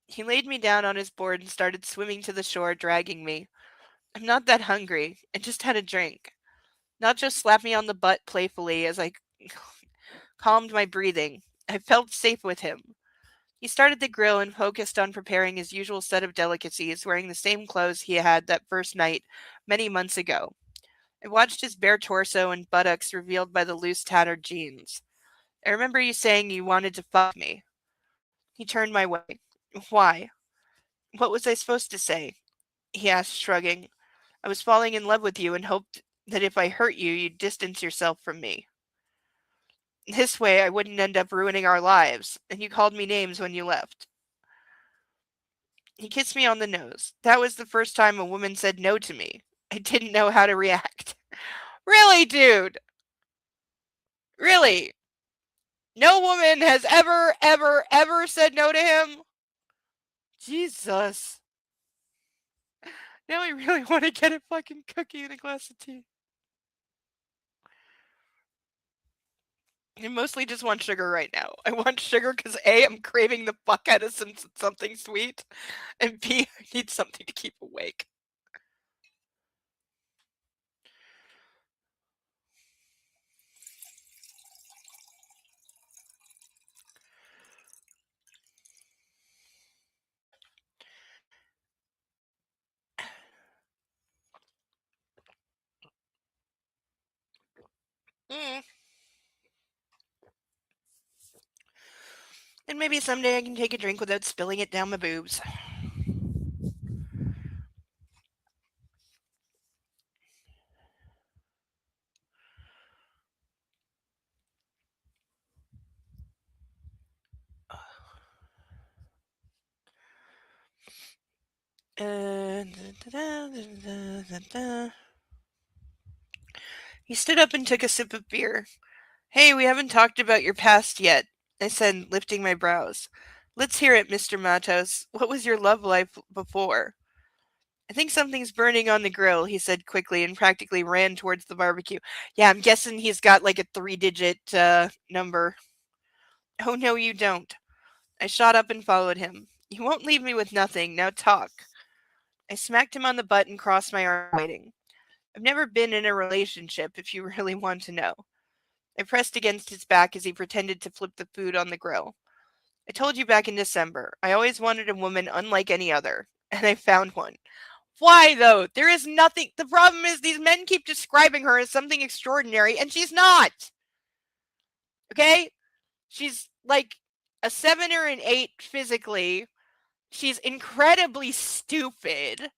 He laid me down on his board and started swimming to the shore, dragging me. I'm not that hungry. I just had a drink. Not just slapped me on the butt playfully as I calmed my breathing. I felt safe with him. He started the grill and focused on preparing his usual set of delicacies, wearing the same clothes he had that first night many months ago. I watched his bare torso and buttocks revealed by the loose, tattered jeans. I remember you saying you wanted to fuck me. He turned my way. Why? What was I supposed to say? He asked, shrugging. I was falling in love with you and hoped that if I hurt you, you'd distance yourself from me. This way, I wouldn't end up ruining our lives, and you called me names when you left. He kissed me on the nose. That was the first time a woman said no to me. I didn't know how to react. Really, dude? Really? No woman has ever, ever, ever said no to him? Jesus. Now I really want to get a fucking cookie and a glass of tea. I mostly just want sugar right now. I want sugar because A, I'm craving the fuck out of something sweet, and B, I need something to keep awake. Mm. And maybe someday I can take a drink without spilling it down my boobs. And He stood up and took a sip of beer. Hey, we haven't talked about your past yet, I said, lifting my brows. Let's hear it, Mr. Matos. What was your love life before? I think something's burning on the grill, he said quickly and practically ran towards the barbecue. Yeah, I'm guessing he's got like a 3-digit number. Oh, no, you don't. I shot up and followed him. You won't leave me with nothing. Now talk. I smacked him on the butt and crossed my arm, waiting. I've never been in a relationship, if you really want to know. I pressed against his back as he pretended to flip the food on the grill. I told you back in December, I always wanted a woman unlike any other, and I found one. Why, though? There is nothing. The problem is these men keep describing her as something extraordinary, and she's not. Okay? She's like a 7 or an 8 physically. She's incredibly stupid.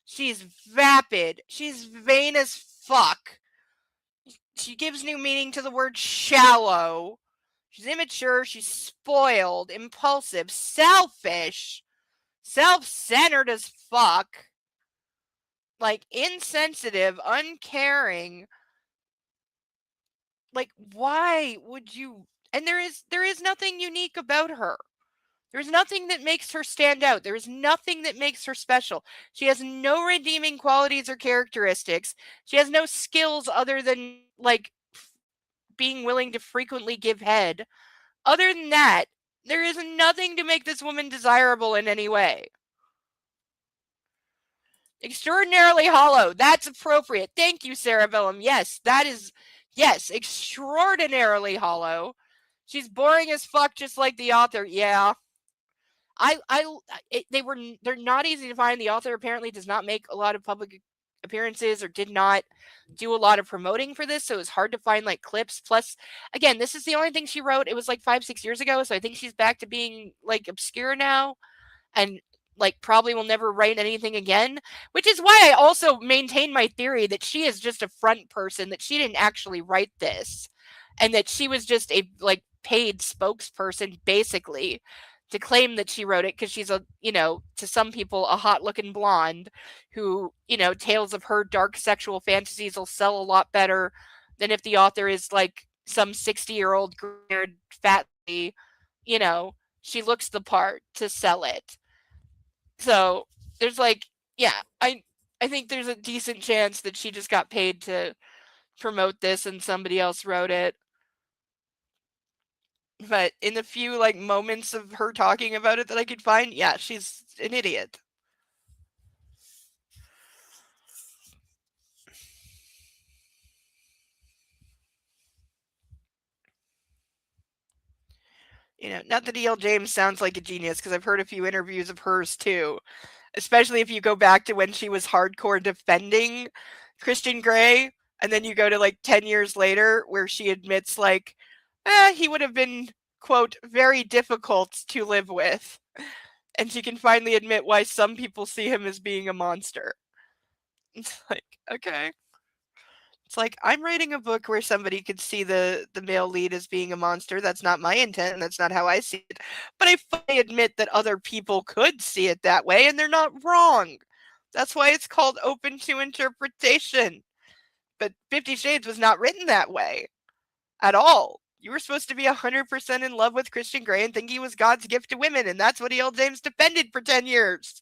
She's vapid. She's vain as fuck. She gives new meaning to the word shallow. She's immature. She's spoiled, impulsive, selfish, self-centered as fuck. Like, insensitive, uncaring. Like, why would you? And there is nothing unique about her. There's nothing that makes her stand out. There is nothing that makes her special. She has no redeeming qualities or characteristics. She has no skills other than, like, being willing to frequently give head. Other than that, there is nothing to make this woman desirable in any way. Extraordinarily hollow. That's appropriate. Thank you, Cerebellum. Yes, that is, yes, extraordinarily hollow. She's boring as fuck, just like the author. Yeah. They're not easy to find. The author apparently does not make a lot of public appearances or did not do a lot of promoting for this, so it's hard to find like clips. Plus, again, this is the only thing she wrote. It was like 5-6 years ago, so I think she's back to being like obscure now, and like probably will never write anything again, which is why I also maintain my theory that she is just a front person, that she didn't actually write this, and that she was just a like paid spokesperson basically to claim that she wrote it, because she's a, to some people, a hot looking blonde who, tales of her dark sexual fantasies will sell a lot better than if the author is like some 60-year-old gray-haired fat lady. She looks the part to sell it. So there's like, yeah, I think there's a decent chance that she just got paid to promote this and somebody else wrote it. But in the few like moments of her talking about it that I could find, yeah, she's an idiot. Not that E.L. James sounds like a genius, because I've heard a few interviews of hers too. Especially if you go back to when she was hardcore defending Christian Grey, and then you go to like 10 years later where she admits like, he would have been, quote, very difficult to live with. And she can finally admit why some people see him as being a monster. It's like, okay. It's like, I'm writing a book where somebody could see the male lead as being a monster. That's not my intent, and that's not how I see it. But I fully admit that other people could see it that way, and they're not wrong. That's why it's called open to interpretation. But 50 Shades was not written that way at all. You were supposed to be 100% in love with Christian Grey and think he was God's gift to women, and that's what E.L. James defended for 10 years.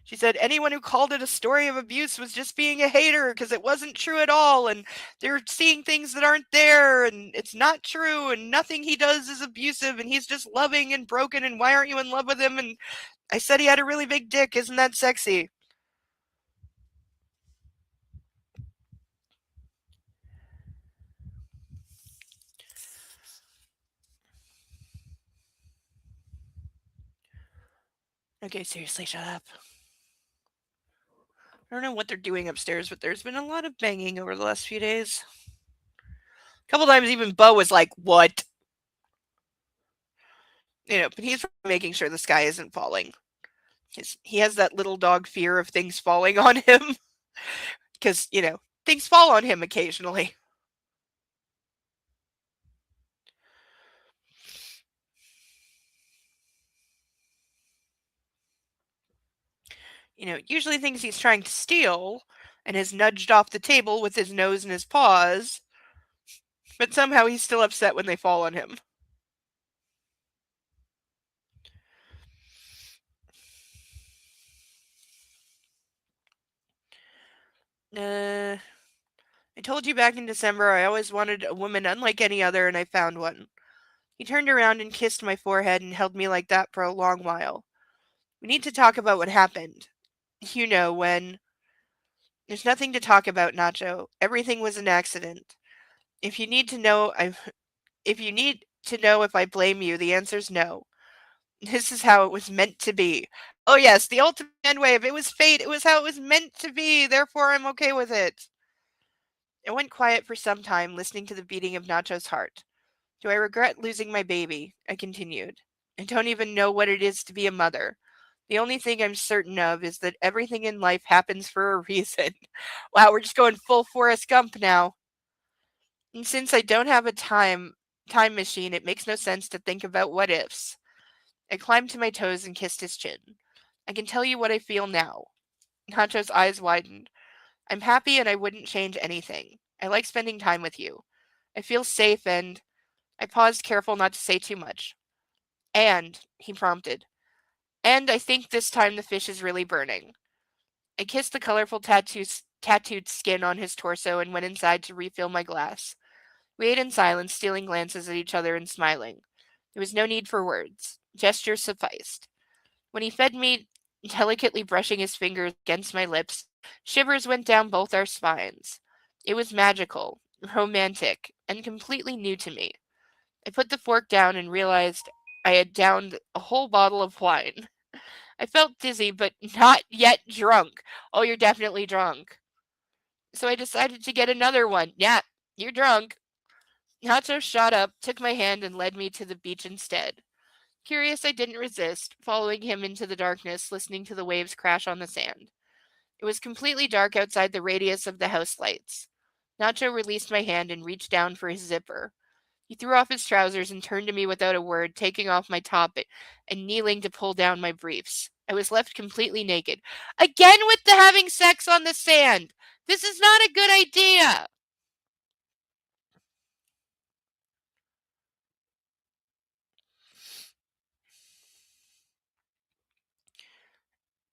She said anyone who called it a story of abuse was just being a hater because it wasn't true at all, and they're seeing things that aren't there, and it's not true, and nothing he does is abusive, and he's just loving and broken, and why aren't you in love with him? And I said he had a really big dick. Isn't that sexy? Okay, seriously, shut up. I don't know what they're doing upstairs, but there's been a lot of banging over the last few days. A couple times even Bo was like, what? But he's making sure the sky isn't falling. He has that little dog fear of things falling on him. Because, things fall on him occasionally. Usually thinks he's trying to steal and has nudged off the table with his nose and his paws, but somehow he's still upset when they fall on him. I told you back in December I always wanted a woman unlike any other, and I found one. He turned around and kissed my forehead and held me like that for a long while. We need to talk about what happened. When. There's nothing to talk about, Nacho. Everything was an accident. If you need to know, if you need to know if I blame you, the answer's no. This is how it was meant to be. Oh yes, the ultimate end wave. It was fate. It was how it was meant to be. Therefore, I'm okay with it. I went quiet for some time, listening to the beating of Nacho's heart. Do I regret losing my baby? I continued. I don't even know what it is to be a mother. The only thing I'm certain of is that everything in life happens for a reason. Wow, we're just going full Forrest Gump now. And since I don't have a time machine, it makes no sense to think about what ifs. I climbed to my toes and kissed his chin. I can tell you what I feel now. Nacho's eyes widened. I'm happy and I wouldn't change anything. I like spending time with you. I feel safe and I paused, careful not to say too much. And, he prompted, and I think this time the fish is really burning. I kissed the colorful tattooed skin on his torso and went inside to refill my glass. We ate in silence, stealing glances at each other and smiling. There was no need for words. Gestures sufficed. When he fed me, delicately brushing his fingers against my lips, shivers went down both our spines. It was magical, romantic, and completely new to me. I put the fork down and realized I had downed a whole bottle of wine. I felt dizzy, but not yet drunk. Oh, you're definitely drunk. So I decided to get another one. Yeah, you're drunk. Nacho shot up, took my hand, and led me to the beach instead. Curious, I didn't resist, following him into the darkness, listening to the waves crash on the sand. It was completely dark outside the radius of the house lights. Nacho released my hand and reached down for his zipper. He threw off his trousers and turned to me without a word, taking off my top and kneeling to pull down my briefs. I was left completely naked. Again with the having sex on the sand! This is not a good idea!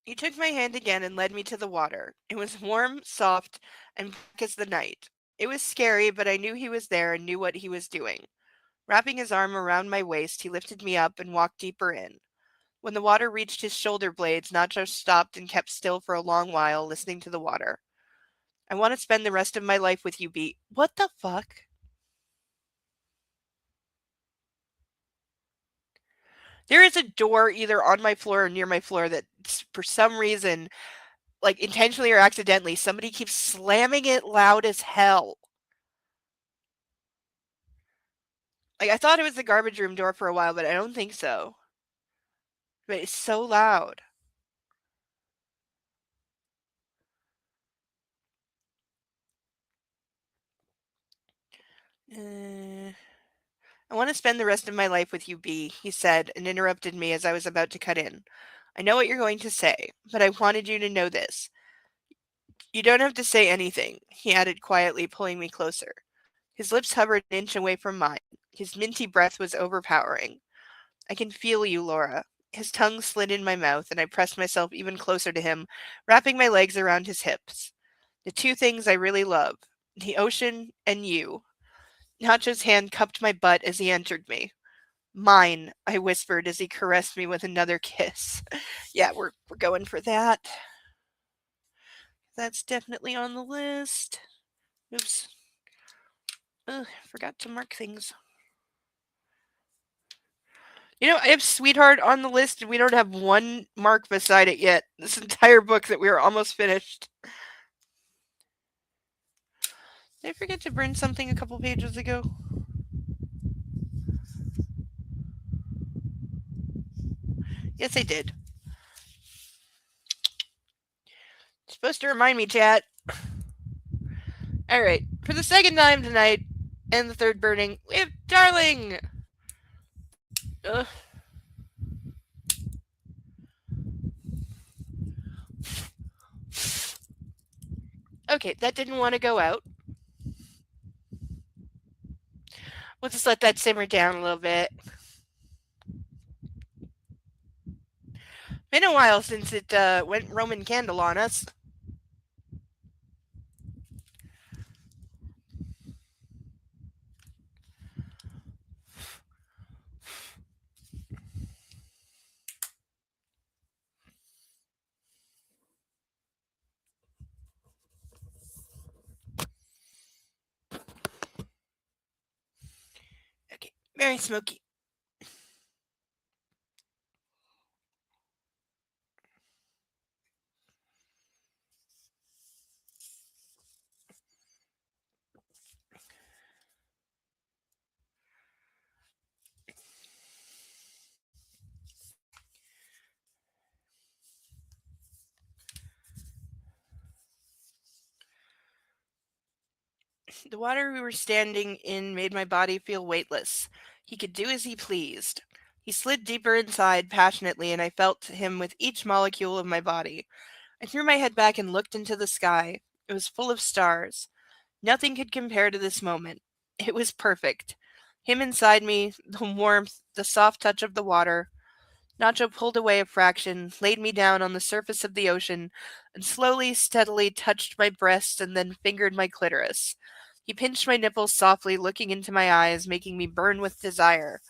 He took my hand again and led me to the water. It was warm, soft, and black as the night. It was scary, but I knew he was there and knew what he was doing. Wrapping his arm around my waist, he lifted me up and walked deeper in. When the water reached his shoulder blades, Nacho stopped and kept still for a long while, listening to the water. I want to spend the rest of my life with you, B. What the fuck? There is a door either on my floor or near my floor that, for some reason, like intentionally or accidentally, somebody keeps slamming it loud as hell. Like, I thought it was the garbage room door for a while, but I don't think so. But it's so loud. I want to spend the rest of my life with you, B, he said, and interrupted me as I was about to cut in. I know what you're going to say, but I wanted you to know this. You don't have to say anything, he added quietly, pulling me closer. His lips hovered an inch away from mine. His minty breath was overpowering. I can feel you, Laura. His tongue slid in my mouth, and I pressed myself even closer to him, wrapping my legs around his hips. The two things I really love, the ocean and you. Nacho's hand cupped my butt as he entered me. Mine, I whispered as he caressed me with another kiss. Yeah, we're going for that. That's definitely on the list. Oops. Ugh, forgot to mark things. I have Sweetheart on the list and we don't have one mark beside it yet. This entire book that we are almost finished. Did I forget to burn something a couple pages ago? Yes, I did. Supposed to remind me, chat. Alright, for the second time tonight, and the third burning, we have Darling! Ugh. Okay, that didn't want to go out. We'll just let that simmer down a little bit. Been a while since it went Roman candle on us. Okay, very smoky. The water we were standing in made my body feel weightless. He could do as he pleased. He slid deeper inside passionately, and I felt him with each molecule of my body. I threw my head back and looked into the sky. It was full of stars. Nothing could compare to this moment. It was perfect. Him inside me, the warmth, the soft touch of the water. Nacho pulled away a fraction, laid me down on the surface of the ocean, and slowly, steadily touched my breast and then fingered my clitoris. He pinched my nipples softly, looking into my eyes, making me burn with desire.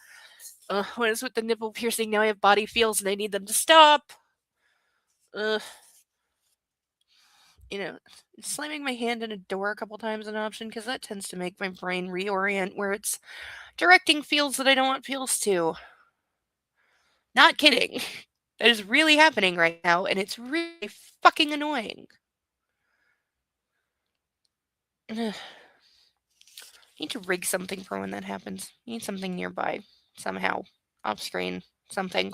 What is with the nipple piercing? Now I have body feels and I need them to stop. Ugh. Slamming my hand in a door a couple times an option because that tends to make my brain reorient where it's directing feels that I don't want feels to. Not kidding. That is really happening right now, and it's really fucking annoying. Ugh. Need to rig something for when that happens. Need something nearby. Somehow. Off screen. Something.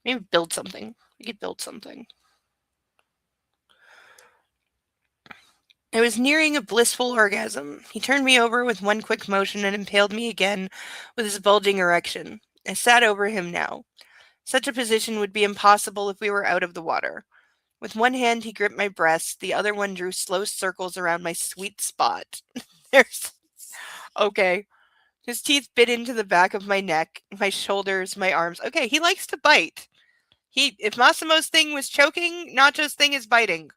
Maybe build something. We could build something. I was nearing a blissful orgasm. He turned me over with one quick motion and impaled me again with his bulging erection. I sat over him now. Such a position would be impossible if we were out of the water. With one hand, he gripped my breast. The other one drew slow circles around my sweet spot. There's... Okay. His teeth bit into the back of my neck, my shoulders, my arms. Okay, he likes to bite. If Massimo's thing was choking, Nacho's thing is biting.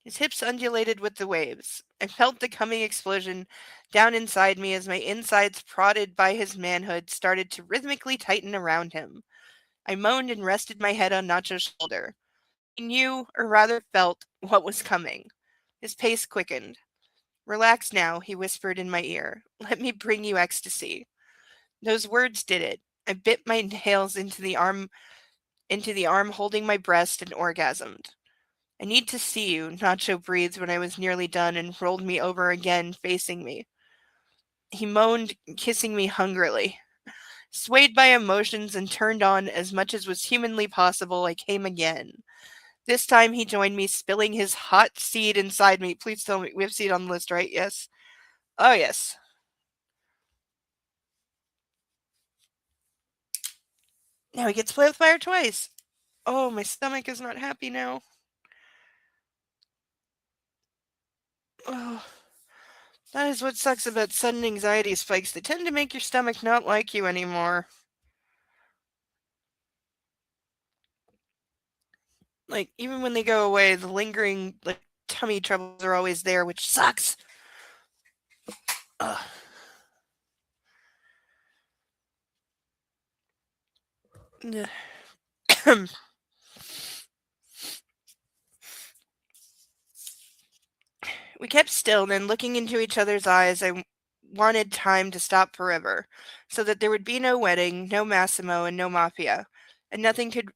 His hips undulated with the waves. I felt the coming explosion down inside me as my insides, prodded by his manhood, started to rhythmically tighten around him. I moaned and rested my head on Nacho's shoulder. He knew, or rather felt, what was coming. His pace quickened. "Relax now," he whispered in my ear. "Let me bring you ecstasy." Those words did it. I bit my nails into the arm holding my breast and orgasmed. "I need to see you," Nacho breathed when I was nearly done and rolled me over again, facing me. He moaned, kissing me hungrily. Swayed by emotions and turned on as much as was humanly possible, I came again. This time he joined me, spilling his hot seed inside me. Please tell me, we have seed on the list, right? Yes. Oh, yes. Now he gets to play with fire twice. Oh, my stomach is not happy now. Oh, that is what sucks about sudden anxiety spikes. They tend to make your stomach not like you anymore. Like, even when they go away, the lingering, like, tummy troubles are always there, which sucks. Ugh. We kept still, then looking into each other's eyes, I wanted time to stop forever, so that there would be no wedding, no Massimo, and no Mafia, and nothing could...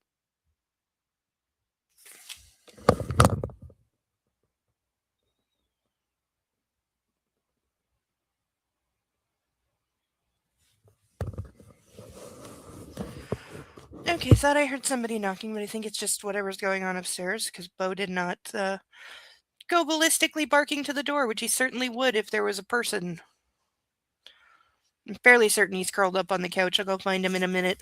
Okay, thought I heard somebody knocking, but I think it's just whatever's going on upstairs, because Bo did not go ballistically barking to the door, which he certainly would if there was a person. I'm fairly certain he's curled up on the couch. I'll go find him in a minute.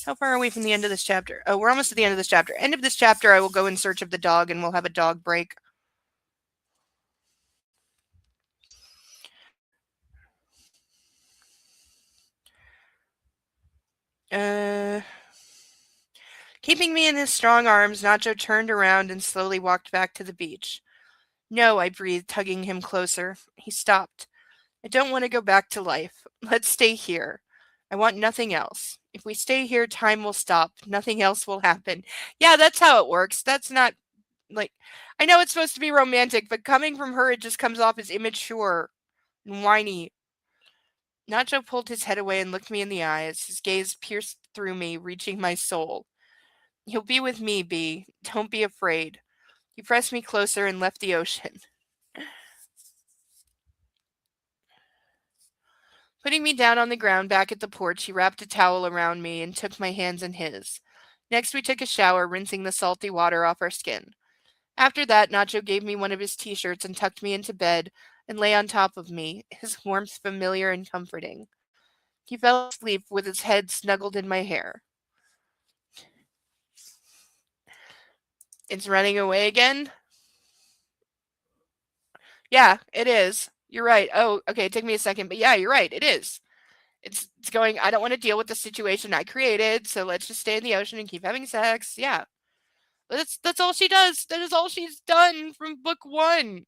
How far are we from the end of this chapter? Oh, we're almost at the end of this chapter. End of this chapter, I will go in search of the dog and we'll have a dog break. Keeping me in his strong arms, Nacho turned around and slowly walked back to the beach. No, I breathed, tugging him closer. He stopped. I don't want to go back to life. Let's stay here. I want nothing else. If we stay here, time will stop. Nothing else will happen. Yeah, that's how it works. That's not, like, I know it's supposed to be romantic, but coming from her, it just comes off as immature and whiny. Nacho pulled his head away and looked me in the eyes. His gaze pierced through me, reaching my soul. You'll be with me, Bee. Don't be afraid. He pressed me closer and left the ocean. Putting me down on the ground back at the porch, he wrapped a towel around me and took my hands in his. Next, we took a shower, rinsing the salty water off our skin. After that, Nacho gave me one of his t-shirts and tucked me into bed and lay on top of me, his warmth familiar and comforting. He fell asleep with his head snuggled in my hair. It's running away again? Yeah, it is. You're right. Oh, okay, it took me a second, but yeah, you're right. It is. It's going, I don't want to deal with the situation I created, so let's just stay in the ocean and keep having sex. Yeah. That's all she does. That is all she's done from book 1.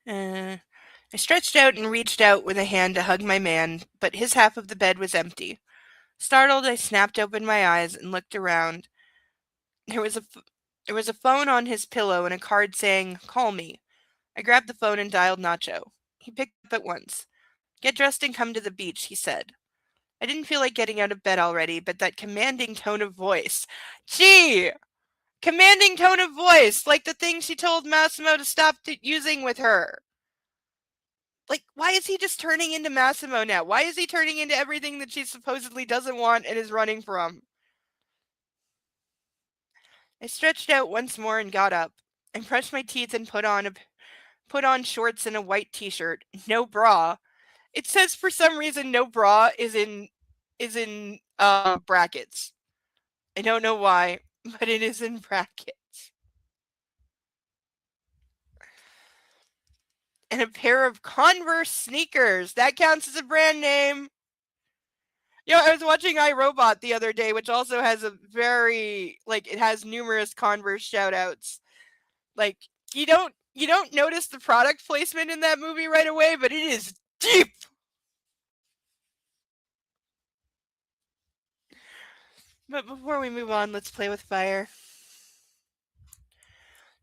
I stretched out and reached out with a hand to hug my man, but his half of the bed was empty. Startled, I snapped open my eyes and looked around. There was a phone on his pillow and a card saying, "Call me." I grabbed the phone and dialed Nacho. He picked up at once. "Get dressed and come to the beach," he said. I didn't feel like getting out of bed already, but that commanding tone of voice. Gee! Commanding tone of voice, like the thing she told Massimo to stop using with her. Like, why is he just turning into Massimo now? Why is he turning into everything that she supposedly doesn't want and is running from? I stretched out once more and got up. I brushed my teeth and put on shorts and a white t-shirt. No bra. It says for some reason no bra is in brackets. I don't know why, but it is in brackets. And a pair of Converse sneakers. That counts as a brand name. You know, I was watching iRobot the other day, which also has a very, like, it has numerous Converse shout-outs. Like, you don't notice the product placement in that movie right away, but it is deep. But before we move on, let's play with fire.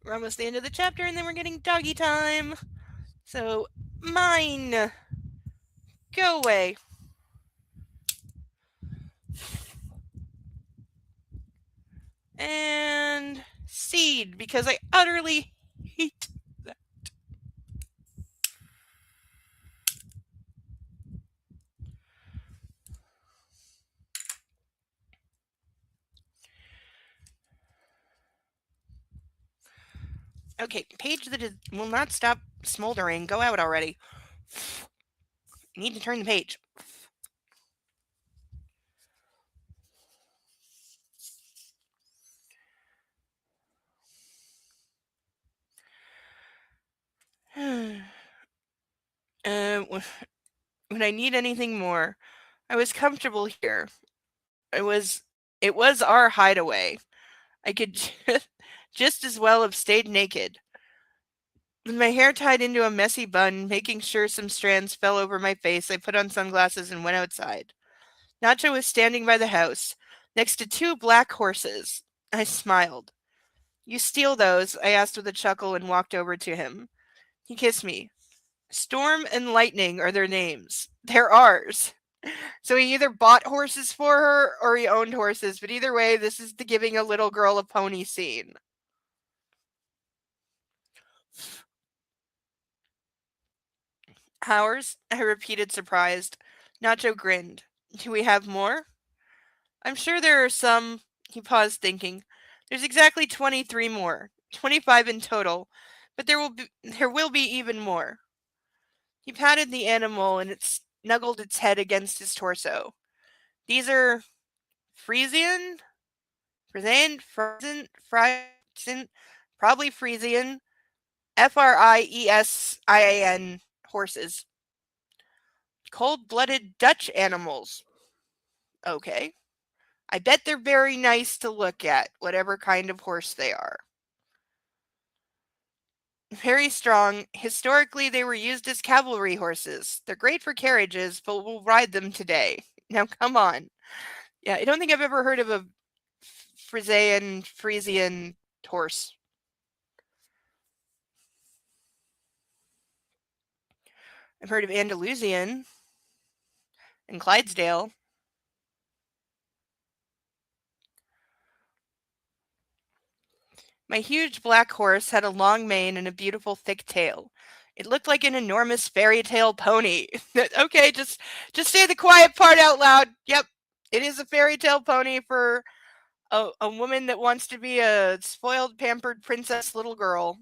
We're almost the end of the chapter, and then we're getting doggy time. So, mine. Go away. And seed, because I utterly hate that. Okay, page that will not stop smoldering. Go out already. I need to turn the page. When I need anything more, I was comfortable here. It was our hideaway. I could just as well have stayed naked. With my hair tied into a messy bun, making sure some strands fell over my face, I put on sunglasses and went outside. Nacho was standing by the house, next to 2 black horses. I smiled. "You steal those?" I asked with a chuckle and walked over to him. He kissed me. Storm and Lightning are their names. They're ours. So he either bought horses for her or he owned horses, but either way, this is the giving a little girl a pony scene. Ours? I repeated, surprised. Nacho grinned. Do we have more? I'm sure there are some. He paused, thinking. There's exactly 23 more. 25 in total. But there will be even more. He patted the animal and it snuggled its head against his torso. These are Frisian? Frisian? Probably Frisian. Friesian horses. Cold blooded Dutch animals. Okay. I bet they're very nice to look at, whatever kind of horse they are. Very strong. Historically, they were used as cavalry horses. They're great for carriages, but we'll ride them today. Now, come on. Yeah, I don't think I've ever heard of a Frisian horse. I've heard of Andalusian and Clydesdale. My huge black horse had a long mane and a beautiful thick tail. It looked like an enormous fairy tale pony. Okay, just say the quiet part out loud. Yep, it is a fairy tale pony for a woman that wants to be a spoiled, pampered princess little girl.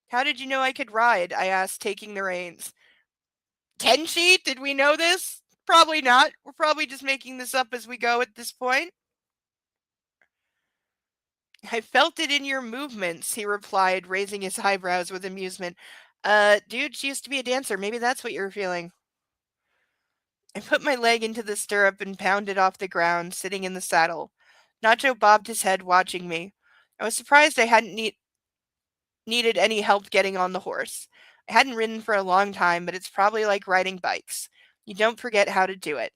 How did you know I could ride? I asked, taking the reins. Can she? Did we know this? Probably not. We're probably just making this up as we go at this point. I felt it in your movements, he replied, raising his eyebrows with amusement. Dude, she used to be a dancer. Maybe that's what you're feeling. I put my leg into the stirrup and pounded off the ground, sitting in the saddle. Nacho bobbed his head, watching me. I was surprised I hadn't needed any help getting on the horse. I hadn't ridden for a long time, but it's probably like riding bikes. You don't forget how to do it.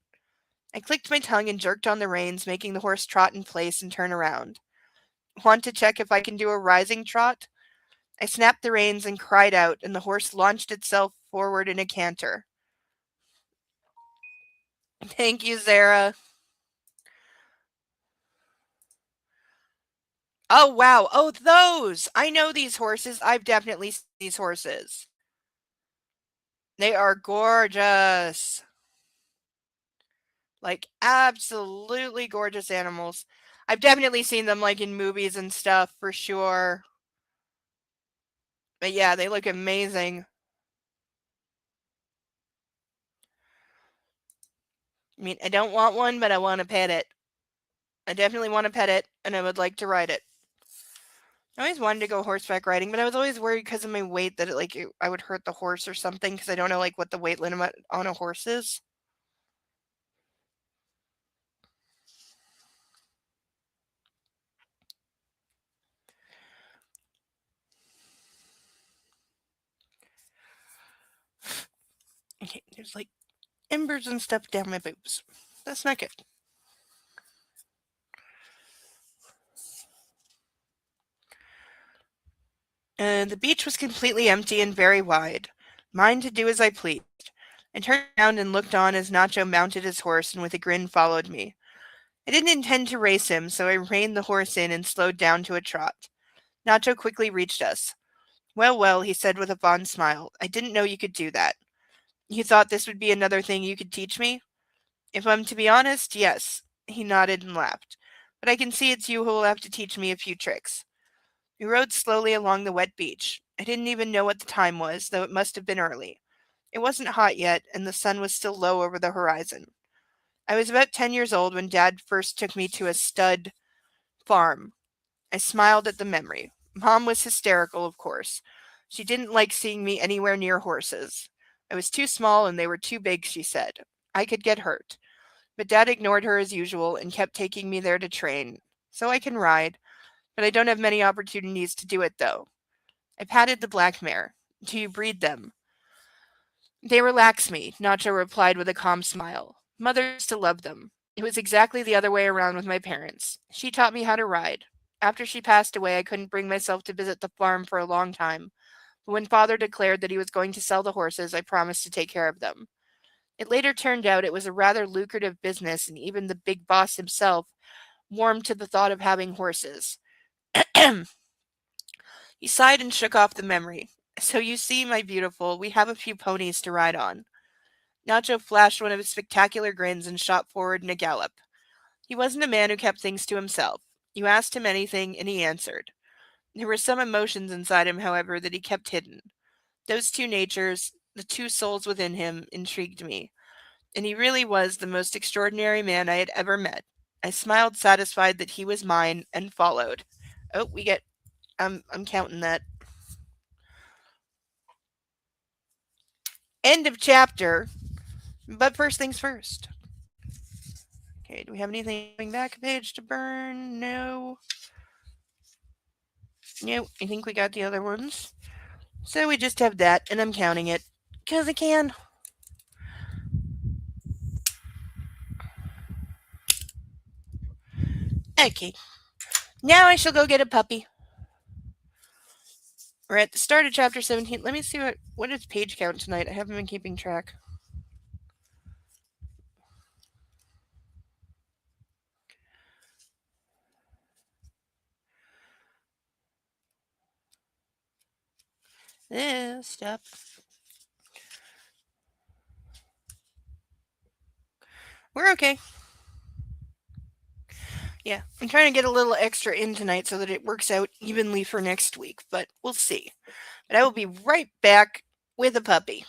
I clicked my tongue and jerked on the reins, making the horse trot in place and turn around. Want to check if I can do a rising trot? I snapped the reins and cried out, and the horse launched itself forward in a canter. Thank you, Zara. Oh, wow. Oh, those! I know these horses. I've definitely seen these horses. They are gorgeous. Like, absolutely gorgeous animals. I've definitely seen them, like, in movies and stuff, for sure. But yeah, they look amazing. I mean, I don't want one, but I want to pet it. I definitely want to pet it, and I would like to ride it. I always wanted to go horseback riding, but I was always worried because of my weight that I would hurt the horse or something because I don't know like what the weight limit on a horse is. Okay, there's like embers and stuff down my boobs. That's not good. The beach was completely empty and very wide, mine to do as I pleased. I turned around and looked on as Nacho mounted his horse and with a grin followed me. I didn't intend to race him, so I reined the horse in and slowed down to a trot. Nacho quickly reached us. Well, well, he said with a fond smile, I didn't know you could do that. You thought this would be another thing you could teach me? If I'm to be honest, yes. He nodded and laughed. But I can see it's you who will have to teach me a few tricks. We rode slowly along the wet beach. I didn't even know what the time was, though it must have been early. It wasn't hot yet, and the sun was still low over the horizon. I was about 10 years old when Dad first took me to a stud farm. I smiled at the memory. Mom was hysterical, of course. She didn't like seeing me anywhere near horses. I was too small and they were too big, she said. I could get hurt. But Dad ignored her as usual and kept taking me there to train. So I can ride, but I don't have many opportunities to do it, though. I patted the black mare. Do you breed them? They relax me, Nacho replied with a calm smile. Mother used to love them. It was exactly the other way around with my parents. She taught me how to ride. After she passed away, I couldn't bring myself to visit the farm for a long time. But when Father declared that he was going to sell the horses, I promised to take care of them. It later turned out it was a rather lucrative business, and even the big boss himself warmed to the thought of having horses. He sighed and shook off the memory. So you see, my beautiful, we have a few ponies to ride on. Nacho flashed one of his spectacular grins and shot forward in a gallop. He wasn't a man who kept things to himself. You asked him anything, and he answered. There were some emotions inside him, however, that he kept hidden. Those two natures, the two souls within him, intrigued me, and he really was the most extraordinary man I had ever met. I smiled, satisfied that he was mine, and followed. Oh, we get. I'm counting that. End of chapter. But first things first. Okay, do we have anything going back a page to burn? No. No, I think we got the other ones. So we just have that, and I'm counting it. Because I can. Okay. Now I shall go get a puppy. We're at the start of chapter 17. Let me see what is page count tonight. I haven't been keeping track. This stuff. We're okay. Yeah, I'm trying to get a little extra in tonight so that it works out evenly for next week, but we'll see. But I will be right back with a puppy.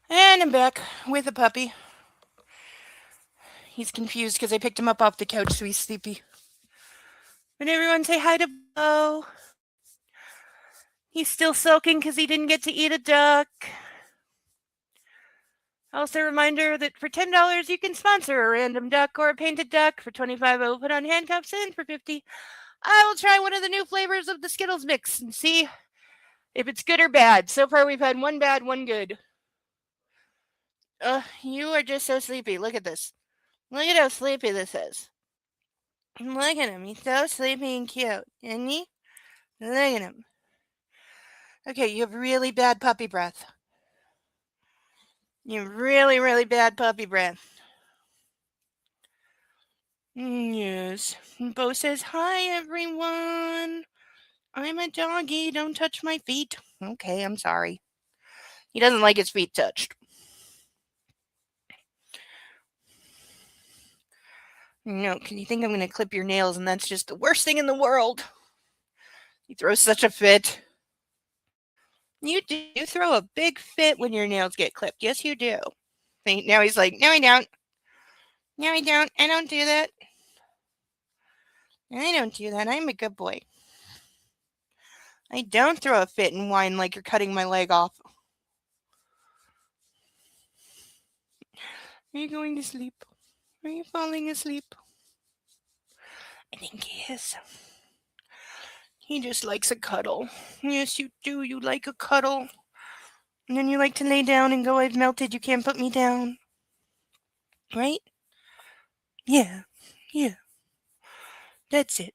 And I'm back with a puppy. He's confused because I picked him up off the couch, so he's sleepy. And everyone say hi to Bo. He's still sulking because he didn't get to eat a duck. Also, a reminder that for $10 you can sponsor a random duck or a painted duck. For $25 I will put on handcuffs, and for $50 I will try one of the new flavors of the Skittles mix and see if it's good or bad. So far we've had one bad, one good. You are just so sleepy. Look at this. Look at how sleepy this is. Look at him. He's so sleepy and cute, isn't he? Look at him. Okay, you have really bad puppy breath. You have really, really bad puppy breath. Yes. Bo says, hi, everyone. I'm a doggy. Don't touch my feet. Okay, I'm sorry. He doesn't like his feet touched. No, because you think I'm going to clip your nails, and that's just the worst thing in the world. He throws such a fit. You do throw a big fit when your nails get clipped. Yes, you do. Now he's like, no, I don't. No, I don't. I don't do that. I don't do that. I'm a good boy. I don't throw a fit and whine like you're cutting my leg off. Are you going to sleep? Are you falling asleep? I think he is. He just likes a cuddle. Yes, you do. You like a cuddle. And then you like to lay down and go, I've melted. You can't put me down. Right? Yeah. Yeah. That's it.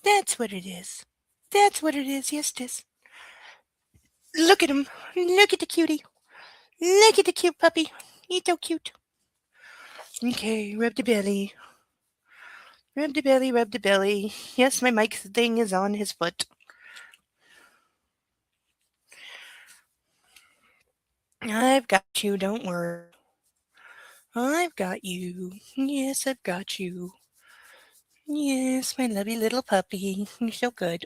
That's what it is. That's what it is. Yes, it is. Look at him. Look at the cutie. Look at the cute puppy. He's so cute. Okay, rub the belly. Rub the belly, rub the belly. Yes, my mic thing is on his foot. I've got you, don't worry. I've got you. Yes, I've got you. Yes, my lovely little puppy. You're so good.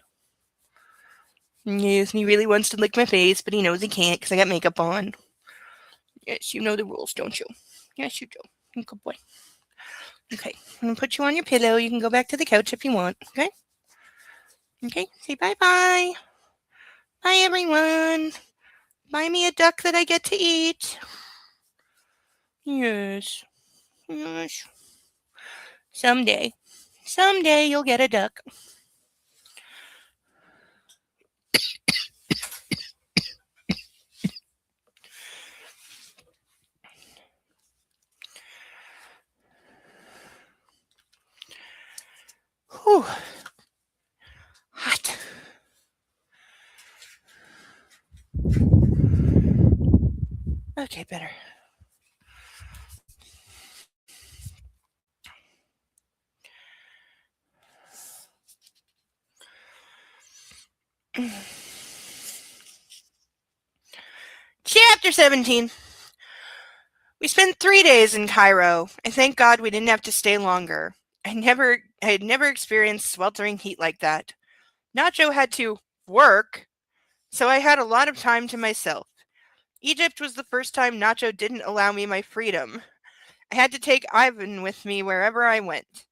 Yes, and he really wants to lick my face, but he knows he can't because I got makeup on. Yes, you know the rules, don't you? Yes, you do. Good boy. Okay, I'm gonna put you on your pillow. You can go back to the couch if you want. Okay? Okay, say bye-bye. Bye, everyone. Buy me a duck that I get to eat. Yes. Yes. Someday. Someday you'll get a duck. Whew. Hot. Okay, better. Chapter 17. We spent 3 days in Cairo, and thank God we didn't have to stay longer. I had never experienced sweltering heat like that. Nacho had to work, so I had a lot of time to myself. Egypt was the first time Nacho didn't allow me my freedom. I had to take Ivan with me wherever I went.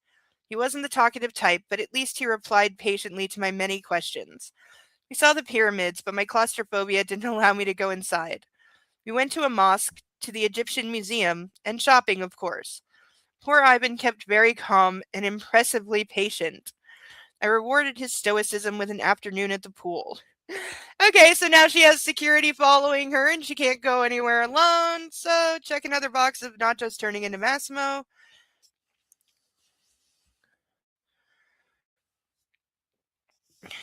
He wasn't the talkative type, but at least he replied patiently to my many questions. We saw the pyramids, but my claustrophobia didn't allow me to go inside. We went to a mosque, to the Egyptian museum, and shopping, of course. Poor Ivan kept very calm and impressively patient. I rewarded his stoicism with an afternoon at the pool. Okay, so now she has security following her and she can't go anywhere alone. So check another box of nachos turning into Massimo.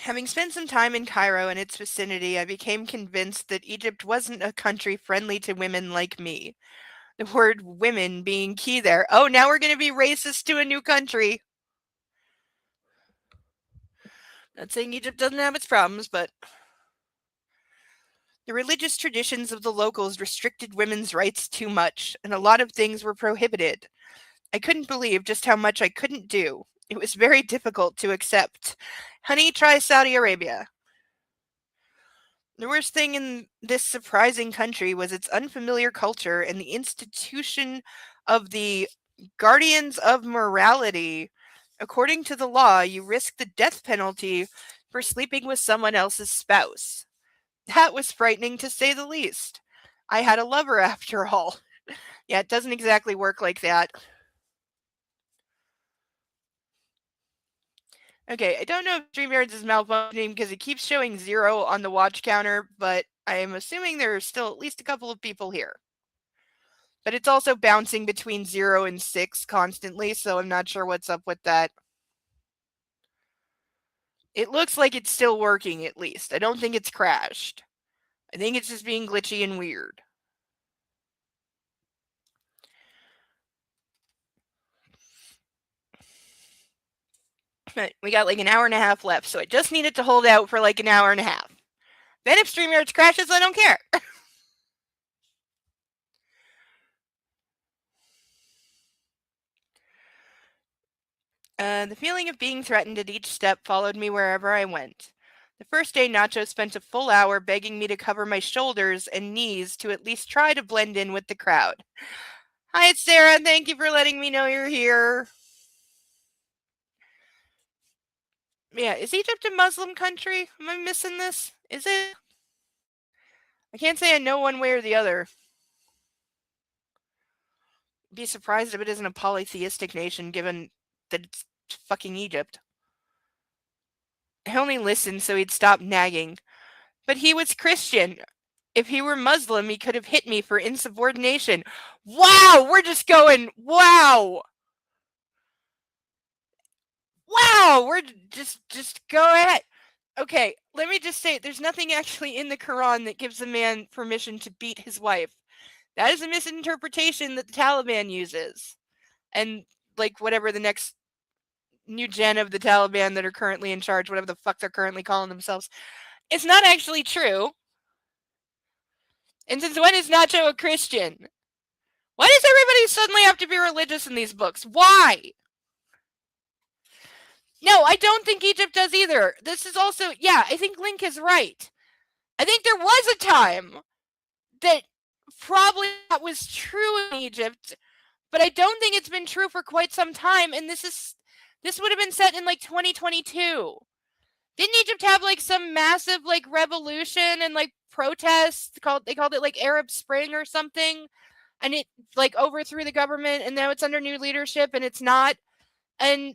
Having spent some time in Cairo and its vicinity, I became convinced that Egypt wasn't a country friendly to women like me. The word women being key there. Oh, now we're going to be racist to a new country. Not saying Egypt doesn't have its problems, but the religious traditions of the locals restricted women's rights too much, and a lot of things were prohibited. I couldn't believe just how much I couldn't do. It was very difficult to accept. Honey, try Saudi Arabia. The worst thing in this surprising country was its unfamiliar culture and the institution of the guardians of morality. According to the law, you risk the death penalty for sleeping with someone else's spouse. That was frightening to say the least. I had a lover after all. Yeah, it doesn't exactly work like that. Okay, I don't know if StreamYards is malfunctioning because it keeps showing 0 on the watch counter, but I am assuming there are still at least a couple of people here. But it's also bouncing between 0 and 6 constantly, so I'm not sure what's up with that. It looks like it's still working, at least. I don't think it's crashed. I think it's just being glitchy and weird. But we got like an hour and a half left, so I just need it to hold out for like an hour and a half. Then if StreamYards crashes, I don't care. The feeling of being threatened at each step followed me wherever I went. The first day, Nacho spent a full hour begging me to cover my shoulders and knees to at least try to blend in with the crowd. Hi, it's Sarah. Thank you for letting me know you're here. Yeah, is Egypt a Muslim country? Am I missing this? Is it? I can't say I know one way or the other. Be surprised if it isn't a polytheistic nation, given that it's fucking Egypt. I only listened so he'd stop nagging. But he was Christian. If he were Muslim, he could have hit me for insubordination. Wow, we're just going, wow. Wow, we're just go ahead. Okay, let me just say, there's nothing actually in the Quran that gives a man permission to beat his wife. That is a misinterpretation that the Taliban uses. And, like, whatever the next new gen of the Taliban that are currently in charge, whatever the fuck they're currently calling themselves, it's not actually true. And since when is Nacho a Christian? Why does everybody suddenly have to be religious in these books? Why? No, I don't think Egypt does either. This is also, yeah, I think Link is right. I think there was a time that probably that was true in Egypt, but I don't think it's been true for quite some time, and this would have been set in like 2022. Didn't Egypt have like some massive like revolution and like protests they called it like Arab Spring or something, and it like overthrew the government, and now it's under new leadership, and it's not a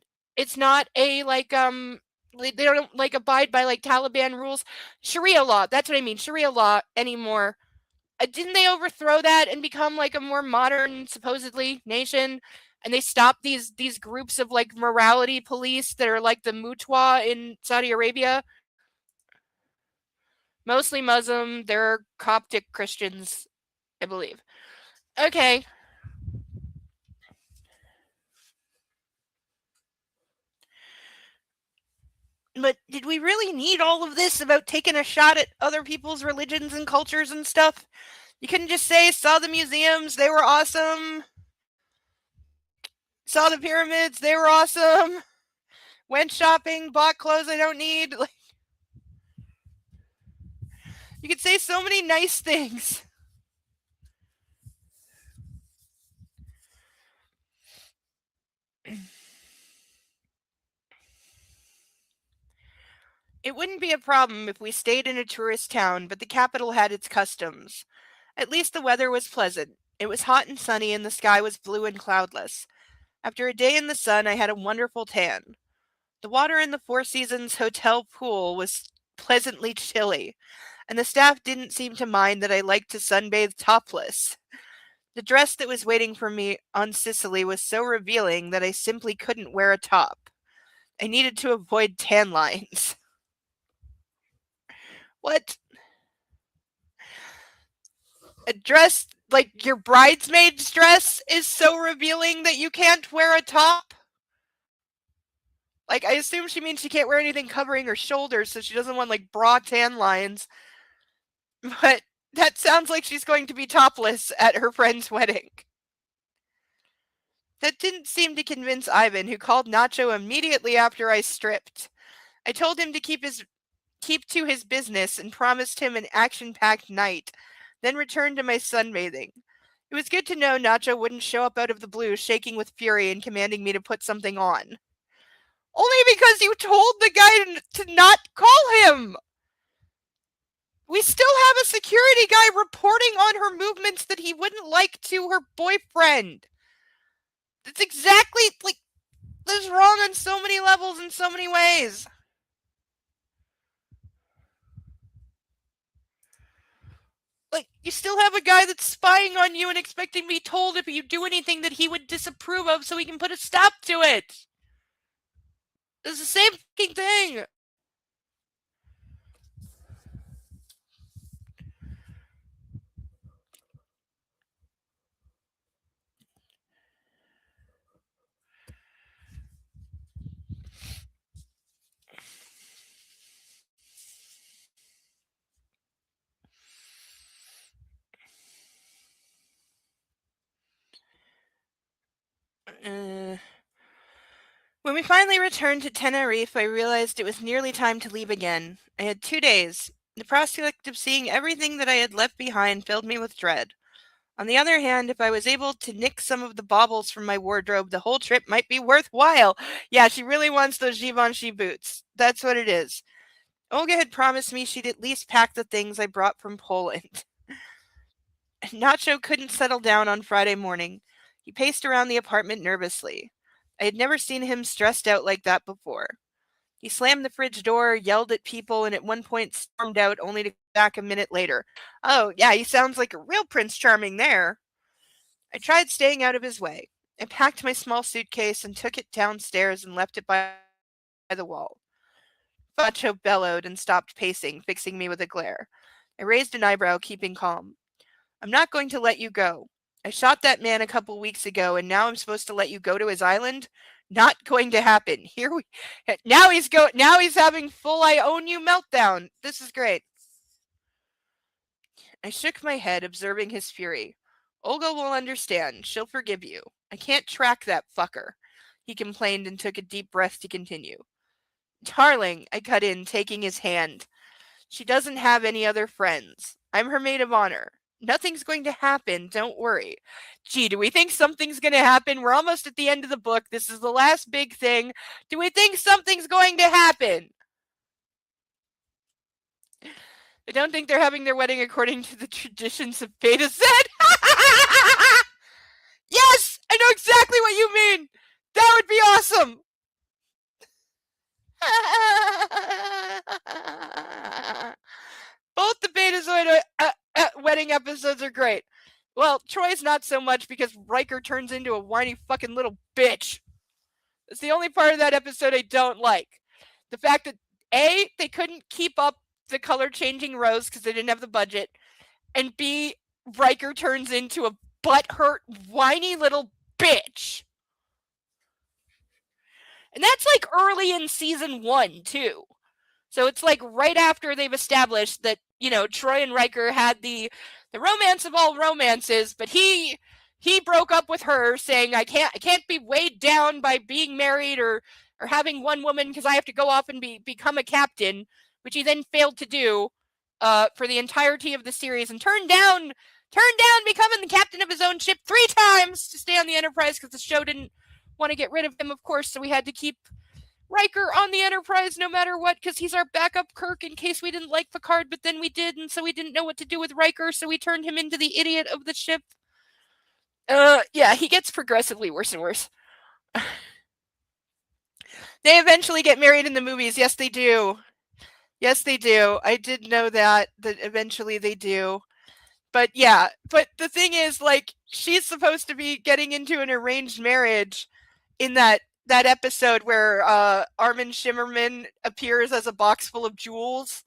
like they don't like abide by like Taliban rules, Sharia law. That's what I mean, Sharia law anymore. Didn't they overthrow that and become like a more modern, supposedly, nation? And they stopped these groups of like morality police that are like the Mutwa in Saudi Arabia. Mostly Muslim. They're Coptic Christians, I believe. Okay. But did we really need all of this about taking a shot at other people's religions and cultures and stuff? You couldn't just say, saw the museums, they were awesome. Saw the pyramids, they were awesome. Went shopping, bought clothes I don't need. Like, you could say so many nice things. It wouldn't be a problem if we stayed in a tourist town, but the capital had its customs. At least the weather was pleasant. It was hot and sunny, and the sky was blue and cloudless. After a day in the sun, I had a wonderful tan. The water in the Four Seasons hotel pool was pleasantly chilly, and the staff didn't seem to mind that I liked to sunbathe topless. The dress that was waiting for me on Sicily was so revealing that I simply couldn't wear a top. I needed to avoid tan lines. What? A dress like your bridesmaid's dress is so revealing that you can't wear a top? Like, I assume she means she can't wear anything covering her shoulders, so she doesn't want, like, bra tan lines. But that sounds like she's going to be topless at her friend's wedding. That didn't seem to convince Ivan, who called Nacho immediately after I stripped. I told him to keep to his business and promised him an action-packed night, then returned to my sunbathing. It was good to know Nacho wouldn't show up out of the blue, shaking with fury and commanding me to put something on. Only because you told the guy to not call him! We still have a security guy reporting on her movements that he wouldn't like to her boyfriend. That's exactly, like, this is wrong on so many levels in so many ways. Like, you still have a guy that's spying on you and expecting to be told if you do anything that he would disapprove of so he can put a stop to it. It's the same fucking thing. When we finally returned to Tenerife, I realized it was nearly time to leave again. I had 2 days. The prospect of seeing everything that I had left behind filled me with dread. On the other hand, if I was able to nick some of the baubles from my wardrobe, the whole trip might be worthwhile. Yeah, she really wants those Givenchy boots. That's what it is. Olga had promised me she'd at least pack the things I brought from Poland. Nacho couldn't settle down on Friday morning. He paced around the apartment nervously. I had never seen him stressed out like that before. He slammed the fridge door, yelled at people, and at one point stormed out only to come back a minute later. Oh, yeah, he sounds like a real Prince Charming there. I tried staying out of his way. I packed my small suitcase and took it downstairs and left it by the wall. Facho bellowed and stopped pacing, fixing me with a glare. I raised an eyebrow, keeping calm. I'm not going to let you go. I shot that man a couple weeks ago, and now I'm supposed to let you go to his island? Not going to happen. Now he's having full I own you meltdown. This is great. I shook my head, observing his fury. Olga will understand. She'll forgive you. I can't track that fucker. He complained and took a deep breath to continue. Darling, I cut in, taking his hand. She doesn't have any other friends. I'm her maid of honor. Nothing's going to happen, don't worry. Gee, do we think something's going to happen? We're almost at the end of the book. This is the last big thing. Do we think something's going to happen? I don't think they're having their wedding according to the traditions of Beta Z. Yes! I know exactly what you mean! That would be awesome! Both the Betazoid wedding episodes are great. Well, Troy's not so much because Riker turns into a whiny fucking little bitch. It's the only part of that episode I don't like. The fact that A, they couldn't keep up the color changing Rose because they didn't have the budget, and B, Riker turns into a butthurt, whiny little bitch. And that's like early in season 1, too. So it's like right after they've established that, Troy and Riker had the romance of all romances, but he broke up with her saying, I can't be weighed down by being married or having one woman because I have to go off and become a captain, which he then failed to do for the entirety of the series and turned down becoming the captain of his own ship 3 times to stay on the Enterprise because the show didn't want to get rid of him, of course, so we had to keep Riker on the Enterprise no matter what, because he's our backup Kirk in case we didn't like Picard, but then we did, and so we didn't know what to do with Riker, so we turned him into the idiot of the ship. Yeah, he gets progressively worse and worse. They eventually get married in the movies. Yes, they do. Yes, they do. I did know that eventually they do. But yeah, but the thing is, like, she's supposed to be getting into an arranged marriage in that episode where Armin Shimmerman appears as a box full of jewels.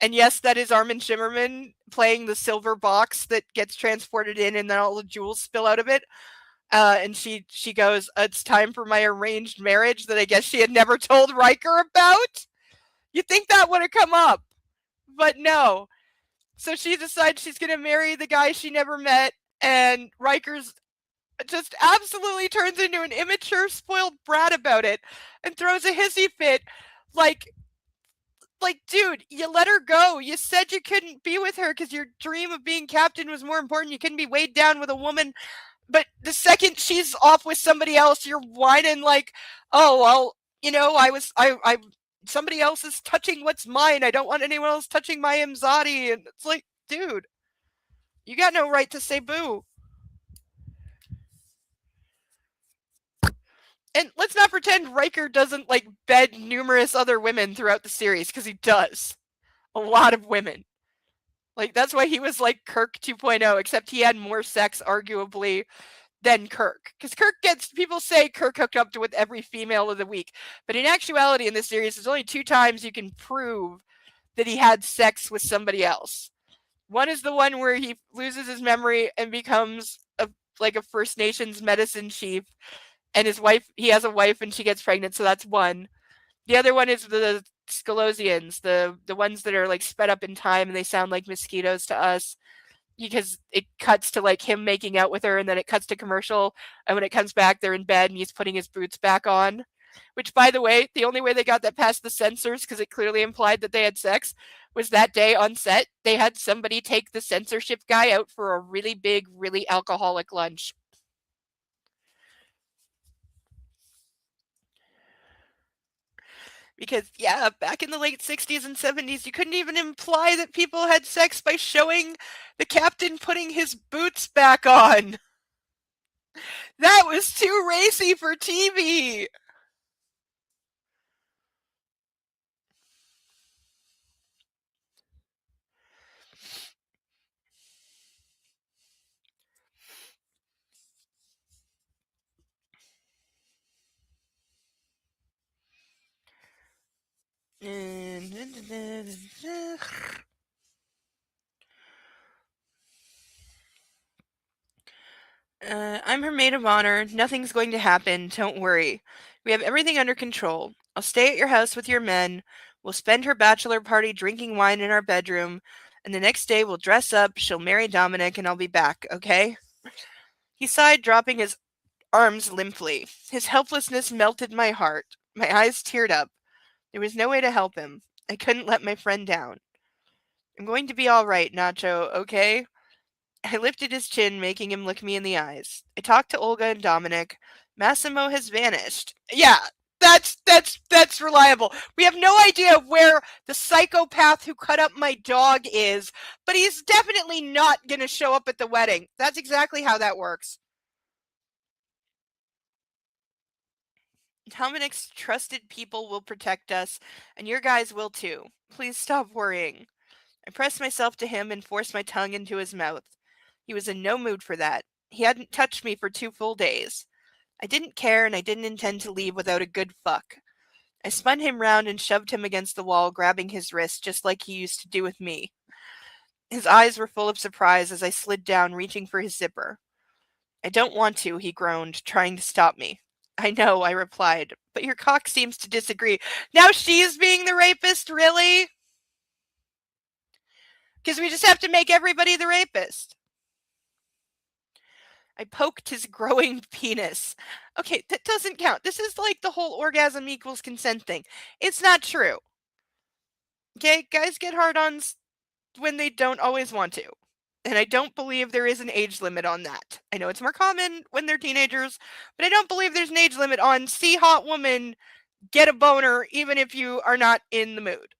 And yes, that is Armin Shimmerman playing the silver box that gets transported in and then all the jewels spill out of it. And she goes, it's time for my arranged marriage that I guess she had never told Riker about. You'd think that would have come up. But no. So she decides she's going to marry the guy she never met. And Riker's just absolutely turns into an immature, spoiled brat about it and throws a hissy fit. Like, dude, you let her go. You said you couldn't be with her because your dream of being captain was more important. You couldn't be weighed down with a woman. But the second she's off with somebody else, you're whining like, oh, well, I somebody else is touching what's mine. I don't want anyone else touching my Imzadi. And it's like, dude, you got no right to say boo. And let's not pretend Riker doesn't, bed numerous other women throughout the series, because he does. A lot of women. That's why he was like Kirk 2.0, except he had more sex, arguably, than Kirk. Because people say Kirk hooked up with every female of the week. But in actuality, in this series, there's only 2 times you can prove that he had sex with somebody else. One is the one where he loses his memory and becomes a First Nations medicine chief. And he has a wife and she gets pregnant, so that's one. The other one is the Scalosians, the ones that are sped up in time and they sound like mosquitoes to us, because it cuts to him making out with her and then it cuts to commercial, and when it comes back they're in bed and he's putting his boots back on, which, by the way, the only way they got that past the censors, because it clearly implied that they had sex, was that day on set, they had somebody take the censorship guy out for a really big, really alcoholic lunch. Because, yeah, back in the late 60s and 70s, you couldn't even imply that people had sex by showing the captain putting his boots back on. That was too racy for TV. I'm her maid of honor. Nothing's going to happen. Don't worry. We have everything under control. I'll stay at your house with your men. We'll spend her bachelor party drinking wine in our bedroom. And the next day we'll dress up, she'll marry Dominic, and I'll be back, okay? He sighed, dropping his arms limply. His helplessness melted my heart. My eyes teared up. There was no way to help him. I couldn't let my friend down. I'm going to be all right, Nacho, okay? I lifted his chin, making him look me in the eyes. I talked to Olga and Dominic. Massimo has vanished. Yeah, that's reliable. We have no idea where the psychopath who cut up my dog is, but he's definitely not going to show up at the wedding. That's exactly how that works. Dominic's trusted people will protect us, and your guys will too. Please stop worrying. I pressed myself to him and forced my tongue into his mouth. He was in no mood for that. He hadn't touched me for 2 full days. I didn't care, and I didn't intend to leave without a good fuck. I spun him round and shoved him against the wall, grabbing his wrist just like he used to do with me. His eyes were full of surprise as I slid down, reaching for his zipper. I don't want to, he groaned, trying to stop me. I know, I replied, but your cock seems to disagree. Now she's being the rapist, really? Because we just have to make everybody the rapist. I poked his growing penis. Okay, that doesn't count. This is like the whole orgasm equals consent thing. It's not true. Okay, guys get hard-ons when they don't always want to. And I don't believe there is an age limit on that. I know it's more common when they're teenagers, but I don't believe there's an age limit on see hot woman, get a boner, even if you are not in the mood.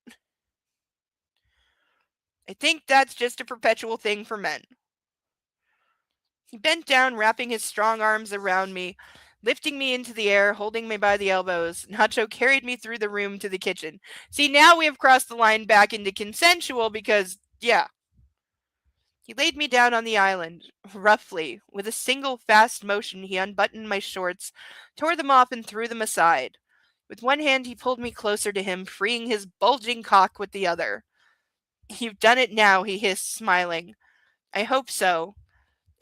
I think that's just a perpetual thing for men. He bent down, wrapping his strong arms around me, lifting me into the air, holding me by the elbows. Nacho carried me through the room to the kitchen. See, now we have crossed the line back into consensual because, yeah. He laid me down on the island, roughly. With a single fast motion, he unbuttoned my shorts, tore them off, and threw them aside. With one hand, he pulled me closer to him, freeing his bulging cock with the other. You've done it now, he hissed, smiling. I hope so.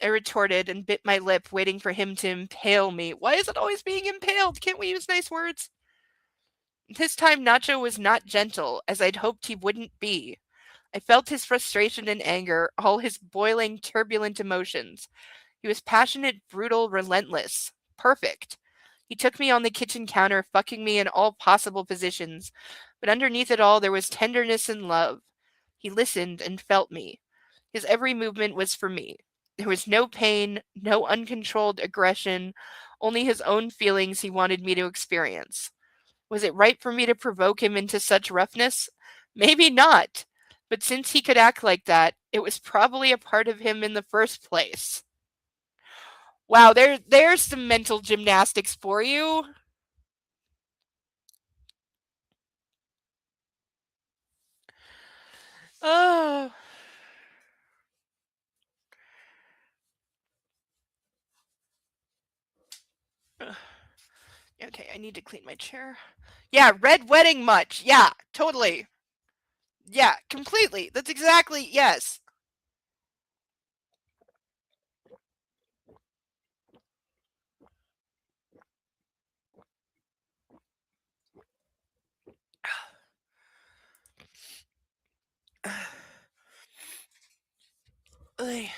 I retorted and bit my lip, waiting for him to impale me. Why is it always being impaled? Can't we use nice words? This time Nacho was not gentle, as I'd hoped he wouldn't be. I felt his frustration and anger, all his boiling, turbulent emotions. He was passionate, brutal, relentless. Perfect. He took me on the kitchen counter, fucking me in all possible positions. But underneath it all, there was tenderness and love. He listened and felt me. His every movement was for me. There was no pain, no uncontrolled aggression, only his own feelings he wanted me to experience. Was it right for me to provoke him into such roughness? Maybe not. But since he could act like that, it was probably a part of him in the first place. Wow, there's some mental gymnastics for you. Oh. Okay, I need to clean my chair. Yeah, red wedding much. Yeah, totally. Yeah, completely. That's exactly, yes. All right.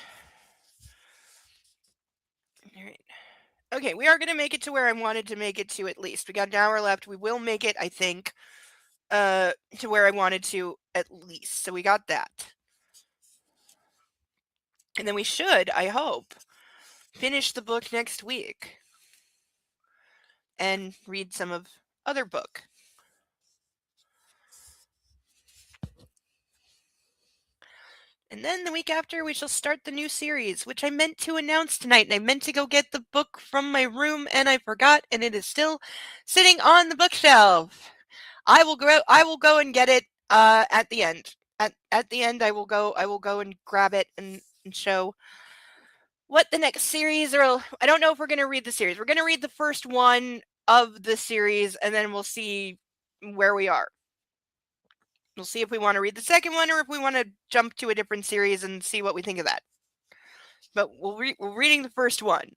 Okay, we are going to make it to where I wanted to make it to at least. We got an hour left. We will make it, I think. to where I wanted to at least. So we got that. And then we should, I hope, finish the book next week and read some of other book. And then the week after, we shall start the new series, which I meant to announce tonight. And I meant to go get the book from my room, and I forgot, and it is still sitting on the bookshelf. I will go and get it at the end. At the end, I will go and grab it and show what the next series are. I don't know if we're going to read the series. We're going to read the first one of the series, and then we'll see where we are. We'll see if we want to read the second one or if we want to jump to a different series and see what we think of that. But we're reading the first one.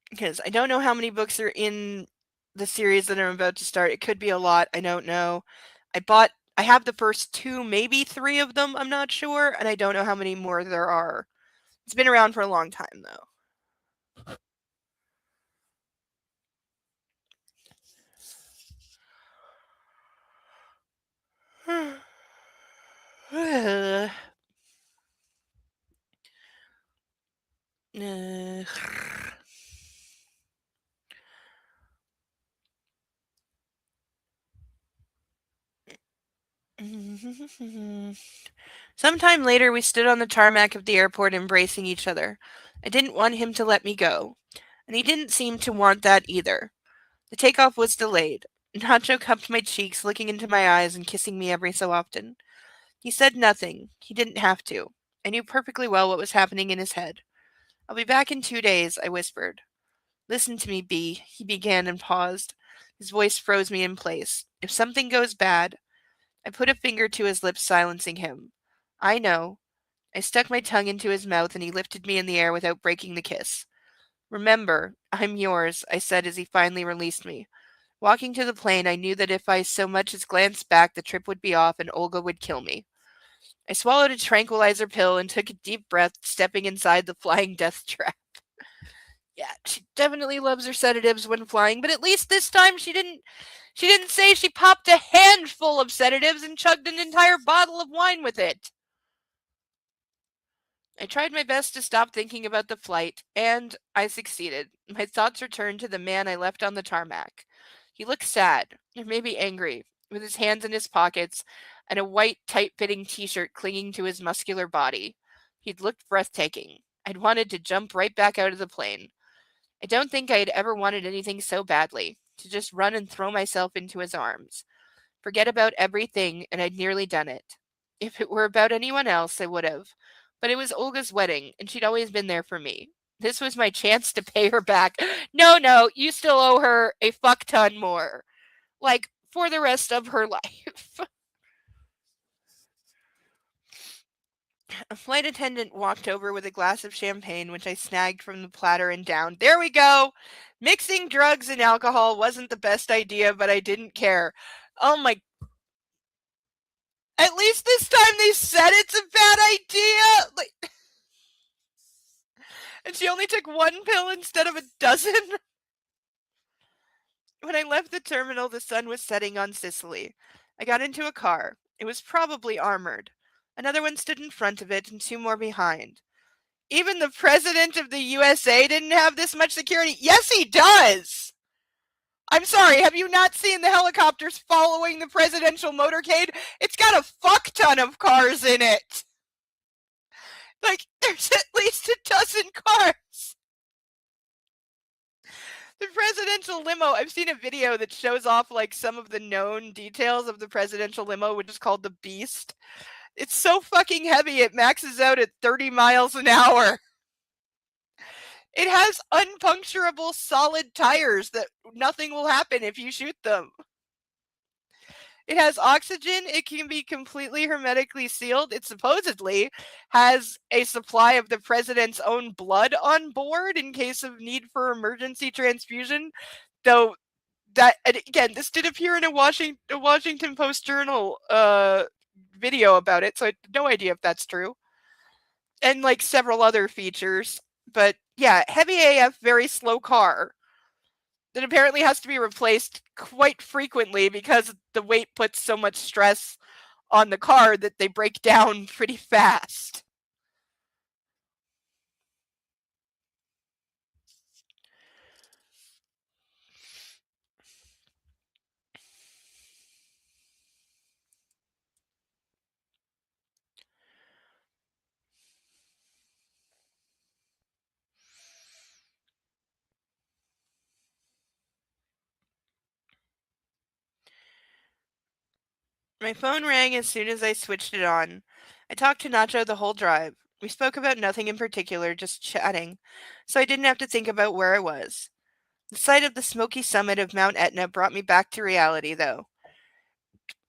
Because I don't know how many books are in the series that I'm about to start. It could be a lot. I don't know. I have the first 2, maybe 3 of them. I'm not sure. And I don't know how many more there are. It's been around for a long time, though. Sometime later, we stood on the tarmac of the airport embracing each other. I didn't want him to let me go, and he didn't seem to want that either. The takeoff was delayed. Nacho cupped my cheeks, looking into my eyes and kissing me every so often. He said nothing. He didn't have to. I knew perfectly well what was happening in his head. I'll be back in 2 days, I whispered. Listen to me, Bea, he began and paused. His voice froze me in place. If something goes bad... I put a finger to his lips, silencing him. I know. I stuck my tongue into his mouth and he lifted me in the air without breaking the kiss. Remember, I'm yours, I said as he finally released me. Walking to the plane, I knew that if I so much as glanced back, the trip would be off and Olga would kill me. I swallowed a tranquilizer pill and took a deep breath, stepping inside the flying death trap. Yeah, she definitely loves her sedatives when flying, but at least this time she didn't say she popped a handful of sedatives and chugged an entire bottle of wine with it. I tried my best to stop thinking about the flight, and I succeeded. My thoughts returned to the man I left on the tarmac. He looked sad, or maybe angry, with his hands in his pockets and a white, tight-fitting t-shirt clinging to his muscular body. He'd looked breathtaking. I'd wanted to jump right back out of the plane. I don't think I had ever wanted anything so badly, to just run and throw myself into his arms. Forget about everything, and I'd nearly done it. If it were about anyone else, I would have. But it was Olga's wedding, and she'd always been there for me. This was my chance to pay her back. No, you still owe her a fuck ton more. Like, for the rest of her life. A flight attendant walked over with a glass of champagne, which I snagged from the platter and downed. There we go! Mixing drugs and alcohol wasn't the best idea, but I didn't care. Oh my... At least this time they said it's a bad idea! Like... And she only took 1 pill instead of a dozen? When I left the terminal, the sun was setting on Sicily. I got into a car. It was probably armored. Another one stood in front of it and 2 more behind. Even the president of the USA didn't have this much security. Yes, he does! I'm sorry, have you not seen the helicopters following the presidential motorcade? It's got a fuck ton of cars in it! Like, there's at least 12 cars! The presidential limo, I've seen a video that shows off, like, some of the known details of the presidential limo, which is called the Beast. It's so fucking heavy, it maxes out at 30 miles an hour. It has unpuncturable solid tires that nothing will happen if you shoot them. It has oxygen. It can be completely hermetically sealed. It supposedly has a supply of the president's own blood on board in case of need for emergency transfusion. Though, that, and again, this did appear in a Washington Post Journal video about it, so I have no idea if that's true. And, like, several other features. But, yeah, heavy AF, very slow car. that apparently has to be replaced quite frequently because the weight puts so much stress on the car that they break down pretty fast. My phone rang as soon as I switched it on. I talked to Nacho the whole drive. We spoke about nothing in particular, just chatting, so I didn't have to think about where I was. The sight of the smoky summit of Mount Etna brought me back to reality, though.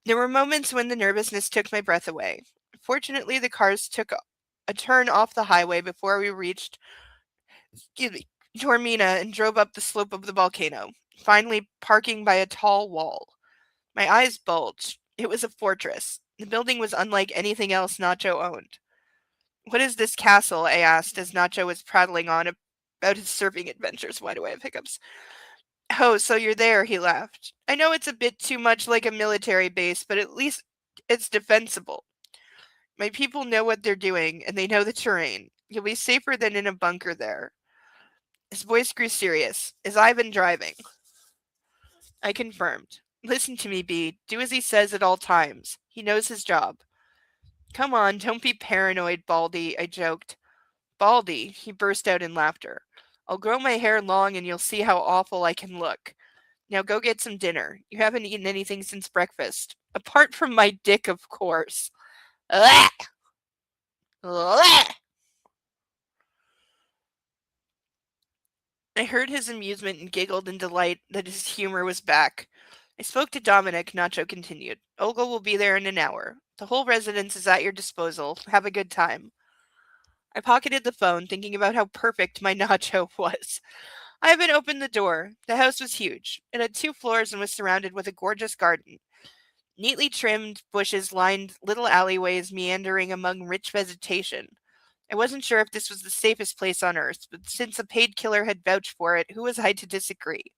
There were moments when the nervousness took my breath away. Fortunately, the cars took a turn off the highway before we reached, excuse me, Tormina and drove up the slope of the volcano, finally parking by a tall wall. My eyes bulged. It was a fortress. The building was unlike anything else Nacho owned. "What is this castle?" I asked as Nacho was prattling on about his surfing adventures. Why do I have hiccups? "Oh, so you're there," he laughed. "I know it's a bit too much like a military base, but at least it's defensible. My people know what they're doing, and they know the terrain. You'll be safer than in a bunker there." His voice grew serious. "Is Ivan driving?" I confirmed. "Listen to me, B. Do as he says at all times. He knows his job." "Come on, don't be paranoid, Baldy," I joked. "Baldy," he burst out in laughter. "I'll grow my hair long and you'll see how awful I can look. Now go get some dinner. You haven't eaten anything since breakfast. Apart from my dick, of course." Blah! Blah! I heard his amusement and giggled in delight that his humor was back. I spoke to Dominic, Nacho continued. "Olga will be there in an hour. The whole residence is at your disposal. Have a good time." I pocketed the phone, thinking about how perfect my Nacho was. I even opened the door. The house was huge. It had 2 floors and was surrounded with a gorgeous garden. Neatly trimmed bushes lined little alleyways meandering among rich vegetation. I wasn't sure if this was the safest place on earth, but since a paid killer had vouched for it, who was I to disagree?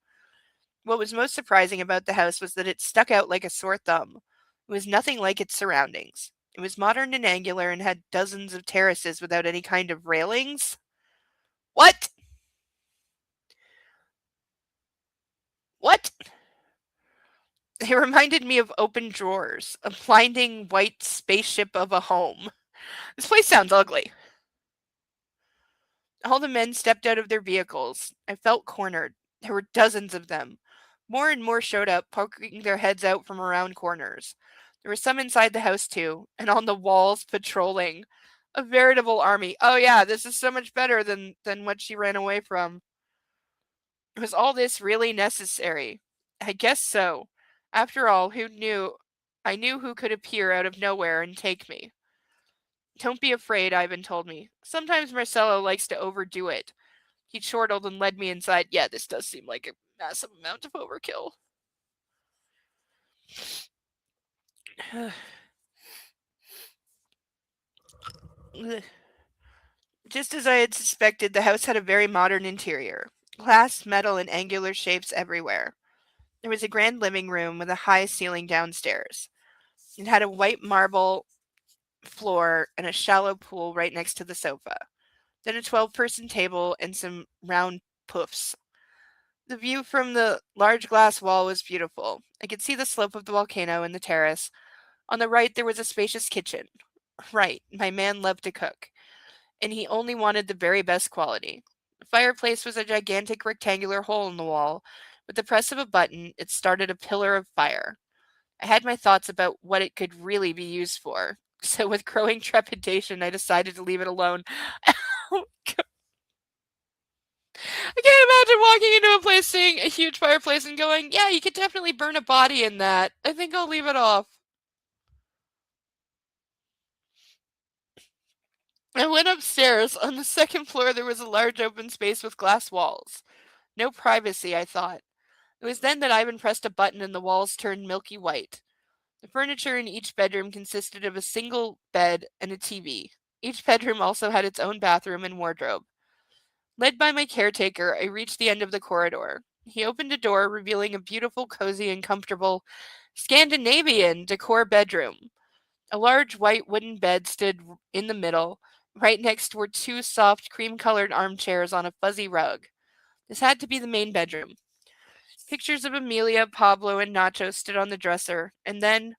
What was most surprising about the house was that it stuck out like a sore thumb. It was nothing like its surroundings. It was modern and angular and had dozens of terraces without any kind of railings. What? What? It reminded me of open drawers, a blinding white spaceship of a home. This place sounds ugly. All the men stepped out of their vehicles. I felt cornered. There were dozens of them. More and more showed up, poking their heads out from around corners. There were some inside the house too, and on the walls patrolling. A veritable army. Oh yeah, this is so much better than what she ran away from. Was all this really necessary? I guess so. After all, who knew? I knew who could appear out of nowhere and take me. "Don't be afraid," Ivan told me. "Sometimes Marcelo likes to overdo it." He chortled and led me inside. Yeah, this does seem like a massive amount of overkill. Just as I had suspected, the house had a very modern interior. Glass, metal, and angular shapes everywhere. There was a grand living room with a high ceiling downstairs. It had a white marble floor and a shallow pool right next to the sofa. Then a 12-person table and some round puffs. The view from the large glass wall was beautiful. I could see the slope of the volcano and the terrace. On the right, there was a spacious kitchen. Right, my man loved to cook, and he only wanted the very best quality. The fireplace was a gigantic rectangular hole in the wall. With the press of a button, it started a pillar of fire. I had my thoughts about what it could really be used for, so with growing trepidation, I decided to leave it alone. I can't imagine walking into a place, seeing a huge fireplace, and going, "Yeah, you could definitely burn a body in that. I think I'll leave it off." I went upstairs. On the second floor, there was a large open space with glass walls. No privacy, I thought. It was then that Ivan pressed a button and the walls turned milky white. The furniture in each bedroom consisted of a single bed and a TV. Each bedroom also had its own bathroom and wardrobe. Led by my caretaker, I reached the end of the corridor. He opened a door, revealing a beautiful, cozy, and comfortable Scandinavian decor bedroom. A large white wooden bed stood in the middle. Right next were two soft, cream-colored armchairs on a fuzzy rug. This had to be the main bedroom. Pictures of Amelia, Pablo, and Nacho stood on the dresser, and then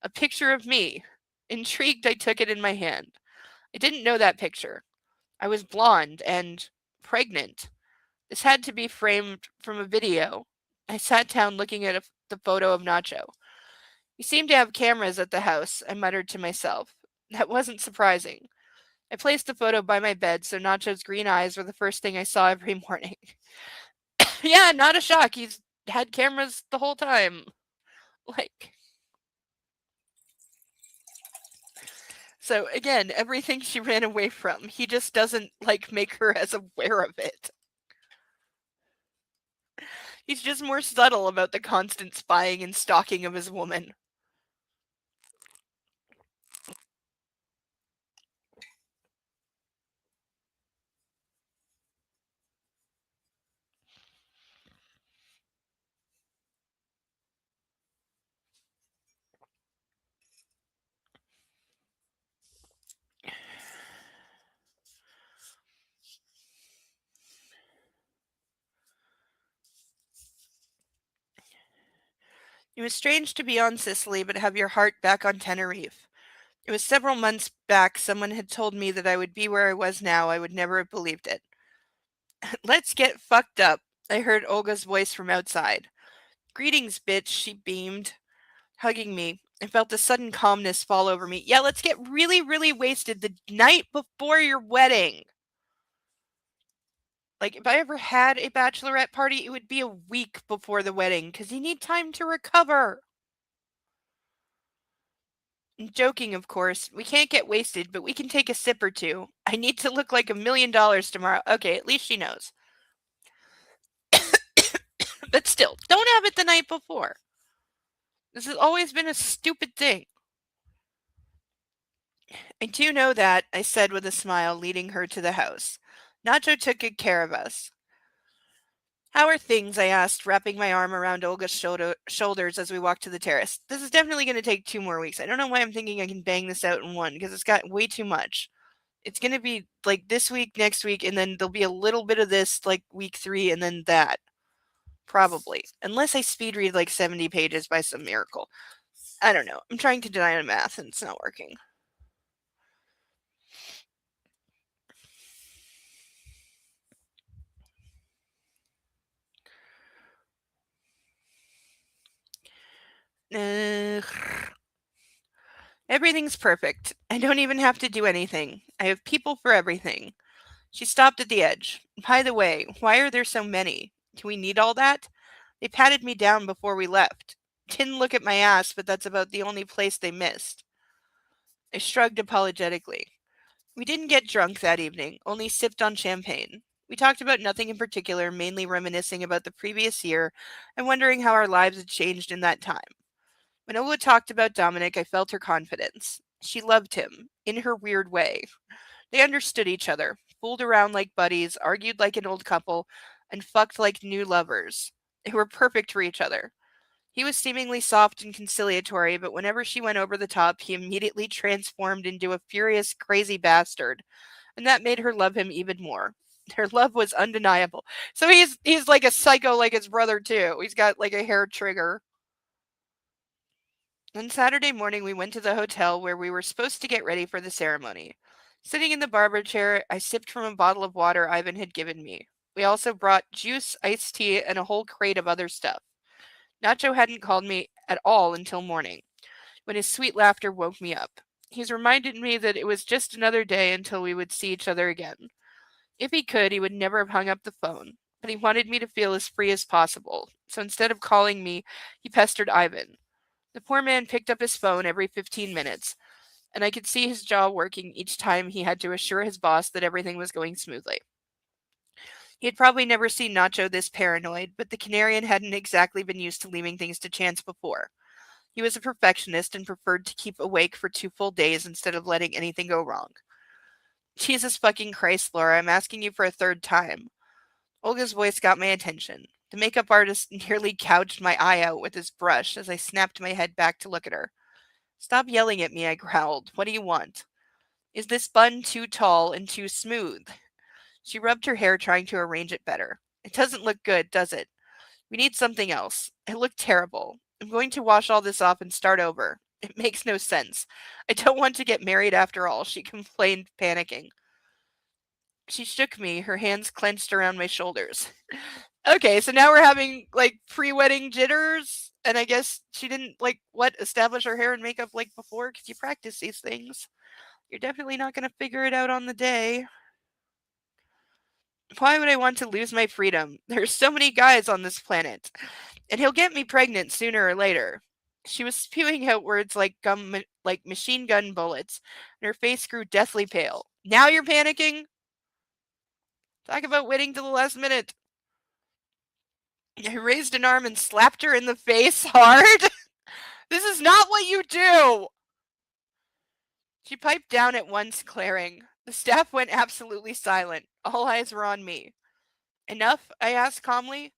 a picture of me. Intrigued, I took it in my hand. I didn't know that picture. I was blonde and pregnant. This had to be framed from a video. I sat down looking at the photo of Nacho. We seemed to have cameras at the house, I muttered to myself. That wasn't surprising. I placed the photo by my bed so Nacho's green eyes were the first thing I saw every morning. Yeah, not a shock. He's had cameras the whole time. Like, so again, everything she ran away from, he just doesn't like make her as aware of it. He's just more subtle about the constant spying and stalking of his woman. It was strange to be on Sicily but have your heart back on Tenerife. It was several months back someone had told me that I would be where I was now. I would never have believed it. Let's get fucked up, I heard Olga's voice from outside. Greetings, bitch, she beamed, hugging me. I felt a sudden calmness fall over me. Yeah, let's get really, really wasted the night before your wedding. Like, if I ever had a bachelorette party, it would be a week before the wedding, because you need time to recover. I'm joking, of course. We can't get wasted, but we can take a sip or two. I need to look like $1 million tomorrow. Okay, at least she knows. But still, don't have it the night before. This has always been a stupid thing. I do know that, I said with a smile, leading her to the house. Nacho took good care of us. How are things? I asked, wrapping my arm around Olga's shoulders as we walked to the terrace. This is definitely going to take 2 more weeks. I don't know why I'm thinking I can bang this out in one, because it's got way too much. It's going to be like this week, next week, and then there'll be a little bit of this like week 3, and then that. Probably. Unless I speed read like 70 pages by some miracle. I don't know. I'm trying to deny math and it's not working. Everything's perfect. I don't even have to do anything. I have people for everything. She stopped at the edge. By the way, why are there so many? Do we need all that? They patted me down before we left. Didn't look at my ass, but that's about the only place they missed. I shrugged apologetically. We didn't get drunk that evening, only sipped on champagne. We talked about nothing in particular, mainly reminiscing about the previous year and wondering how our lives had changed in that time. When Ola talked about Dominic, I felt her confidence. She loved him, in her weird way. They understood each other, fooled around like buddies, argued like an old couple, and fucked like new lovers. They were perfect for each other. He was seemingly soft and conciliatory, but whenever she went over the top, he immediately transformed into a furious, crazy bastard, and that made her love him even more. Their love was undeniable. So he's like a psycho like his brother too. He's got like a hair trigger. On Saturday morning, we went to the hotel where we were supposed to get ready for the ceremony. Sitting in the barber chair, I sipped from a bottle of water Ivan had given me. We also brought juice, iced tea, and a whole crate of other stuff. Nacho hadn't called me at all until morning, when his sweet laughter woke me up. He's reminded me that it was just another day until we would see each other again. If he could, he would never have hung up the phone, but he wanted me to feel as free as possible, so instead of calling me, he pestered Ivan. The poor man picked up his phone every 15 minutes, and I could see his jaw working each time he had to assure his boss that everything was going smoothly. He had probably never seen Nacho this paranoid, but the Canarian hadn't exactly been used to leaving things to chance before. He was a perfectionist and preferred to keep awake for 2 full days instead of letting anything go wrong. Jesus fucking Christ, Laura, I'm asking you for a third time. Olga's voice got my attention. The makeup artist nearly gouged my eye out with his brush as I snapped my head back to look at her. Stop yelling at me, I growled. What do you want? Is this bun too tall and too smooth? She rubbed her hair, trying to arrange it better. It doesn't look good, does it? We need something else. I look terrible. I'm going to wash all this off and start over. It makes no sense. I don't want to get married after all, she complained, panicking. She shook me, her hands clenched around my shoulders. Okay, so now we're having, like, pre-wedding jitters, and I guess she didn't, like, establish her hair and makeup like before, because you practice these things. You're definitely not going to figure it out on the day. Why would I want to lose my freedom? There's so many guys on this planet, and he'll get me pregnant sooner or later. She was spewing out words like machine gun bullets, and her face grew deathly pale. Now you're panicking? Talk about waiting till the last minute. I raised an arm and slapped her in the face hard. This is not what you do! She piped down at once, glaring. The staff went absolutely silent. All eyes were on me. Enough? I asked calmly.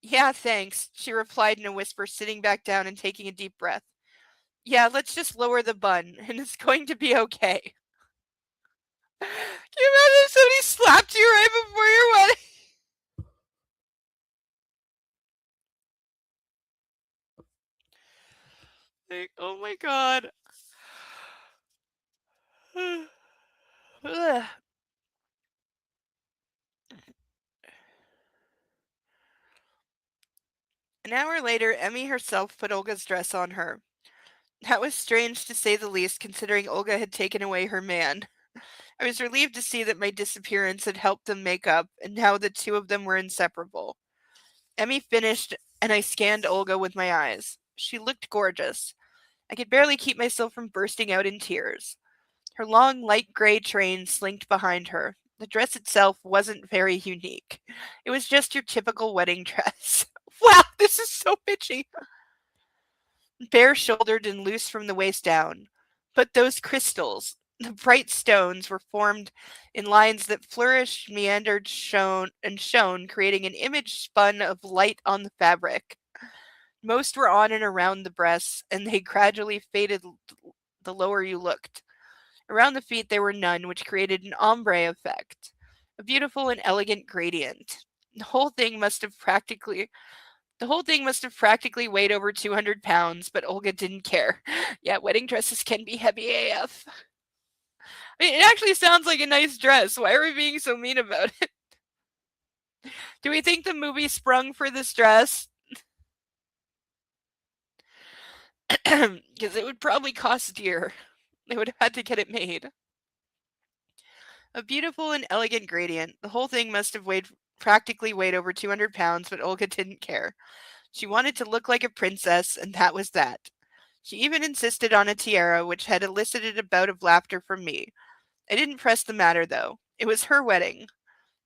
Yeah, thanks, she replied in a whisper, sitting back down and taking a deep breath. Yeah, let's just lower the bun, and it's going to be okay. Can you imagine if somebody slapped you right before your wedding? Like, oh my god. An hour later, Emmy herself put Olga's dress on her. That was strange to say the least, considering Olga had taken away her man. I was relieved to see that my disappearance had helped them make up, and now the two of them were inseparable. Emmy finished, and I scanned Olga with my eyes. She looked gorgeous. I could barely keep myself from bursting out in tears. Her long, light gray train slinked behind her. The dress itself wasn't very unique. It was just your typical wedding dress. Wow, this is so bitchy. Bare-shouldered and loose from the waist down. But those crystals, the bright stones, were formed in lines that flourished, meandered, shone, creating an image spun of light on the fabric. Most were on and around the breasts, and they gradually faded the lower you looked. Around the feet there were none, which created an ombre effect, a beautiful and elegant gradient. The whole thing must have practically weighed over 200 pounds, but Olga didn't care. Yeah, wedding dresses can be heavy AF. I mean, it actually sounds like a nice dress. Why are we being so mean about it? Do we think the movie sprung for this dress? Because it would probably cost dear. They would have had to get it made. A beautiful and elegant gradient. The whole thing must have practically weighed over 200 pounds, but Olga didn't care. She wanted to look like a princess, and that was that. She even insisted on a tiara, which had elicited a bout of laughter from me. I didn't press the matter, though. It was her wedding.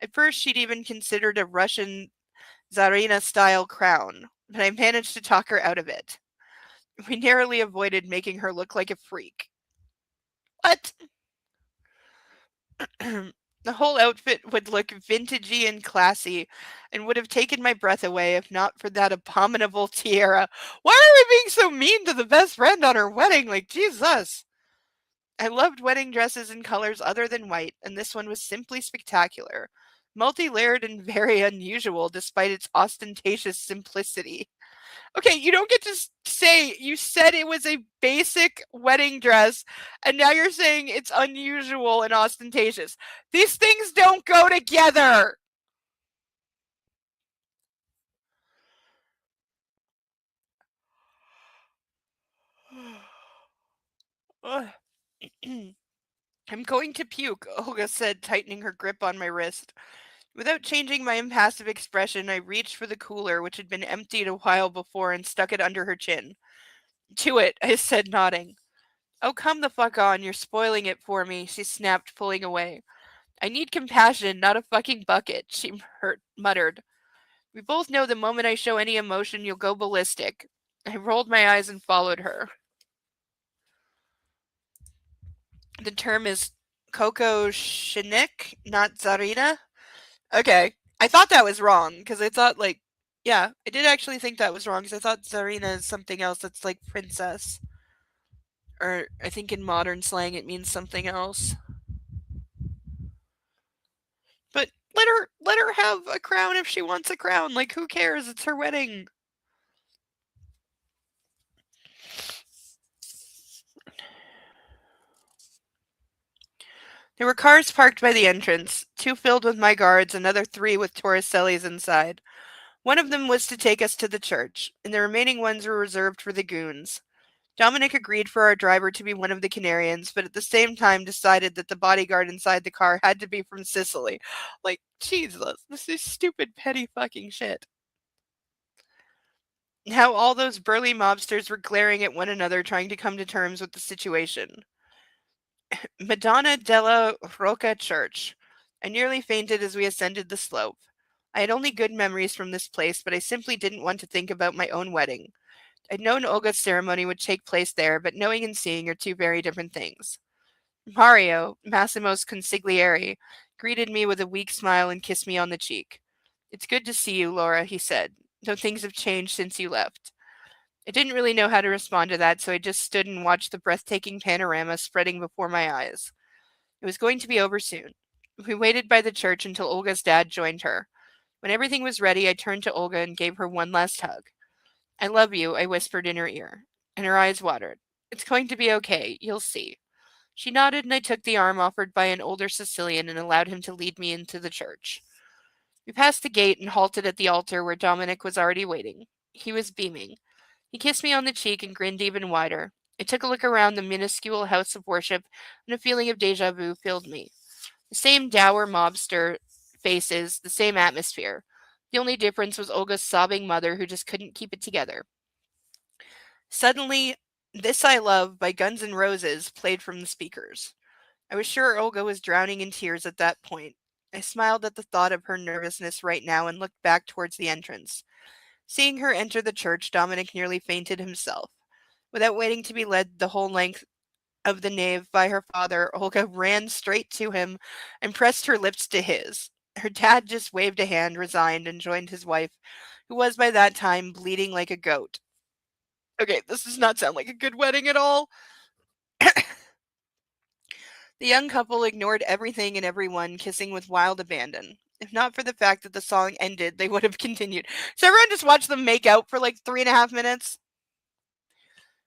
At first, she'd even considered a Russian Tsarina-style crown, but I managed to talk her out of it. We narrowly avoided making her look like a freak. What? The whole outfit would look vintagey and classy, and would have taken my breath away if not for that abominable tiara. Why are we being so mean to the best friend on her wedding? Like, Jesus! I loved wedding dresses in colors other than white, and this one was simply spectacular. Multi-layered and very unusual despite its ostentatious simplicity. Okay, you don't get to say, you said it was a basic wedding dress, and now you're saying it's unusual and ostentatious. These things don't go together! I'm going to puke, Olga said, tightening her grip on my wrist. Without changing my impassive expression, I reached for the cooler, which had been emptied a while before, and stuck it under her chin. To it, I said, nodding. Oh, come the fuck on, you're spoiling it for me, she snapped, pulling away. I need compassion, not a fucking bucket, she muttered. We both know the moment I show any emotion, you'll go ballistic. I rolled my eyes and followed her. The term is Coco Shinik, not Tsarina. Okay. I thought that was wrong, because I thought, like, Yeah, I did actually think that was wrong because I thought Tsarina is something else that's like princess. Or I think in modern slang it means something else. But let her have a crown if she wants a crown. Like who cares? It's her wedding. There were cars parked by the entrance, two filled with my guards, another three with Torricellis inside. One of them was to take us to the church, and the remaining ones were reserved for the goons. Dominic agreed for our driver to be one of the Canarians, but at the same time decided that the bodyguard inside the car had to be from Sicily. Like, Jesus, this is stupid, petty fucking shit. How all those burly mobsters were glaring at one another trying to come to terms with the situation. Madonna della Rocca Church. I nearly fainted as we ascended the slope. I had only good memories from this place, but I simply didn't want to think about my own wedding. I'd known Olga's ceremony would take place there, but knowing and seeing are two very different things. Mario, Massimo's consigliere, greeted me with a weak smile and kissed me on the cheek. "It's good to see you, Laura," he said, "though things have changed since you left." I didn't really know how to respond to that, so I just stood and watched the breathtaking panorama spreading before my eyes. It was going to be over soon. We waited by the church until Olga's dad joined her. When everything was ready, I turned to Olga and gave her one last hug. "I love you," I whispered in her ear, and her eyes watered. "It's going to be okay. You'll see." She nodded, and I took the arm offered by an older Sicilian and allowed him to lead me into the church. We passed the gate and halted at the altar where Dominic was already waiting. He was beaming. He kissed me on the cheek and grinned even wider. I took a look around the minuscule house of worship, and a feeling of deja vu filled me. The same dour mobster faces, the same atmosphere. The only difference was Olga's sobbing mother who just couldn't keep it together. Suddenly, "This I Love" by Guns N' Roses played from the speakers. I was sure Olga was drowning in tears at that point. I smiled at the thought of her nervousness right now and looked back towards the entrance. Seeing her enter the church, Dominic nearly fainted himself. Without waiting to be led the whole length of the nave by her father, Olga ran straight to him and pressed her lips to his. Her dad just waved a hand, resigned, and joined his wife, who was by that time bleeding like a goat. Okay, this does not sound like a good wedding at all. The young couple ignored everything and everyone, kissing with wild abandon. If not for the fact that the song ended, they would have continued. So everyone just watched them make out for like 3.5 minutes.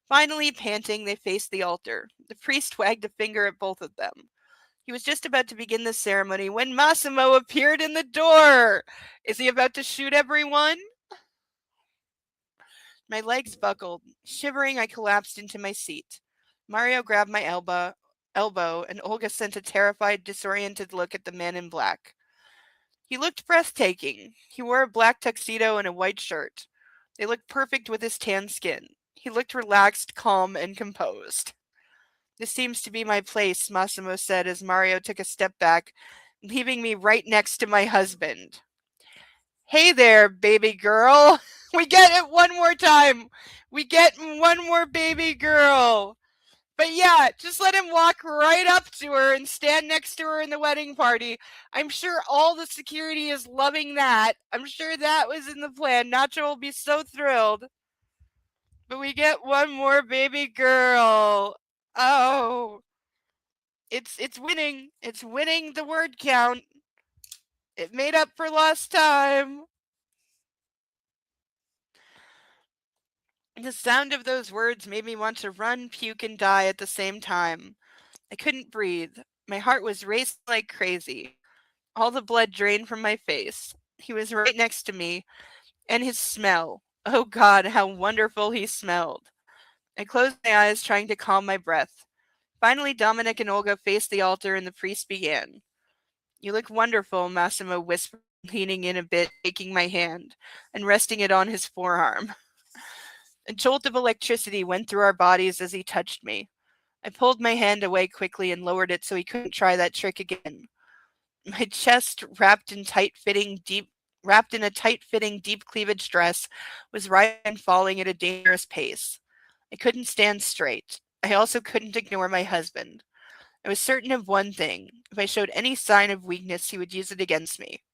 Finally, panting, they faced the altar. The priest wagged a finger at both of them. He was just about to begin the ceremony when Massimo appeared in the door. Is he about to shoot everyone? My legs buckled. Shivering, I collapsed into my seat. Mario grabbed my elbow, and Olga sent a terrified, disoriented look at the man in black. He looked breathtaking. He wore a black tuxedo and a white shirt. They looked perfect with his tan skin. He looked relaxed, calm, and composed. "This seems to be my place," Massimo said as Mario took a step back, leaving me right next to my husband. "Hey there, baby girl." We get it one more time. We get one more baby girl. But yeah, just let him walk right up to her and stand next to her in the wedding party. I'm sure all the security is loving that. I'm sure that was in the plan. Nacho will be so thrilled. But we get one more baby girl. Oh. It's winning. It's winning the word count. It made up for lost time. The sound of those words made me want to run, puke, and die at the same time. I couldn't breathe. My heart was racing like crazy. All the blood drained from my face. He was right next to me, and his smell. Oh God, how wonderful he smelled. I closed my eyes, trying to calm my breath. Finally, Dominic and Olga faced the altar, and the priest began. "You look wonderful," Massimo whispered, leaning in a bit, taking my hand, and resting it on his forearm. A jolt of electricity went through our bodies as he touched me. I pulled my hand away quickly and lowered it so he couldn't try that trick again. My chest, wrapped in a tight-fitting, deep cleavage dress, was rising and falling at a dangerous pace. I couldn't stand straight. I also couldn't ignore my husband. I was certain of one thing: if I showed any sign of weakness, he would use it against me.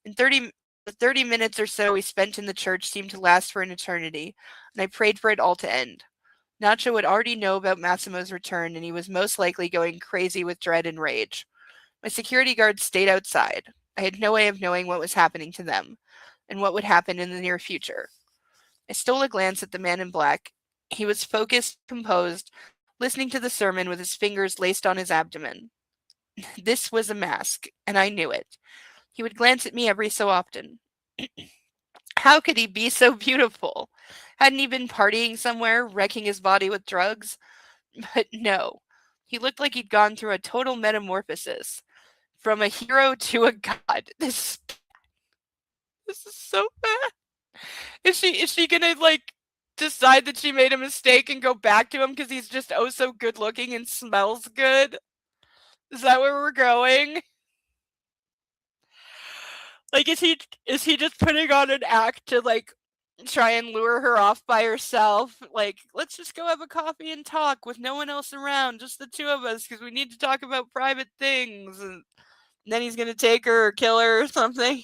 In 30 The 30 minutes or so we spent in the church seemed to last for an eternity, and I prayed for it all to end. Nacho would already know about Massimo's return, and he was most likely going crazy with dread and rage. My security guards stayed outside. I had no way of knowing what was happening to them, and what would happen in the near future. I stole a glance at the man in black. He was focused, composed, listening to the sermon with his fingers laced on his abdomen. This was a mask, and I knew it. He would glance at me every so often. How could he be so beautiful? Hadn't he been partying somewhere, wrecking his body with drugs? But no. He looked like he'd gone through a total metamorphosis. From a hero to a god. This is so bad. Is she gonna decide that she made a mistake and go back to him because he's just oh so good looking and smells good? Is that where we're going? Is he just putting on an act to try and lure her off by herself? Let's just go have a coffee and talk with no one else around, just the two of us, because we need to talk about private things. And then he's gonna take her or kill her or something.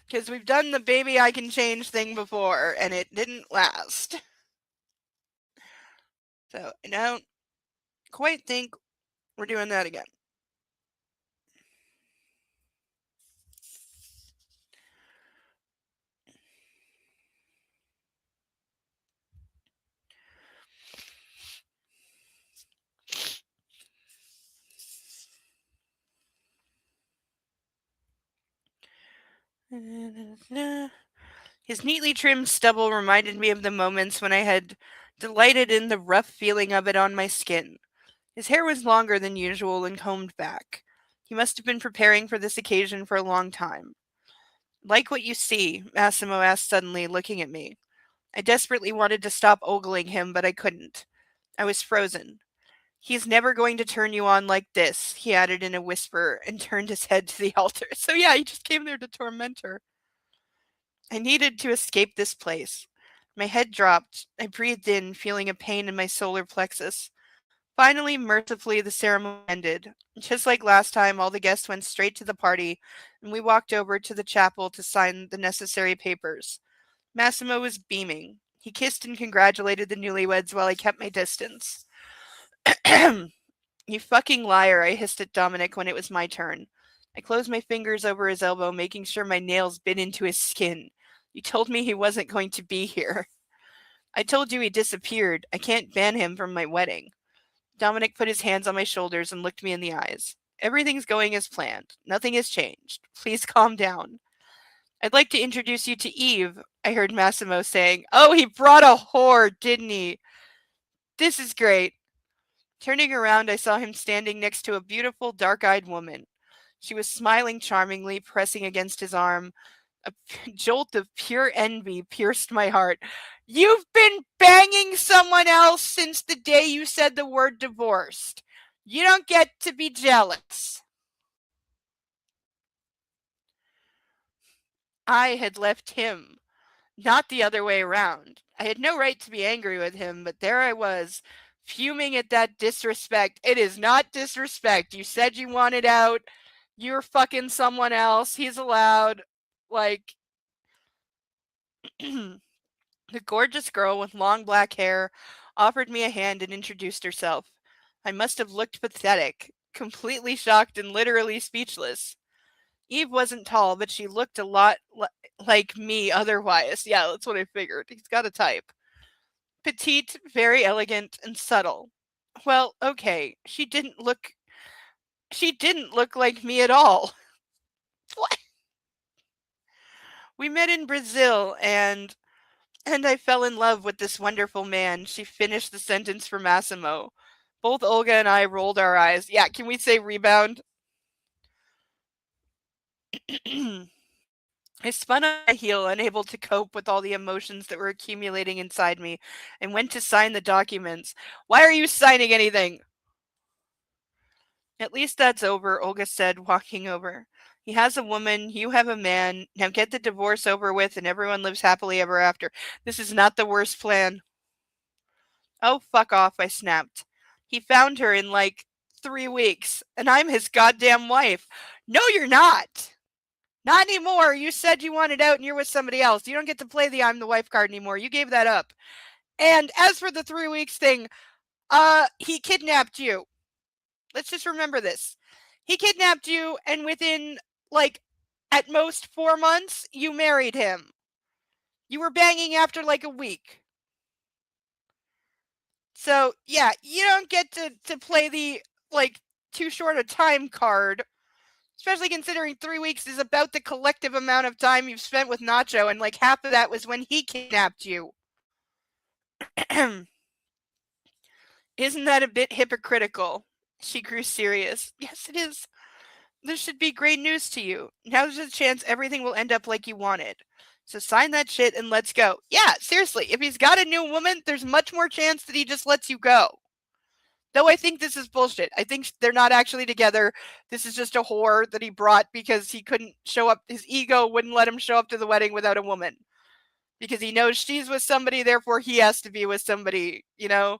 Because we've done the baby I can change thing before, and it didn't last. So I don't quite think we're doing that again. His neatly trimmed stubble reminded me of the moments when I had delighted in the rough feeling of it on my skin. His hair was longer than usual and combed back. He must have been preparing for this occasion for a long time. Like what you see? Massimo asked suddenly, looking at me. I desperately wanted to stop ogling him, but I couldn't. I was frozen. He's never going to turn you on like this, he added in a whisper and turned his head to the altar. So yeah, he just came there to torment her. I needed to escape this place. My head dropped. I breathed in, feeling a pain in my solar plexus. Finally, mercifully, the ceremony ended. Just like last time, all the guests went straight to the party, and we walked over to the chapel to sign the necessary papers. Massimo was beaming. He kissed and congratulated the newlyweds while I kept my distance. You fucking liar, I hissed at Dominic when it was my turn. I closed my fingers over his elbow, making sure my nails bit into his skin. You told me he wasn't going to be here. I told you he disappeared. I can't ban him from my wedding. Dominic put his hands on my shoulders and looked me in the eyes. Everything's going as planned. Nothing has changed. Please calm down. I'd like to introduce you to Eve, I heard Massimo saying. Oh, he brought a whore, didn't he? This is great. Turning around, I saw him standing next to a beautiful, dark-eyed woman. She was smiling charmingly, pressing against his arm. A jolt of pure envy pierced my heart. You've been banging someone else since the day you said the word divorced. You don't get to be jealous. I had left him, not the other way around. I had no right to be angry with him, but there I was, fuming at that disrespect. It is not disrespect. You said you wanted out. You're fucking someone else. He's allowed. The gorgeous girl with long black hair offered me a hand and introduced herself. I must have looked pathetic, completely shocked and literally speechless. Eve wasn't tall, but she looked a lot like me otherwise. Yeah, that's what I figured. He's got a type. Petite, very elegant, and subtle. Well, okay, she didn't look like me at all. What? We met in Brazil and I fell in love with this wonderful man. She finished the sentence for Massimo. Both Olga and I rolled our eyes. Yeah, can we say rebound? I spun on my heel, unable to cope with all the emotions that were accumulating inside me, and went to sign the documents. Why are you signing anything? At least that's over, Olga said, walking over. He has a woman, you have a man. Now get the divorce over with and everyone lives happily ever after. This is not the worst plan. Oh, fuck off, I snapped. He found her in, 3 weeks, and I'm his goddamn wife. No, you're not. Not anymore. You said you wanted out and you're with somebody else. You don't get to play the I'm the wife card anymore. You gave that up. And as for the 3 weeks thing, he kidnapped you. Let's just remember this. He kidnapped you, and within, like, at most 4 months, you married him. You were banging after, like, a week. So, yeah, you don't get to play the, like, too short a time card. Especially considering 3 weeks is about the collective amount of time you've spent with Nacho, and, like, half of that was when he kidnapped you. Isn't that a bit hypocritical? She grew serious. Yes, it is. This should be great news to you. Now there's a chance everything will end up like you wanted. So sign that shit and let's go. Yeah, seriously, if he's got a new woman, there's much more chance that he just lets you go. Though I think this is bullshit. I think they're not actually together. This is just a whore that he brought because he couldn't show up. His ego wouldn't let him show up to the wedding without a woman. Because he knows she's with somebody, therefore he has to be with somebody, you know?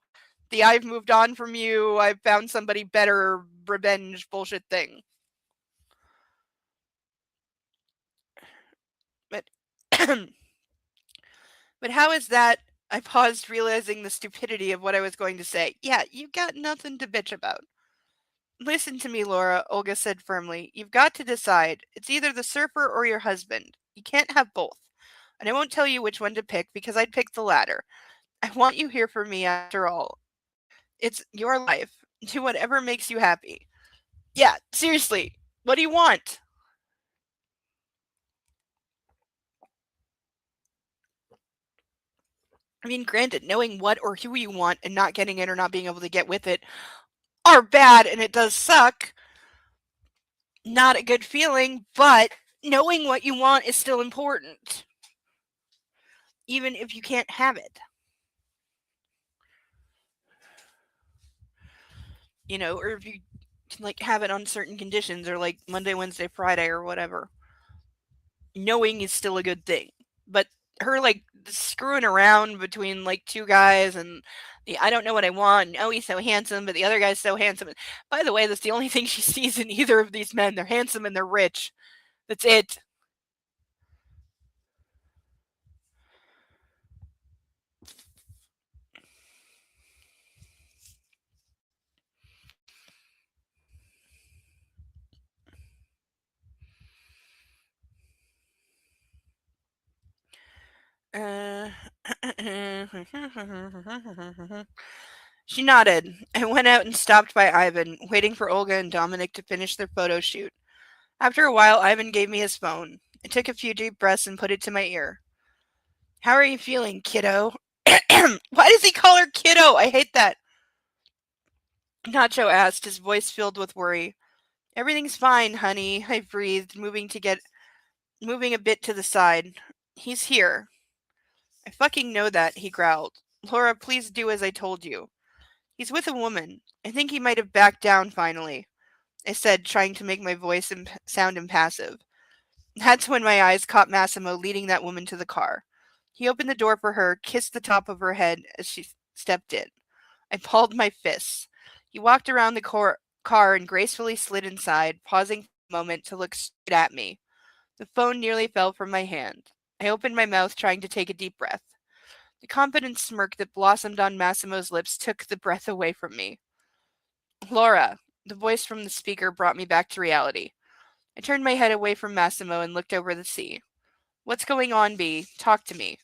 The I've moved on from you, I've found somebody better revenge bullshit thing. But but how is that? I paused, realizing the stupidity of what I was going to say. Yeah, you've got nothing to bitch about. Listen to me, Laura, Olga said firmly. You've got to decide. It's either the surfer or your husband. You can't have both. And I won't tell you which one to pick because I'd pick the latter. I want you here for me after all. It's your life. Do whatever makes you happy. Yeah, seriously. What do you want? I mean, granted, knowing what or who you want and not getting it or not being able to get with it are bad and it does suck. Not a good feeling, but knowing what you want is still important. Even if you can't have it. You know, or if you can, like, have it on certain conditions or, like, Monday, Wednesday, Friday or whatever. Knowing is still a good thing. But her, like, screwing around between, like, two guys and I don't know what I want. Oh, he's so handsome, but the other guy's so handsome. By the way, that's the only thing she sees in either of these men. They're handsome and they're rich. That's it. She nodded. I went out and stopped by Ivan, waiting for Olga and Dominic to finish their photo shoot. After a while, Ivan gave me his phone. I took a few deep breaths and put it to my ear. How are you feeling, kiddo? Why does he call her kiddo? I hate that. Nacho asked, his voice filled with worry. Everything's fine, honey, I breathed, moving a bit to the side. He's here. I fucking know that, he growled. Laura, please do as I told you. He's with a woman. I think he might have backed down finally, I said, trying to make my voice sound impassive. That's when my eyes caught Massimo leading that woman to the car. He opened the door for her, kissed the top of her head as she stepped in. I balled my fists. He walked around the car and gracefully slid inside, pausing for a moment to look straight at me. The phone nearly fell from my hand. I opened my mouth, trying to take a deep breath. The confident smirk that blossomed on Massimo's lips took the breath away from me. Laura, the voice from the speaker brought me back to reality. I turned my head away from Massimo and looked over the sea. What's going on, Bea? Talk to me.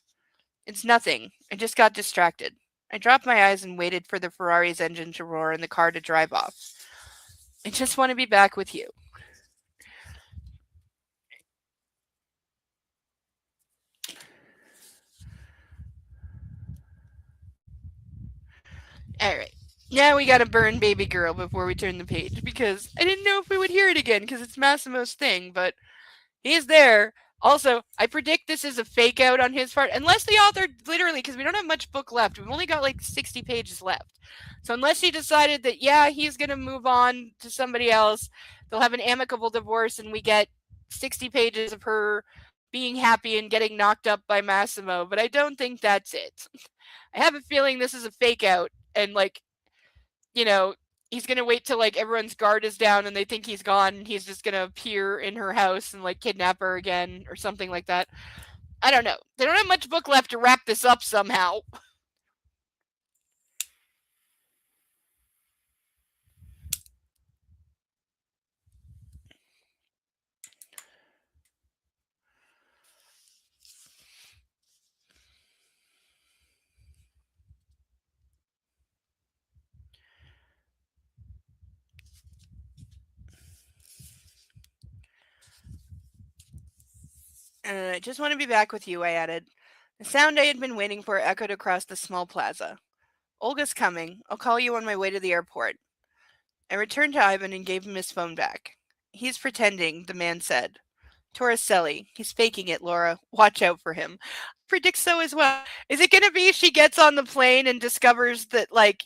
It's nothing. I just got distracted. I dropped my eyes and waited for the Ferrari's engine to roar and the car to drive off. I just want to be back with you. Alright. Now we gotta burn Baby Girl before we turn the page, because I didn't know if we would hear it again, because it's Massimo's thing, but he's there. Also, I predict this is a fake out on his part, unless the author, literally, because we don't have much book left. We've only got like 60 pages left. So unless she decided that, yeah, he's going to move on to somebody else, they'll have an amicable divorce, and we get 60 pages of her being happy and getting knocked up by Massimo. But I don't think that's it. I have a feeling this is a fake out, and, like, you know, he's gonna wait till like everyone's guard is down and they think he's gone, and he's just gonna appear in her house and like kidnap her again or something like that. I don't know. They don't have much book left to wrap this up somehow. I just want to be back with you, I added. The sound I had been waiting for echoed across the small plaza. Olga's coming. I'll call you on my way to the airport. I returned to Ivan and gave him his phone back. He's pretending, the man said. Torricelli. He's faking it, Laura. Watch out for him. I predict so as well. Is it going to be she gets on the plane and discovers that, like,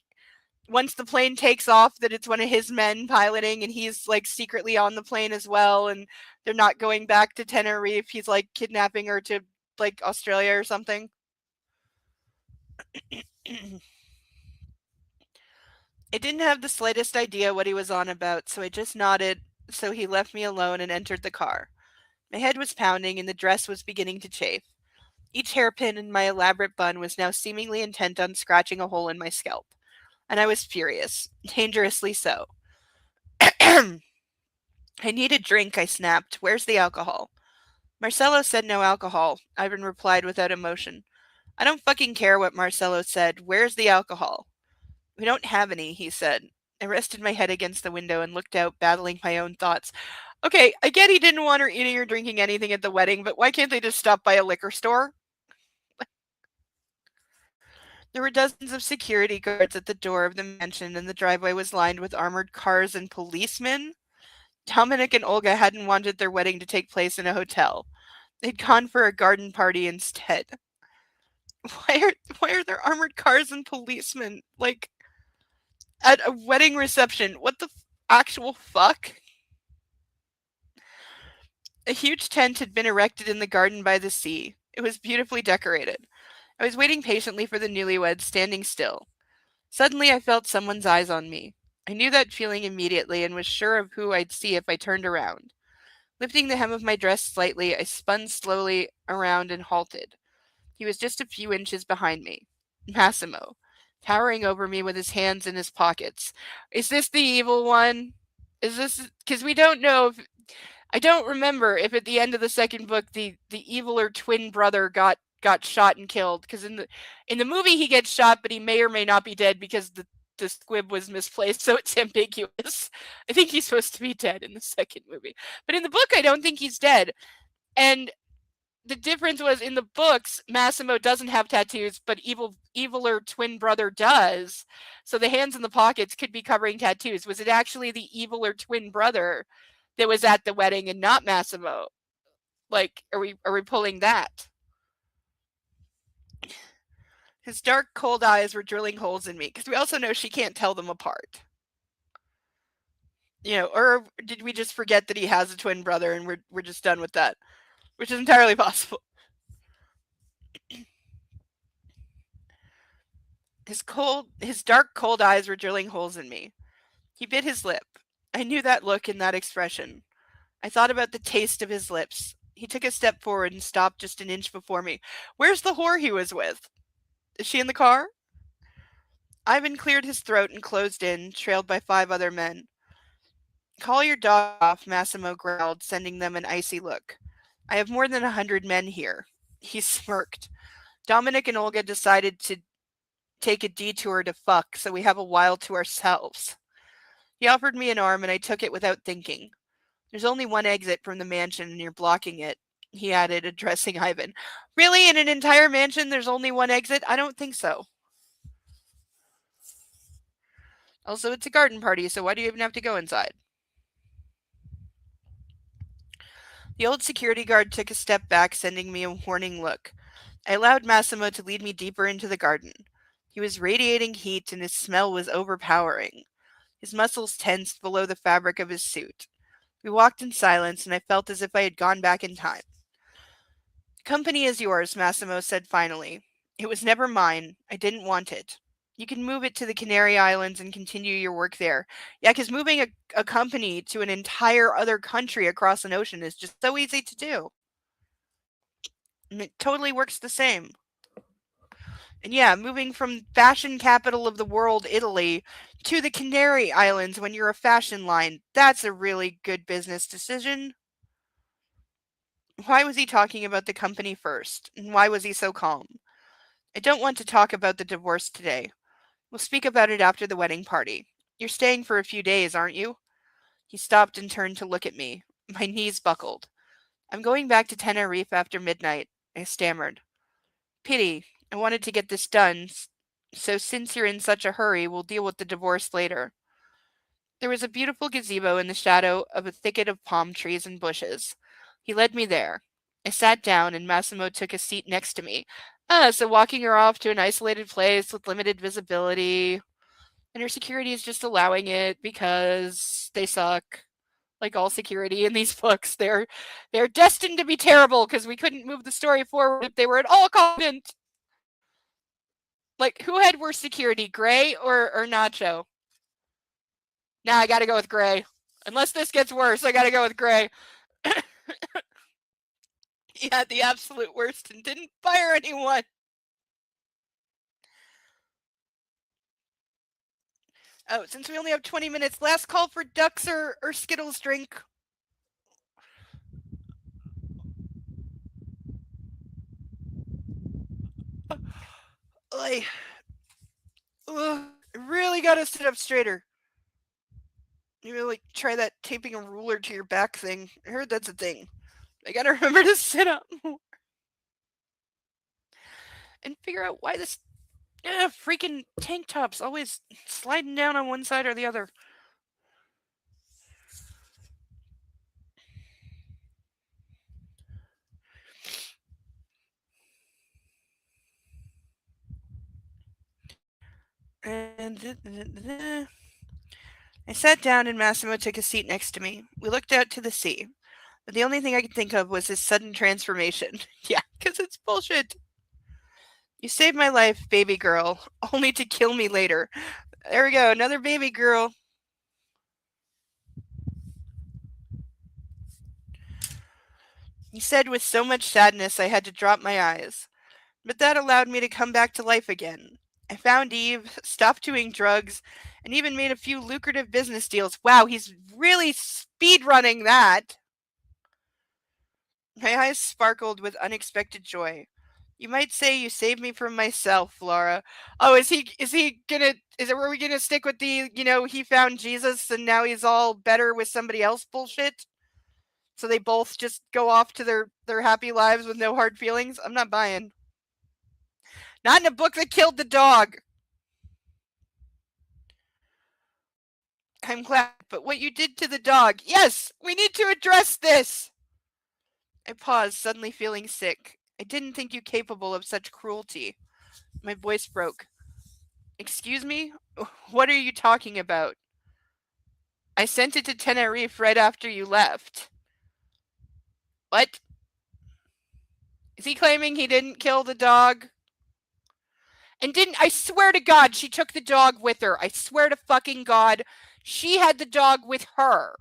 once the plane takes off, that it's one of his men piloting and he's, like, secretly on the plane as well, and they're not going back to Tenerife. He's, like, kidnapping her to, like, Australia or something? I didn't have the slightest idea what he was on about, so I just nodded, so he left me alone and entered the car. My head was pounding and the dress was beginning to chafe. Each hairpin in my elaborate bun was now seemingly intent on scratching a hole in my scalp. And I was furious, dangerously so. I need a drink, I snapped. Where's the alcohol? Marcelo said no alcohol, Ivan replied without emotion. I don't fucking care what Marcelo said. Where's the alcohol? We don't have any, he said. I rested my head against the window and looked out, battling my own thoughts. Okay, I get he didn't want her eating or drinking anything at the wedding, but why can't they just stop by a liquor store? There were dozens of security guards at the door of the mansion, and the driveway was lined with armored cars and policemen. Dominic and Olga hadn't wanted their wedding to take place in a hotel. They'd gone for a garden party instead. Why are there armored cars and policemen, like, at a wedding reception? What the actual fuck? A huge tent had been erected in the garden by the sea. It was beautifully decorated. I was waiting patiently for the newlyweds, standing still. Suddenly I felt someone's eyes on me. I knew that feeling immediately and was sure of who I'd see if I turned around. Lifting the hem of my dress slightly, I spun slowly around and halted. He was just a few inches behind me. Massimo, towering over me with his hands in his pockets. Is this the evil one? Is this... Because we don't know if... I don't remember if at the end of the second book the eviler twin brother got shot and killed, because in the movie he gets shot, but he may or may not be dead because the squib was misplaced, so it's ambiguous. I think he's supposed to be dead in the second movie, but in the book I don't think he's dead. And the difference was, in the books Massimo doesn't have tattoos, but eviler twin brother does, so the hands in the pockets could be covering tattoos. Was it actually the eviler twin brother that was at the wedding and not Massimo? Like, are we pulling that? His dark, cold eyes were drilling holes in me, because we also know she can't tell them apart. You know, or did we just forget that he has a twin brother and we're just done with that? Which is entirely possible. His dark, cold eyes were drilling holes in me. He bit his lip. I knew that look and that expression. I thought about the taste of his lips. He took a step forward and stopped just an inch before me. Where's the whore he was with? Is she in the car? Ivan cleared his throat and closed in, trailed by 5 other men. Call your dog off, Massimo growled, sending them an icy look. I have more than 100 men here. He smirked. Dominic and Olga decided to take a detour to fuck, so we have a while to ourselves. He offered me an arm and I took it without thinking. There's only one exit from the mansion and you're blocking it, he added, addressing Ivan. Really? In an entire mansion there's only one exit? I don't think so. Also, it's a garden party, so why do you even have to go inside? The old security guard took a step back, sending me a warning look. I allowed Massimo to lead me deeper into the garden. He was radiating heat and his smell was overpowering. His muscles tensed below the fabric of his suit. We walked in silence, and I felt as if I had gone back in time. Company is yours, Massimo said finally. It was never mine. I didn't want it. You can move it to the Canary Islands and continue your work there. Yeah, because moving a company to an entire other country across an ocean is just so easy to do. And it totally works the same. And yeah, moving from fashion capital of the world, Italy, to the Canary Islands when you're a fashion line, that's a really good business decision. Why was he talking about the company first? And why was he so calm? I don't want to talk about the divorce today. We'll speak about it after the wedding party. You're staying for a few days, aren't you? He stopped and turned to look at me. My knees buckled. I'm going back to Tenerife after midnight, I stammered. Pity. I wanted to get this done, so since you're in such a hurry, we'll deal with the divorce later. There was a beautiful gazebo in the shadow of a thicket of palm trees and bushes. He led me there. I sat down, and Massimo took a seat next to me. So walking her off to an isolated place with limited visibility, and her security is just allowing it because they suck. Like all security in these books, they're destined to be terrible because we couldn't move the story forward if they were at all competent. Like, who had worse security, Gray or Nacho? Nah, I gotta go with Gray. Unless this gets worse, I gotta go with Gray. He had the absolute worst and didn't fire anyone. Oh, since we only have 20 minutes, last call for ducks or Skittles drink. I really gotta sit up straighter. You really try that taping a ruler to your back thing. I heard that's a thing. I gotta remember to sit up more. And figure out why this freaking tank top's always sliding down on one side or the other. And I sat down and Massimo took a seat next to me. We looked out to the sea. But the only thing I could think of was his sudden transformation. Yeah, because it's bullshit. You saved my life, baby girl, only to kill me later. There we go, another baby girl. He said with so much sadness I had to drop my eyes. But that allowed me to come back to life again. I found Eve, stopped doing drugs, and even made a few lucrative business deals. Wow, he's really speedrunning that. My eyes sparkled with unexpected joy. You might say you saved me from myself, Laura. Oh, is it were we gonna stick with the, he found Jesus and now he's all better with somebody else bullshit? So they both just go off to their happy lives with no hard feelings? I'm not buying. Not in a book that killed the dog. I'm glad, but what you did to the dog. Yes, we need to address this. I paused, suddenly feeling sick. I didn't think you capable of such cruelty. My voice broke. Excuse me? What are you talking about? I sent it to Tenerife right after you left. What? Is he claiming he didn't kill the dog? And I swear to God, she took the dog with her. I swear to fucking God, she had the dog with her.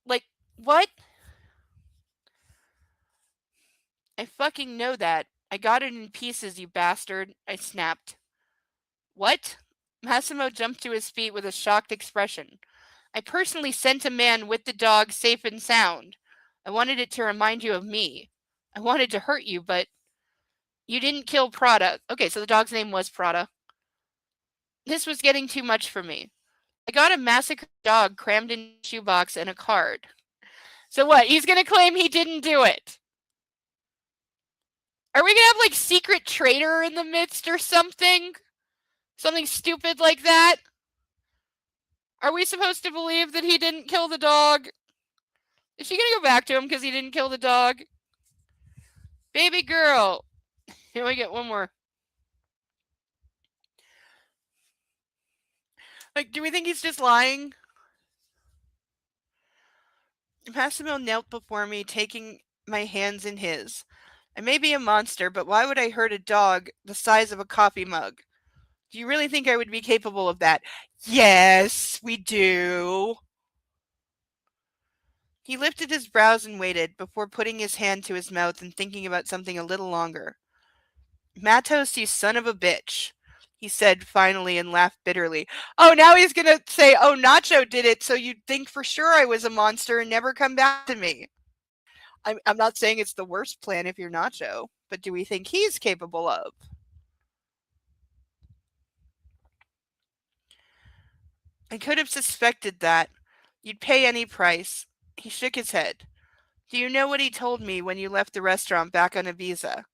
Like, what? I fucking know that. I got it in pieces, you bastard. I snapped. What? Massimo jumped to his feet with a shocked expression. I personally sent a man with the dog safe and sound. I wanted it to remind you of me. I wanted to hurt you, but you didn't kill Prada. Okay, so the dog's name was Prada. This was getting too much for me. I got a massacred dog crammed in a shoebox and a card. So what? He's going to claim he didn't do it. Are we going to have like secret traitor in the midst or something? Something stupid like that? Are we supposed to believe that he didn't kill the dog? Is she going to go back to him because he didn't kill the dog? Baby girl. Here we get one more. Like, do we think he's just lying? Massimo knelt before me, taking my hands in his. I may be a monster, but why would I hurt a dog the size of a coffee mug? Do you really think I would be capable of that? Yes, we do. He lifted his brows and waited, before putting his hand to his mouth and thinking about something a little longer. Matos, you son of a bitch, he said finally and laughed bitterly. Oh, now he's going to say, oh, Nacho did it, so you'd think for sure I was a monster and never come back to me. I'm not saying it's the worst plan if you're Nacho, but do we think he's capable of? I could have suspected that. You'd pay any price. He shook his head. Do you know what he told me when you left the restaurant back on Ibiza?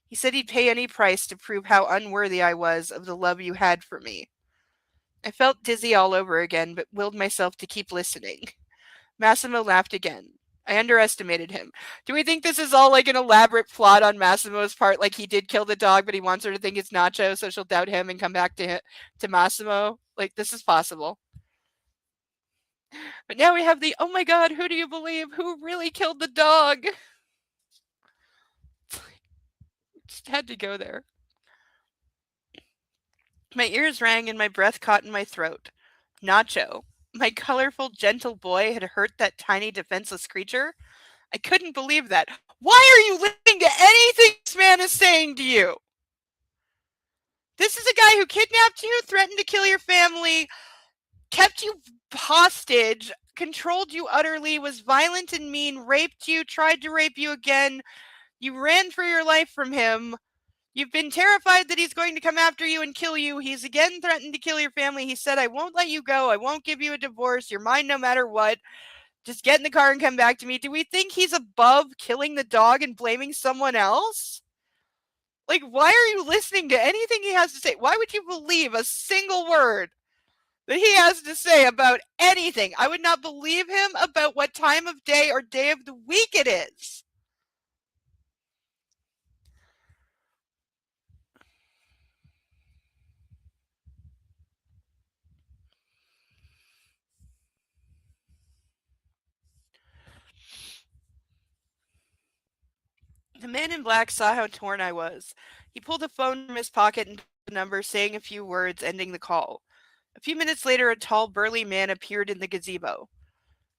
He said he'd pay any price to prove how unworthy I was of the love you had for me. I felt dizzy all over again, but willed myself to keep listening. Massimo laughed again. I underestimated him. Do we think this is all like an elaborate plot on Massimo's part? Like he did kill the dog, but he wants her to think it's Nacho, so she'll doubt him and come back to Massimo? Like, this is possible. But now we have the, oh my god, who do you believe? Who really killed the dog? Just had to go there. My ears rang and my breath caught in my throat. Nacho, my colorful, gentle boy, had hurt that tiny, defenseless creature? I couldn't believe that. Why are you listening to anything this man is saying to you? This is a guy who kidnapped you, threatened to kill your family, kept you hostage, controlled you utterly, was violent and mean, raped you, tried to rape you again. You ran for your life from him. You've been terrified that he's going to come after you and kill you. He's again threatened to kill your family. He said, I won't let you go. I won't give you a divorce. You're mine no matter what. Just get in the car and come back to me. Do we think he's above killing the dog and blaming someone else? Like, why are you listening to anything he has to say? Why would you believe a single word that he has to say about anything? I would not believe him about what time of day or day of the week it is. The man in black saw how torn I was. He pulled a phone from his pocket and dialed the number, saying a few words, ending the call. A few minutes later, a tall, burly man appeared in the gazebo.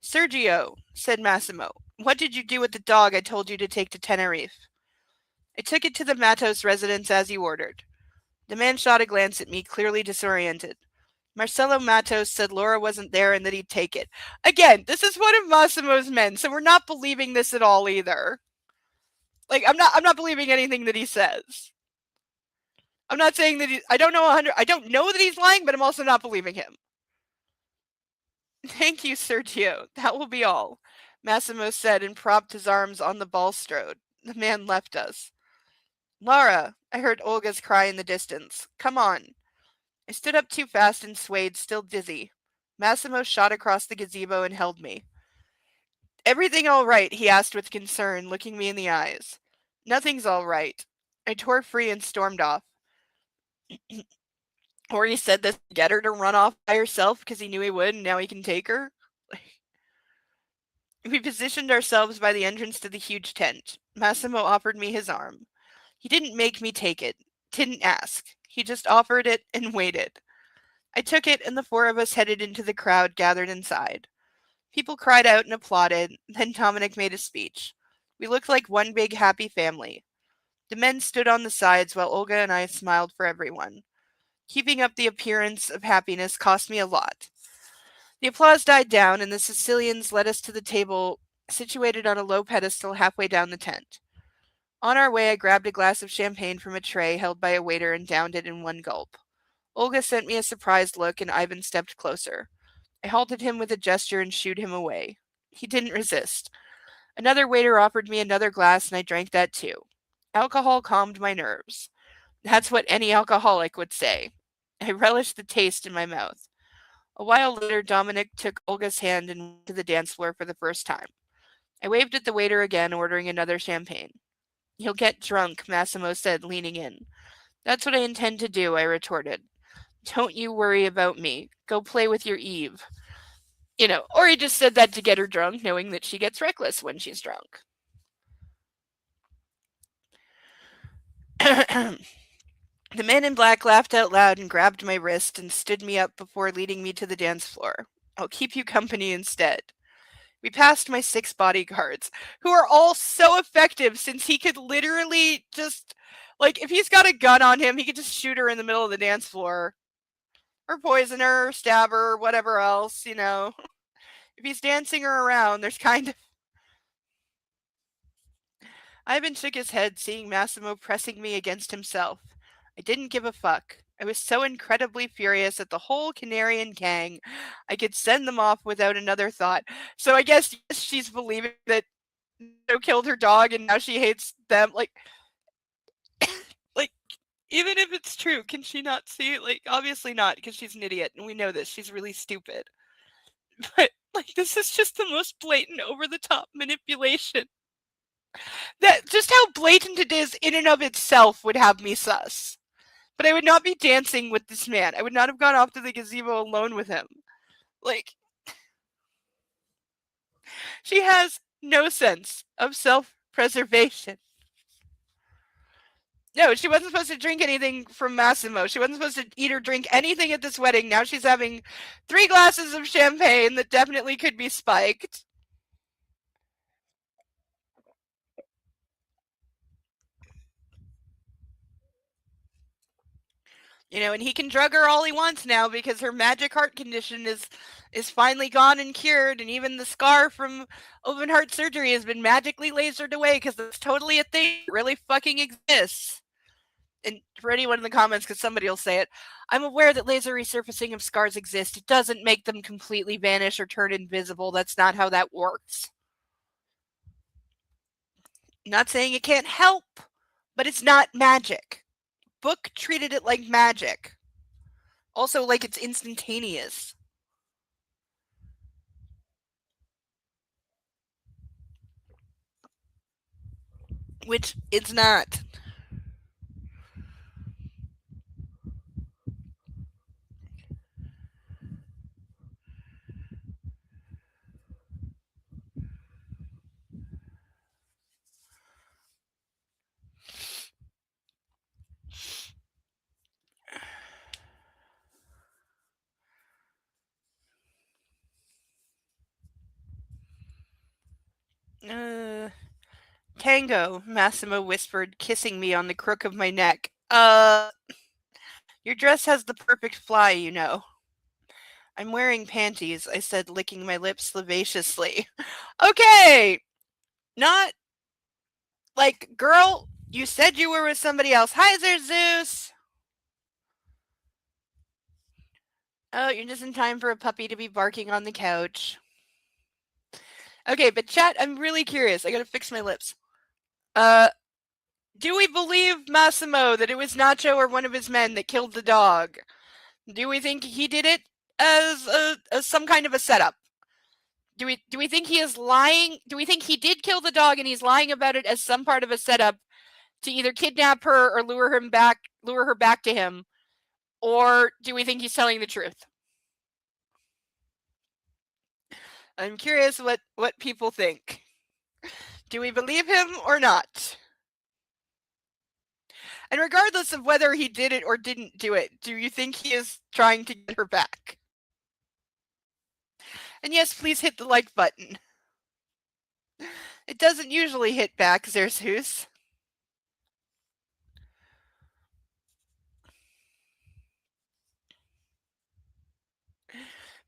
Sergio, said Massimo, what did you do with the dog I told you to take to Tenerife? I took it to the Matos residence as you ordered. The man shot a glance at me, clearly disoriented. Marcelo Matos said Laura wasn't there and that he'd take it. Again, this is one of Massimo's men, so we're not believing this at all either. Like, I'm not believing anything that he says. I'm not saying that I don't know that he's lying, but I'm also not believing him. Thank you, Sergio. That will be all, Massimo said and propped his arms on the balustrade. The man left us. Laura, I heard Olga's cry in the distance. Come on. I stood up too fast and swayed, still dizzy. Massimo shot across the gazebo and held me. Everything all right? He asked with concern, looking me in the eyes. Nothing's all right. I tore free and stormed off. Or he said this to get her to run off by herself because he knew he would and now he can take her. We positioned ourselves by the entrance to the huge tent. Massimo offered me his arm. He didn't make me take it, didn't ask. He just offered it and waited. I took it and the four of us headed into the crowd gathered inside. People cried out and applauded, then Dominic made a speech. We looked like one big happy family. The men stood on the sides while Olga and I smiled for everyone. Keeping up the appearance of happiness cost me a lot. The applause died down, and the Sicilians led us to the table situated on a low pedestal halfway down the tent. On our way, I grabbed a glass of champagne from a tray held by a waiter and downed it in one gulp. Olga sent me a surprised look, and Ivan stepped closer. I halted him with a gesture and shooed him away. He didn't resist. Another waiter offered me another glass, and I drank that too. Alcohol calmed my nerves. That's what any alcoholic would say. I relished the taste in my mouth. A while later, Dominic took Olga's hand and went to the dance floor for the first time. I waved at the waiter again, ordering another champagne. You'll get drunk, Massimo said, leaning in. That's what I intend to do, I retorted. Don't you worry about me. Go play with your Eve. Or he just said that to get her drunk, knowing that she gets reckless when she's drunk. The man in black laughed out loud and grabbed my wrist and stood me up before leading me to the dance floor. I'll keep you company instead. We passed my 6 bodyguards, who are all so effective since he could literally just, like, if he's got a gun on him, he could just shoot her in the middle of the dance floor. Or poison her, or stab her, or whatever else, you know. If he's dancing her around, there's kind of... Ivan shook his head, seeing Massimo pressing me against himself. I didn't give a fuck. I was so incredibly furious at the whole Canarian gang, I could send them off without another thought. So I guess yes, she's believing that Joe killed her dog and now she hates them. Like, like, even if it's true, can she not see it? Like, obviously not, because she's an idiot, and we know this. She's really stupid. But, like, this is just the most blatant, over-the-top manipulation. That just how blatant it is in and of itself would have me sus. But I would not be dancing with this man. I would not have gone off to the gazebo alone with him. Like, she has no sense of self-preservation. No, she wasn't supposed to drink anything from Massimo. She wasn't supposed to eat or drink anything at this wedding. Now she's having 3 glasses of champagne that definitely could be spiked. You know, and he can drug her all he wants now because her magic heart condition is finally gone and cured, and even the scar from open heart surgery has been magically lasered away because it's totally a thing that really fucking exists. And for anyone in the comments, because somebody will say it, I'm aware that laser resurfacing of scars exist. It doesn't make them completely vanish or turn invisible. That's not how that works. I'm not saying it can't help, but it's not magic. Book treated it like magic. Also, like it's instantaneous. Which it's not. Tango, Massimo whispered, kissing me on the crook of my neck. Your dress has the perfect fly, you know. I'm wearing panties, I said, licking my lips lasciviously. Okay! Not... Like, girl, you said you were with somebody else. Hi there, Zeus! Oh, you're just in time for a puppy to be barking on the couch. Okay, but chat, I'm really curious. I gotta fix my lips. Do we believe Massimo that it was Nacho or one of his men that killed the dog? Do we think he did it as some kind of a setup? Do we think he is lying? Do we think he did kill the dog and he's lying about it as some part of a setup to either kidnap her or lure her back to him? Or do we think he's telling the truth? I'm curious what people think. Do we believe him or not? And regardless of whether he did it or didn't do it, do you think he is trying to get her back? And yes, please hit the like button. It doesn't usually hit back, Zeus.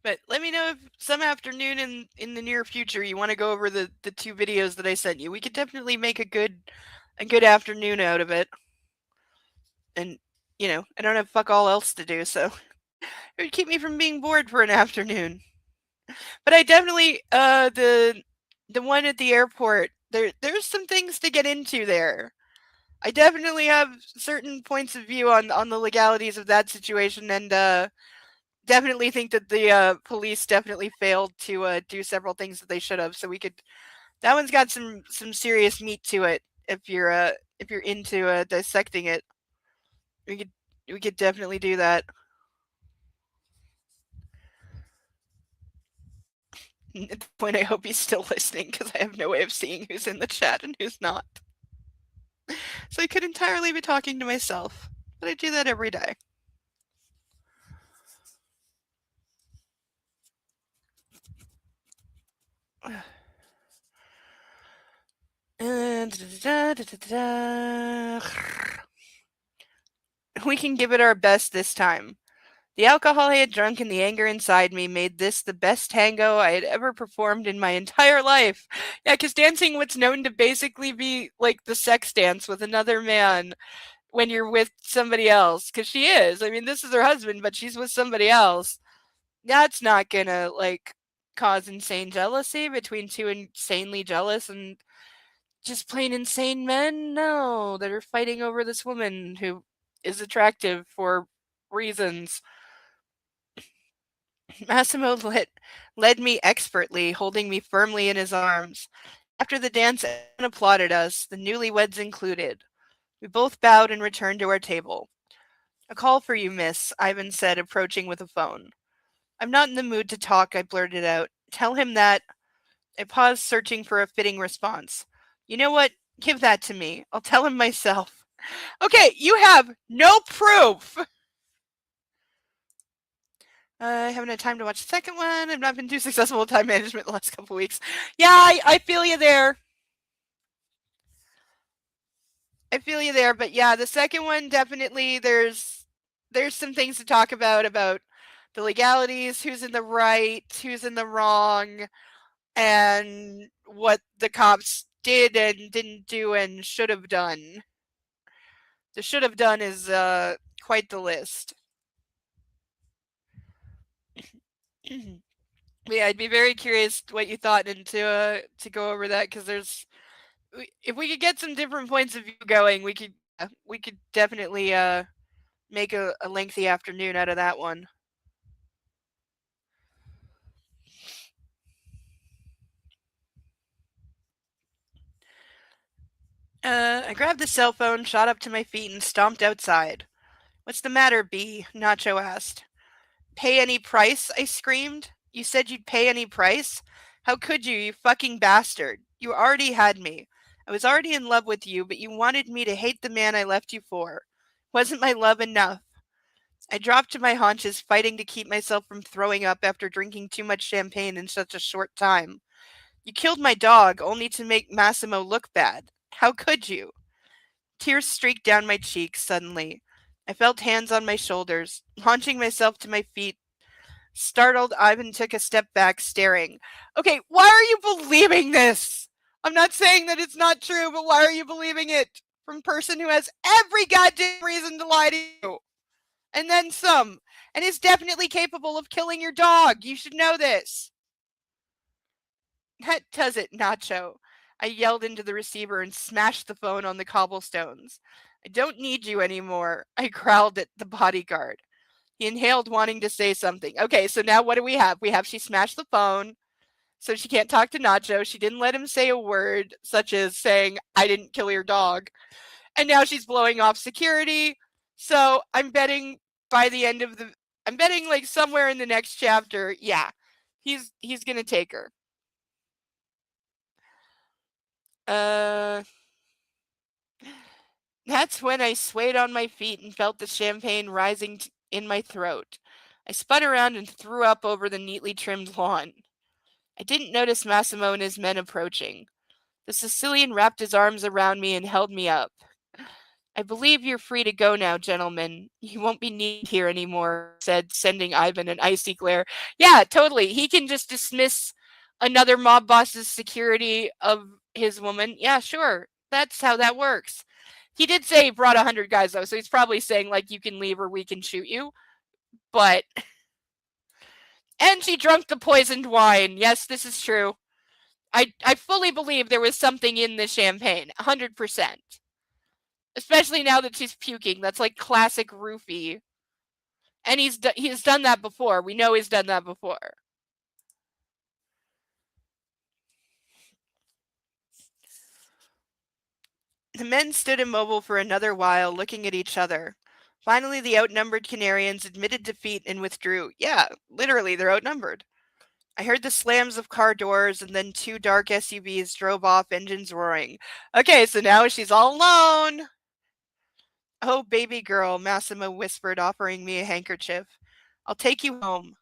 But let me know if some afternoon in the near future you want to go over the 2 videos that I sent you. We could definitely make a good afternoon out of it. And, you know, I don't have fuck all else to do, so it would keep me from being bored for an afternoon. But I definitely, the one at the airport, there's some things to get into there. I definitely have certain points of view on the legalities of that situation, and definitely think that the police definitely failed to do several things that they should have. So we could, that one's got some serious meat to it. If you're into dissecting it, we could definitely do that. At this point, I hope he's still listening because I have no way of seeing who's in the chat and who's not. So I could entirely be talking to myself. But I do that every day. We can give it our best this time. The alcohol I had drunk and the anger inside me made this the best tango I had ever performed in my entire life. Yeah, because dancing what's known to basically be like the sex dance with another man when you're with somebody else. Because she is. I mean, this is her husband, but she's with somebody else. That's not gonna, like, cause insane jealousy between two insanely jealous and just plain insane men? No, that are fighting over this woman who is attractive for reasons. Massimo led me expertly, holding me firmly in his arms. After the dance, everyone applauded us, the newlyweds included. We both bowed and returned to our table. A call for you, miss, Ivan said, approaching with a phone. I'm not in the mood to talk, I blurted out. Tell him that. I paused, searching for a fitting response. You know what? Give that to me. I'll tell him myself. Okay, you have no proof. I haven't had time to watch the second one. I've not been too successful with time management the last couple weeks. Yeah, I feel you there. I feel you there, but yeah, the second one definitely there's some things to talk about the legalities, who's in the right, who's in the wrong, and what the cops did and didn't do and should have done. The should have done is quite the list. Yeah, I'd be very curious what you thought and to go over that because if we could get some different points of view going, we could definitely make a lengthy afternoon out of that one. I grabbed the cell phone, shot up to my feet, and stomped outside. What's the matter, B? Nacho asked. Pay any price? I screamed. You said you'd pay any price? How could you, you fucking bastard? You already had me. I was already in love with you, but you wanted me to hate the man I left you for. Wasn't my love enough? I dropped to my haunches, fighting to keep myself from throwing up after drinking too much champagne in such a short time. You killed my dog, only to make Massimo look bad. How could you? Tears streaked down my cheeks suddenly. I felt hands on my shoulders. Launching myself to my feet, startled, Ivan took a step back, staring. Okay, why are you believing this? I'm not saying that it's not true, but why are you believing it? From a person who has every goddamn reason to lie to you. And then some. And is definitely capable of killing your dog. You should know this. That does it, Nacho. I yelled into the receiver and smashed the phone on the cobblestones. I don't need you anymore, I growled at the bodyguard. He inhaled, wanting to say something. Okay, so now what do we have? We have she smashed the phone, so she can't talk to Nacho. She didn't let him say a word, such as saying, I didn't kill your dog. And now she's blowing off security. So I'm betting by the end of I'm betting like somewhere in the next chapter, yeah, he's gonna take her. That's when I swayed on my feet and felt the champagne rising in my throat. I spun around and threw up over the neatly trimmed lawn. I didn't notice Massimo and his men approaching. The Sicilian wrapped his arms around me and held me up. I believe you're free to go now, gentlemen. You won't be needed here anymore, said, sending Ivan an icy glare. Yeah, totally. He can just dismiss another mob boss's security of his woman. Yeah, sure. That's how that works. He did say he brought 100 guys, though, so he's probably saying, like, you can leave or we can shoot you. But... And she drank the poisoned wine. Yes, this is true. I fully believe there was something in the champagne. 100%. Especially now that she's puking. That's like classic roofie. And he's done that before. We know he's done that before. The men stood immobile for another while, looking at each other. Finally, the outnumbered Canarians admitted defeat and withdrew. Yeah, literally, they're outnumbered. I heard the slams of car doors, and then 2 dark SUVs drove off, engines roaring. Okay, so now she's all alone. Oh, baby girl, Massimo whispered, offering me a handkerchief. I'll take you home.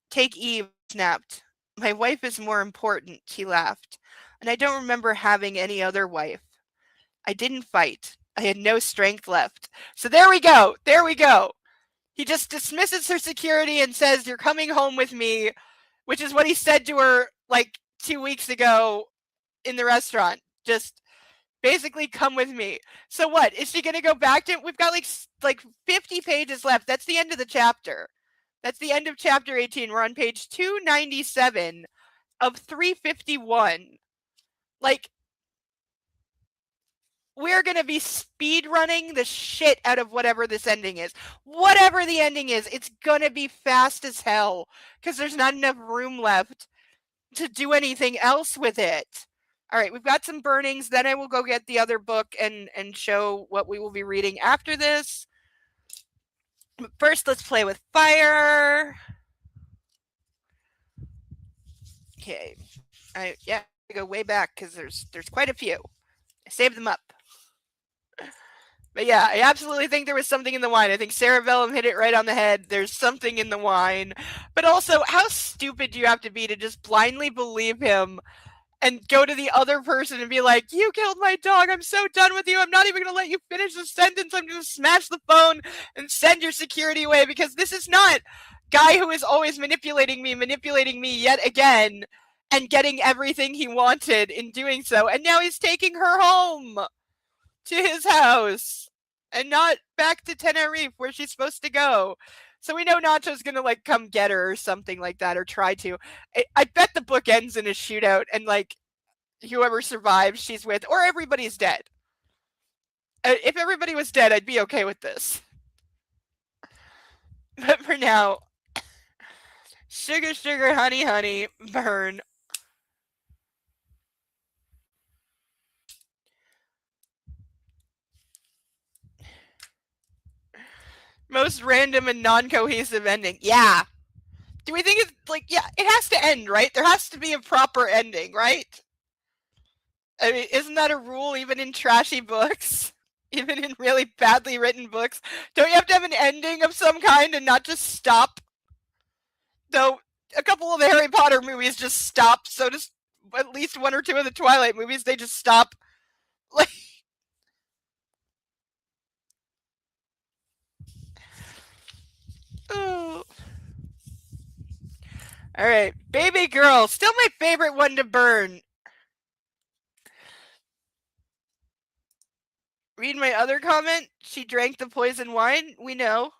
Take Eve, snapped. My wife is more important, he laughed. And I don't remember having any other wife. I didn't fight. I had no strength left. So there we go. There we go. He just dismisses her security and says, you're coming home with me, which is what he said to her like 2 weeks ago in the restaurant. Just basically come with me. So what? Is she going to go back to it? We've got like 50 pages left. That's the end of the chapter. That's the end of chapter 18. We're on page 297 of 351. Like, we're going to be speed running the shit out of whatever this ending is. Whatever the ending is, it's going to be fast as hell because there's not enough room left to do anything else with it. All right, we've got some burnings. Then I will go get the other book and show what we will be reading after this. But first, let's play with fire. Okay. I go way back because there's quite a few. I saved them up. But yeah, I absolutely think there was something in the wine. I think Sarah Vellum hit it right on the head. There's something in the wine. But also, how stupid do you have to be to just blindly believe him and go to the other person and be like, you killed my dog. I'm so done with you. I'm not even going to let you finish the sentence. I'm going to smash the phone and send your security away because this is not guy who is always manipulating me yet again and getting everything he wanted in doing so. And now he's taking her home to his house and not back to Tenerife where she's supposed to go. So we know Nacho's going to like come get her or something like that, or try to. I bet the book ends in a shootout and like whoever survives she's with, or everybody's dead. If everybody was dead, I'd be okay with this. But for now, sugar, sugar, honey, honey, burn. Most random and non-cohesive ending. Yeah. Do we think it's like, yeah, it has to end, right? There has to be a proper ending, right? I mean, isn't that a rule even in trashy books? Even in really badly written books? Don't you have to have an ending of some kind and not just stop? Though a couple of the Harry Potter movies just stop, so does at least one or two of the Twilight movies, they just stop. Like, oh. Alright, Baby Girl, still my favorite one to burn. Read my other comment. She drank the poison wine. We know.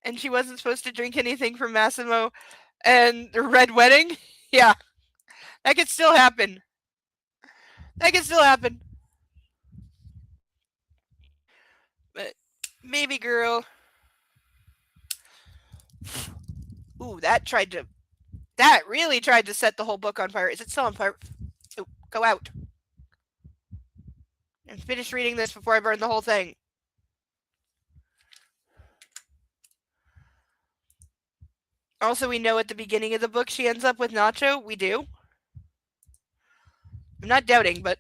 And she wasn't supposed to drink anything from Massimo and the Red Wedding. Yeah. That could still happen. That could still happen. But Baby Girl. Ooh, that really tried to set the whole book on fire. Is it still on fire? Ooh, go out. And finish reading this before I burn the whole thing. Also, we know at the beginning of the book she ends up with Nacho. We do. I'm not doubting, but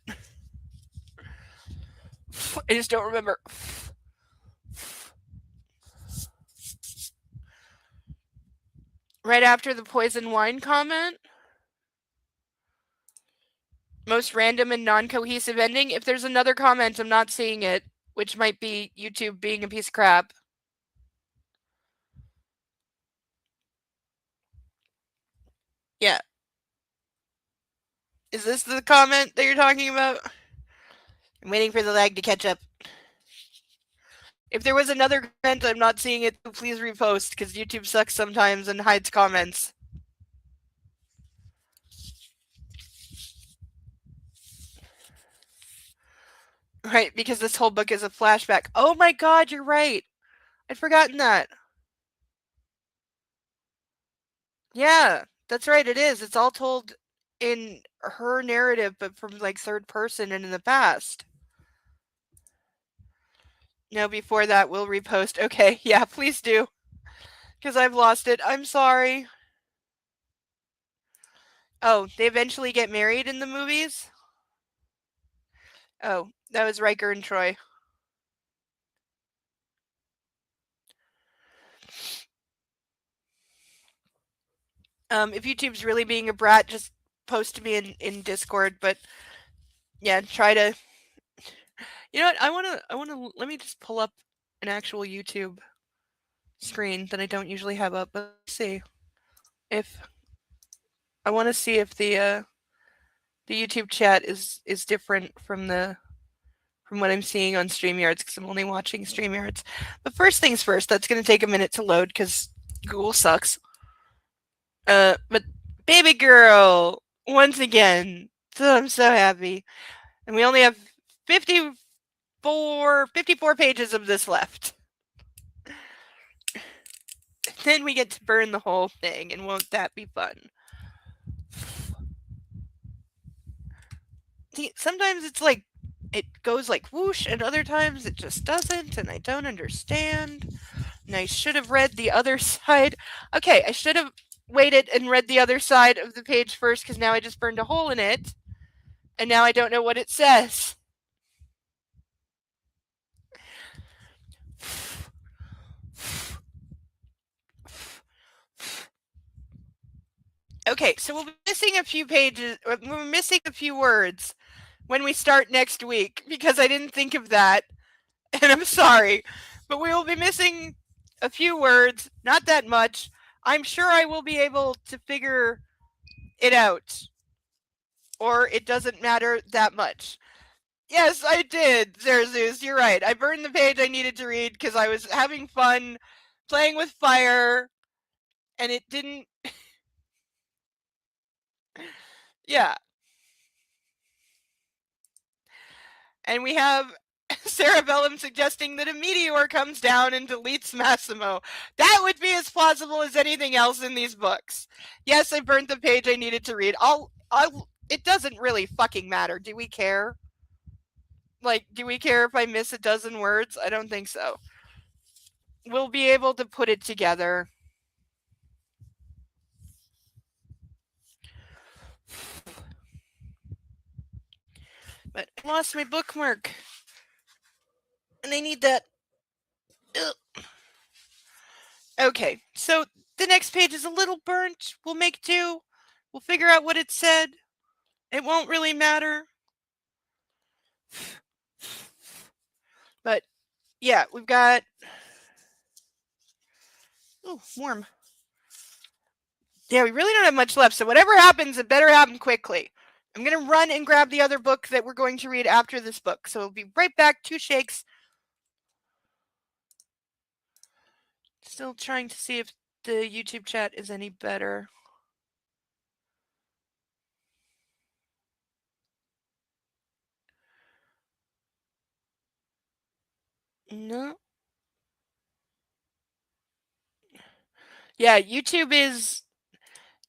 I just don't remember. Right after the poison wine comment. Most random and non-cohesive ending. If there's another comment, I'm not seeing it, which might be YouTube being a piece of crap. Yeah. Is this the comment that you're talking about? I'm waiting for the lag to catch up. If there was another comment, I'm not seeing it, please repost, because YouTube sucks sometimes and hides comments. Right, because this whole book is a flashback. Oh my god, you're right. I'd forgotten that. Yeah, that's right, it is. It's all told in her narrative, but from like third person and in the past. No, before that, we'll repost. Okay, yeah, please do. Because I've lost it. I'm sorry. Oh, they eventually get married in the movies? Oh, that was Riker and Troy. If YouTube's really being a brat, just post to me in Discord, but yeah, try to. You know what? I wanna let me just pull up an actual YouTube screen that I don't usually have up. Let's see if I want to see if the YouTube chat is different from what I'm seeing on StreamYards because I'm only watching StreamYards. But first things first, that's going to take a minute to load because Google sucks. But baby girl, once again, so I'm so happy, and we only have 54 pages of this left. Then we get to burn the whole thing, and won't that be fun? See, sometimes it's like it goes like whoosh, and other times it just doesn't, and I don't understand. And I should have read the other side. Okay, I should have waited and read the other side of the page first because now I just burned a hole in it, and now I don't know what it says. Okay, so we'll be missing a few pages. We're missing a few words when we start next week because I didn't think of that, and I'm sorry, but we will be missing a few words, not that much. I'm sure I will be able to figure it out, or it doesn't matter that much. Yes, I did, Zerzeus. You're right. I burned the page I needed to read because I was having fun playing with fire, and it didn't. Yeah. And we have Cerebellum suggesting that a meteor comes down and deletes Massimo. That would be as plausible as anything else in these books. Yes, I burnt the page I needed to read. It doesn't really fucking matter. Do we care? Like, do we care if I miss a dozen words? I don't think so. We'll be able to put it together. But I lost my bookmark. And I need that. Ugh. Okay, so the next page is a little burnt. We'll make do. We'll figure out what it said. It won't really matter. But yeah, we've got. Oh, warm. Yeah, we really don't have much left. So whatever happens, it better happen quickly. I'm going to run and grab the other book that we're going to read after this book. So we'll be right back. 2 shakes. Still trying to see if the YouTube chat is any better. No. Yeah, YouTube is.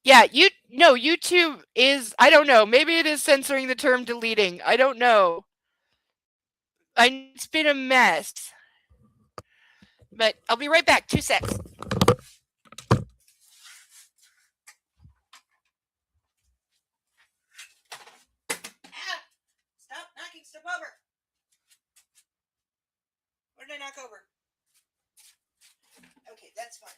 Yeah, YouTube is. I don't know. Maybe it is censoring the term deleting. I don't know. It's been a mess. But I'll be right back. 2 secs. Stop knocking stuff over. What did I knock over? Okay, that's fine.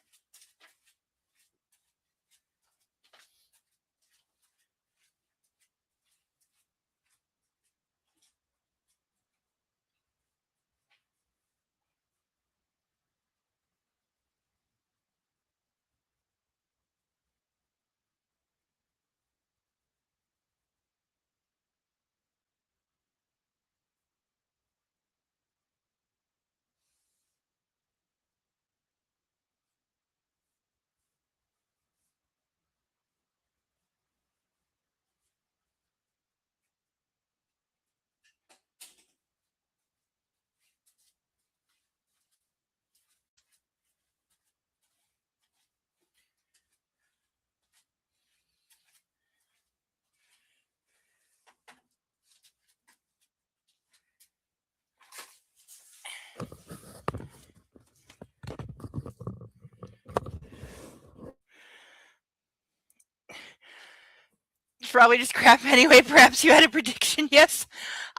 It's probably just crap anyway. Perhaps you had a prediction. Yes.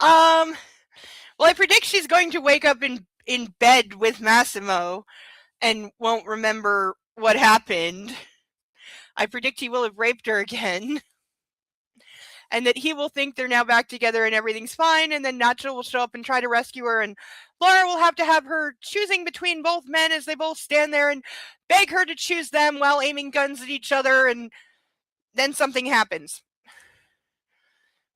Well, I predict she's going to wake up in bed with Massimo and won't remember what happened. I predict he will have raped her again. And that he will think they're now back together and everything's fine, and then Nacho will show up and try to rescue her, and Laura will have to have her choosing between both men as they both stand there and beg her to choose them while aiming guns at each other, and then something happens.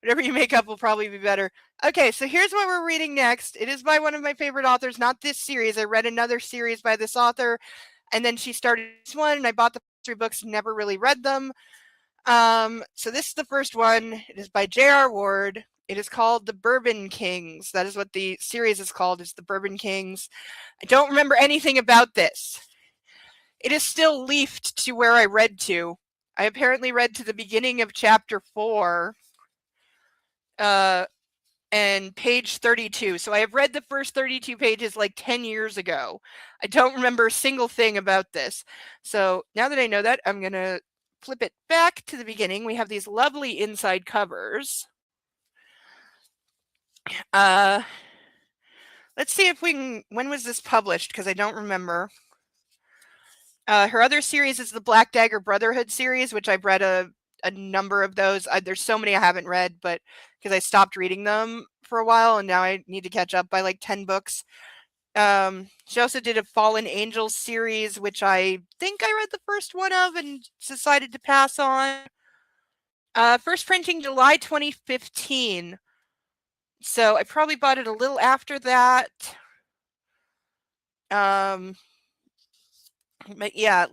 Whatever you make up will probably be better. Okay, so here's what we're reading next. It is by one of my favorite authors, not this series. I read another series by this author, and then she started this one, and I bought the first 3 books, never really read them. So this is the first one. It is by J.R. Ward. It is called The Bourbon Kings. That is what the series is called, is The Bourbon Kings. I don't remember anything about this. It is still leafed to where I read to. I apparently read to the beginning of chapter 4 and page 32. So I have read the first 32 pages like 10 years ago. I don't remember a single thing about this. So now that I know that, I'm going to flip it back to the beginning. We have these lovely inside covers. Let's see if we can, when was this published? Because I don't remember. Her other series is the Black Dagger Brotherhood series, which I've read a number of those. There's so many I haven't read, but because I stopped reading them for a while and now I need to catch up by like 10 books. She also did a Fallen Angels series, which I think I read the first one of and decided to pass on. First printing July 2015. So I probably bought it a little after that. But yeah,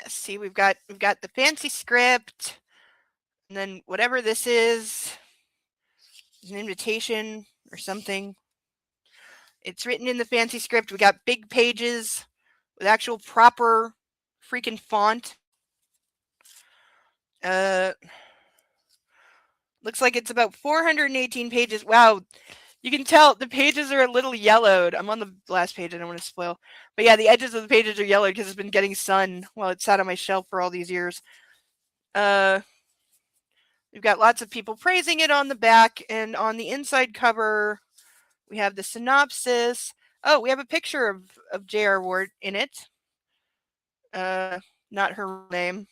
see, we've got the fancy script, and then whatever this is an invitation or something. It's written in the fancy script. We got big pages with actual proper freaking font. Looks like it's about 418 pages. Wow. You can tell the pages are a little yellowed. I'm on the last page. I don't want to spoil. But yeah, the edges of the pages are yellowed because it's been getting sun while it sat on my shelf for all these years. We've got lots of people praising it on the back, and on the inside cover, we have the synopsis. Oh, we have a picture of J.R. Ward in it. Not her name.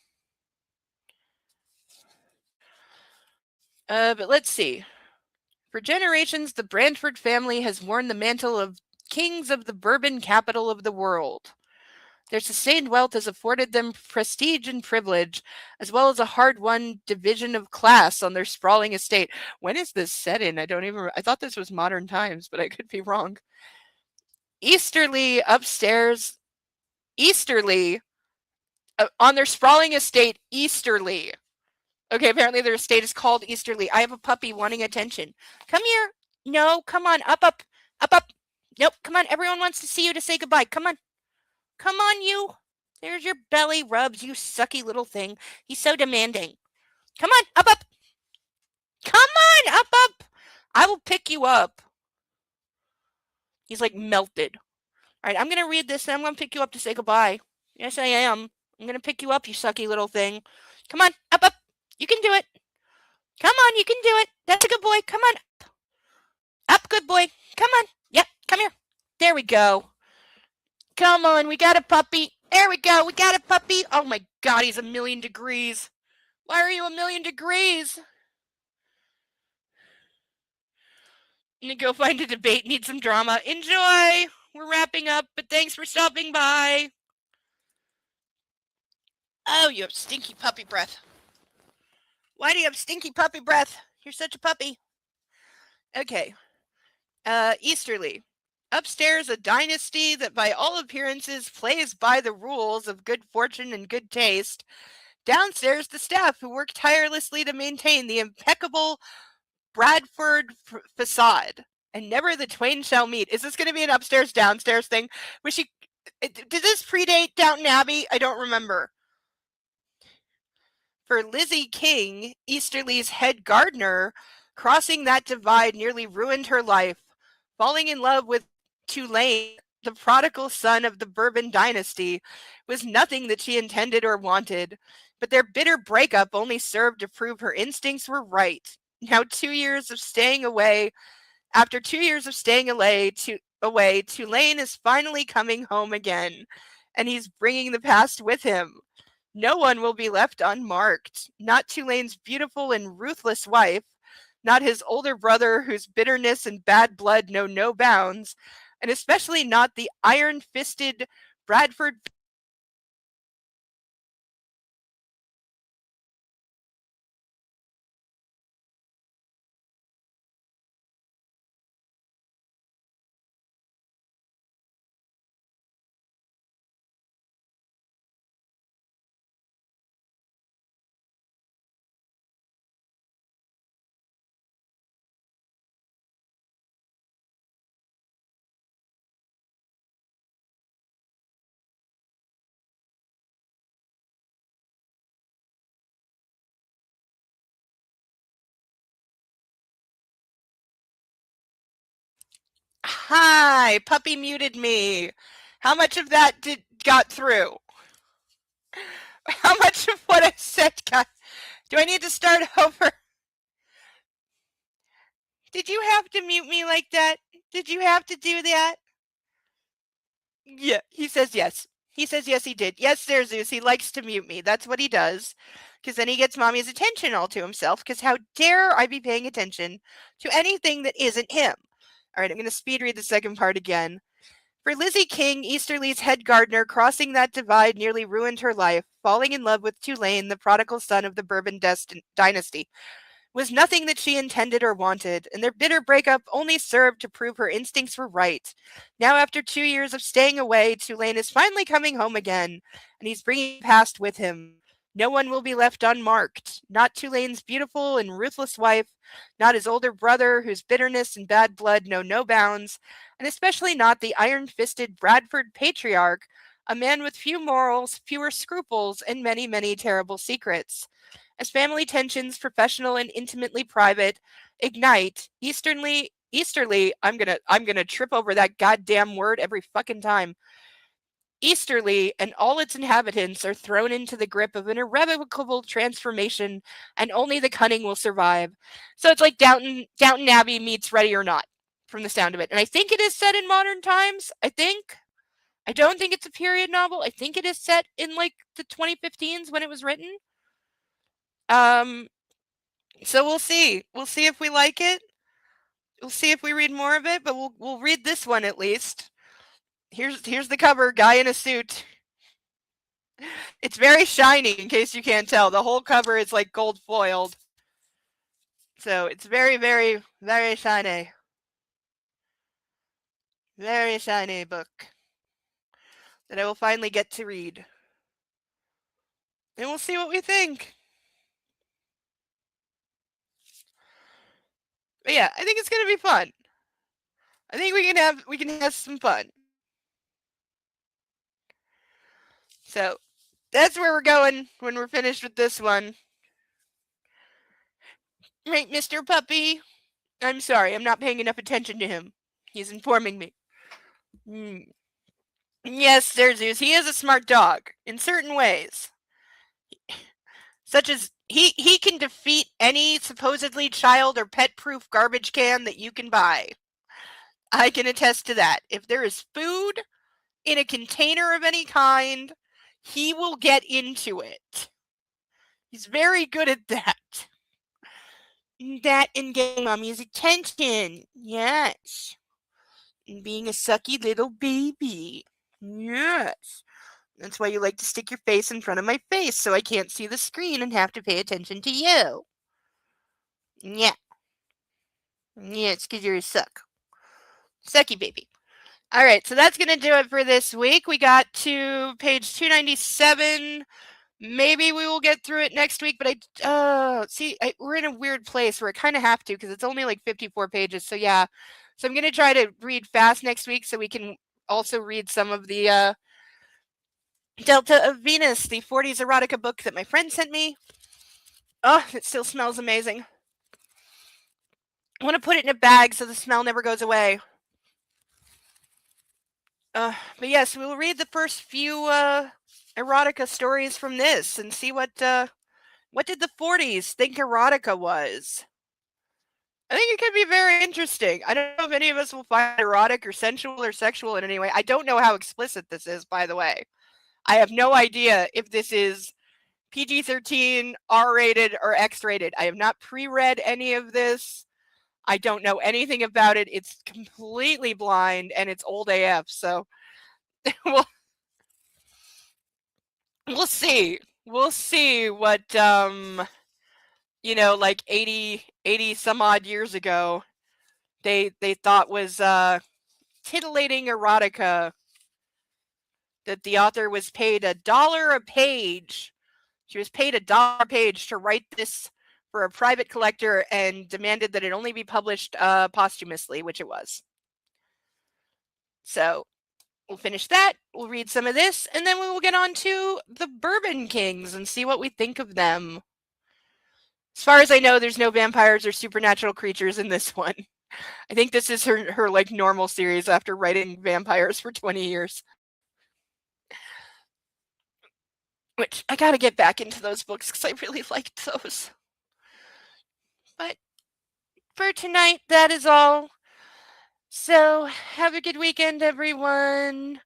But let's see. For generations, the Brantford family has worn the mantle of kings of the bourbon capital of the world. Their sustained wealth has afforded them prestige and privilege, as well as a hard-won division of class on their sprawling estate. When is this set in? I thought this was modern times, but I could be wrong. Easterly, on their sprawling estate, Easterly. Okay, apparently their estate is called Easterly. I have a puppy wanting attention. Come here. No, come on. Up. Nope, come on. Everyone wants to see you to say goodbye. Come on. Come on, you. There's your belly rubs, you sucky little thing. He's so demanding. Come on, up. Come on, up. I will pick you up. He's like melted. All right, I'm going to read this and I'm going to pick you up to say goodbye. Yes, I am. I'm going to pick you up, you sucky little thing. Come on, up. You can do it. Come on, you can do it. That's a good boy. Come on. Up, good boy. Come on. Yep, come here. There we go. Come on, we got a puppy. There we go. We got a puppy. Oh my God, he's 1,000,000 degrees. Why are you 1,000,000 degrees? I'm gonna go find a debate. Need some drama. Enjoy. We're wrapping up, but thanks for stopping by. Oh, you have stinky puppy breath. Why do you have stinky puppy breath? You're such a puppy. Okay. Easterly. Upstairs, a dynasty that by all appearances plays by the rules of good fortune and good taste. Downstairs, the staff who work tirelessly to maintain the impeccable Bradford facade. And never the twain shall meet. Is this going to be an upstairs, downstairs thing? Did this predate Downton Abbey? I don't remember. For Lizzie King, Easterly's head gardener, crossing that divide nearly ruined her life. Falling in love with Tulane, the prodigal son of the Bourbon dynasty, was nothing that she intended or wanted, but their bitter breakup only served to prove her instincts were right. Now, 2 years of staying away, after 2 years of staying away, Tulane is finally coming home again, and he's bringing the past with him. No one will be left unmarked. Not Tulane's beautiful and ruthless wife, not his older brother whose bitterness and bad blood know no bounds, and especially not the iron-fisted Bradford. Hi, puppy muted me. How much of that got through? How much of what I said got... Do I need to start over? Did you have to mute me like that? Did you have to do that? Yeah, he says yes. He says yes, he did. Yes, there's Zeus. He likes to mute me. That's what he does. Because then he gets mommy's attention all to himself. Because how dare I be paying attention to anything that isn't him? All right, I'm going to speed read the second part again. For Lizzie King, Easterly's head gardener, crossing that divide nearly ruined her life. Falling in love with Tulane, the prodigal son of the Bourbon dynasty, was nothing that she intended or wanted, and their bitter breakup only served to prove her instincts were right. Now, after 2 years of staying away, Tulane is finally coming home again, and he's bringing the past with him. No one will be left unmarked. Not Tulane's beautiful and ruthless wife, not his older brother, whose bitterness and bad blood know no bounds, and especially not the iron-fisted Bradford patriarch, a man with few morals, fewer scruples, and many, many terrible secrets. As family tensions, professional and intimately private, ignite, Easterly, I'm gonna trip over that goddamn word every fucking time. Easterly and all its inhabitants are thrown into the grip of an irrevocable transformation, and only the cunning will survive. So it's like Downton Abbey meets Ready or Not, from the sound of it. And I think it is set in modern times. I don't think it's a period novel. I think it is set in like the 2015s when it was written. So we'll see. We'll see if we like it. We'll see if we read more of it, but we'll read this one at least. Here's the cover, guy in a suit. It's very shiny, in case you can't tell. The whole cover is like gold foiled. So it's very, very, very shiny. Very shiny book that I will finally get to read. And we'll see what we think. But yeah, I think it's gonna be fun. I think we can have some fun. So that's where we're going when we're finished with this one. Right, Mr. Puppy? I'm sorry, I'm not paying enough attention to him. He's informing me. Yes, Sir Zeus, he is a smart dog, in certain ways. Such as, he can defeat any supposedly child or pet-proof garbage can that you can buy. I can attest to that. If there is food in a container of any kind, he will get into it. He's very good at that. That and getting mommy's attention. Yes. And being a sucky little baby. Yes. That's why you like to stick your face in front of my face so I can't see the screen and have to pay attention to you. Yeah. Yeah, it's because you're a suck. Sucky baby. All right, so that's going to do it for this week. We got to page 297. Maybe we will get through it next week, but we're in a weird place where I kind of have to because it's only like 54 pages. So yeah, so I'm going to try to read fast next week so we can also read some of the Delta of Venus, the 40s erotica book that my friend sent me. Oh, it still smells amazing. I want to put it in a bag so the smell never goes away. But yes, we will read the first few erotica stories from this and see what did the 40s think erotica was. I think it could be very interesting. I don't know if any of us will find erotic or sensual or sexual in any way. I don't know how explicit this is, by the way. I have no idea if this is PG-13, R-rated, or X-rated. I have not pre-read any of this. I don't know anything about it. It's completely blind, and it's old AF, so we'll see. We'll see what, like 80 some odd years ago, they thought was titillating erotica, that the author was paid $1 a page. She was paid $1 a page to write this for a private collector and demanded that it only be published posthumously, which it was. So we'll finish that. We'll read some of this, and then we will get on to the Bourbon Kings and see what we think of them. As far as I know, there's no vampires or supernatural creatures in this one. I think this is her like normal series after writing vampires for 20 years. Which, I gotta get back into those books because I really liked those. But for tonight, that is all. So, have a good weekend, everyone.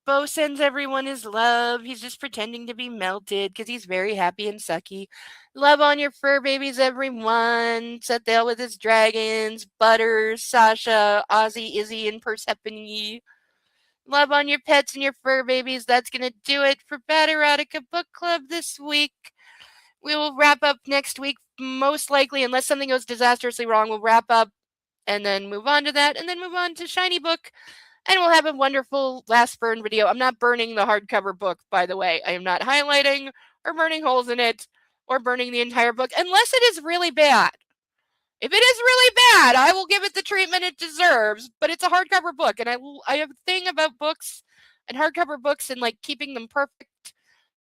Bo sends everyone his love. He's just pretending to be melted because he's very happy and sucky. Love on your fur babies, everyone. Sethdale with his dragons. Butters, Sasha, Ozzy, Izzy, and Persephone. Love on your pets and your fur babies. That's going to do it for Bad Erotica Book Club this week. We will wrap up next week, most likely, unless something goes disastrously wrong. We'll wrap up and then move on to that, and then move on to Shiny Book. And we'll have a wonderful last burn video. I'm not burning the hardcover book, by the way. I am not highlighting or burning holes in it or burning the entire book, unless it is really bad. If it is really bad, I will give it the treatment it deserves, but it's a hardcover book, and I have a thing about books and hardcover books and like keeping them perfect.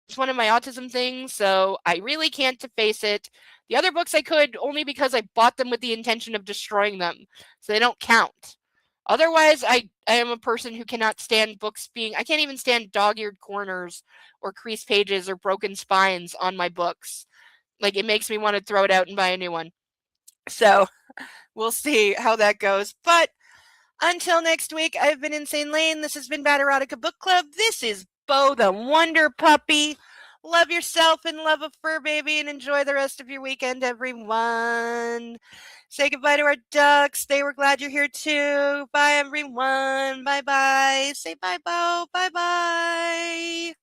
It's one of my autism things, so I really can't deface it. The other books I could, only because I bought them with the intention of destroying them, so they don't count. Otherwise, I am a person who cannot stand books being... I can't even stand dog-eared corners or creased pages or broken spines on my books. Like, it makes me want to throw it out and buy a new one. So, we'll see how that goes. But until next week, I've been Insane Lane. This has been Bad Erotica Book Club. This is Bo the Wonder Puppy. Love yourself and love a fur baby, and enjoy the rest of your weekend, everyone. Say goodbye to our ducks. They were glad you're here too. Bye, everyone. Bye-bye. Say bye, Bo. Bye-bye.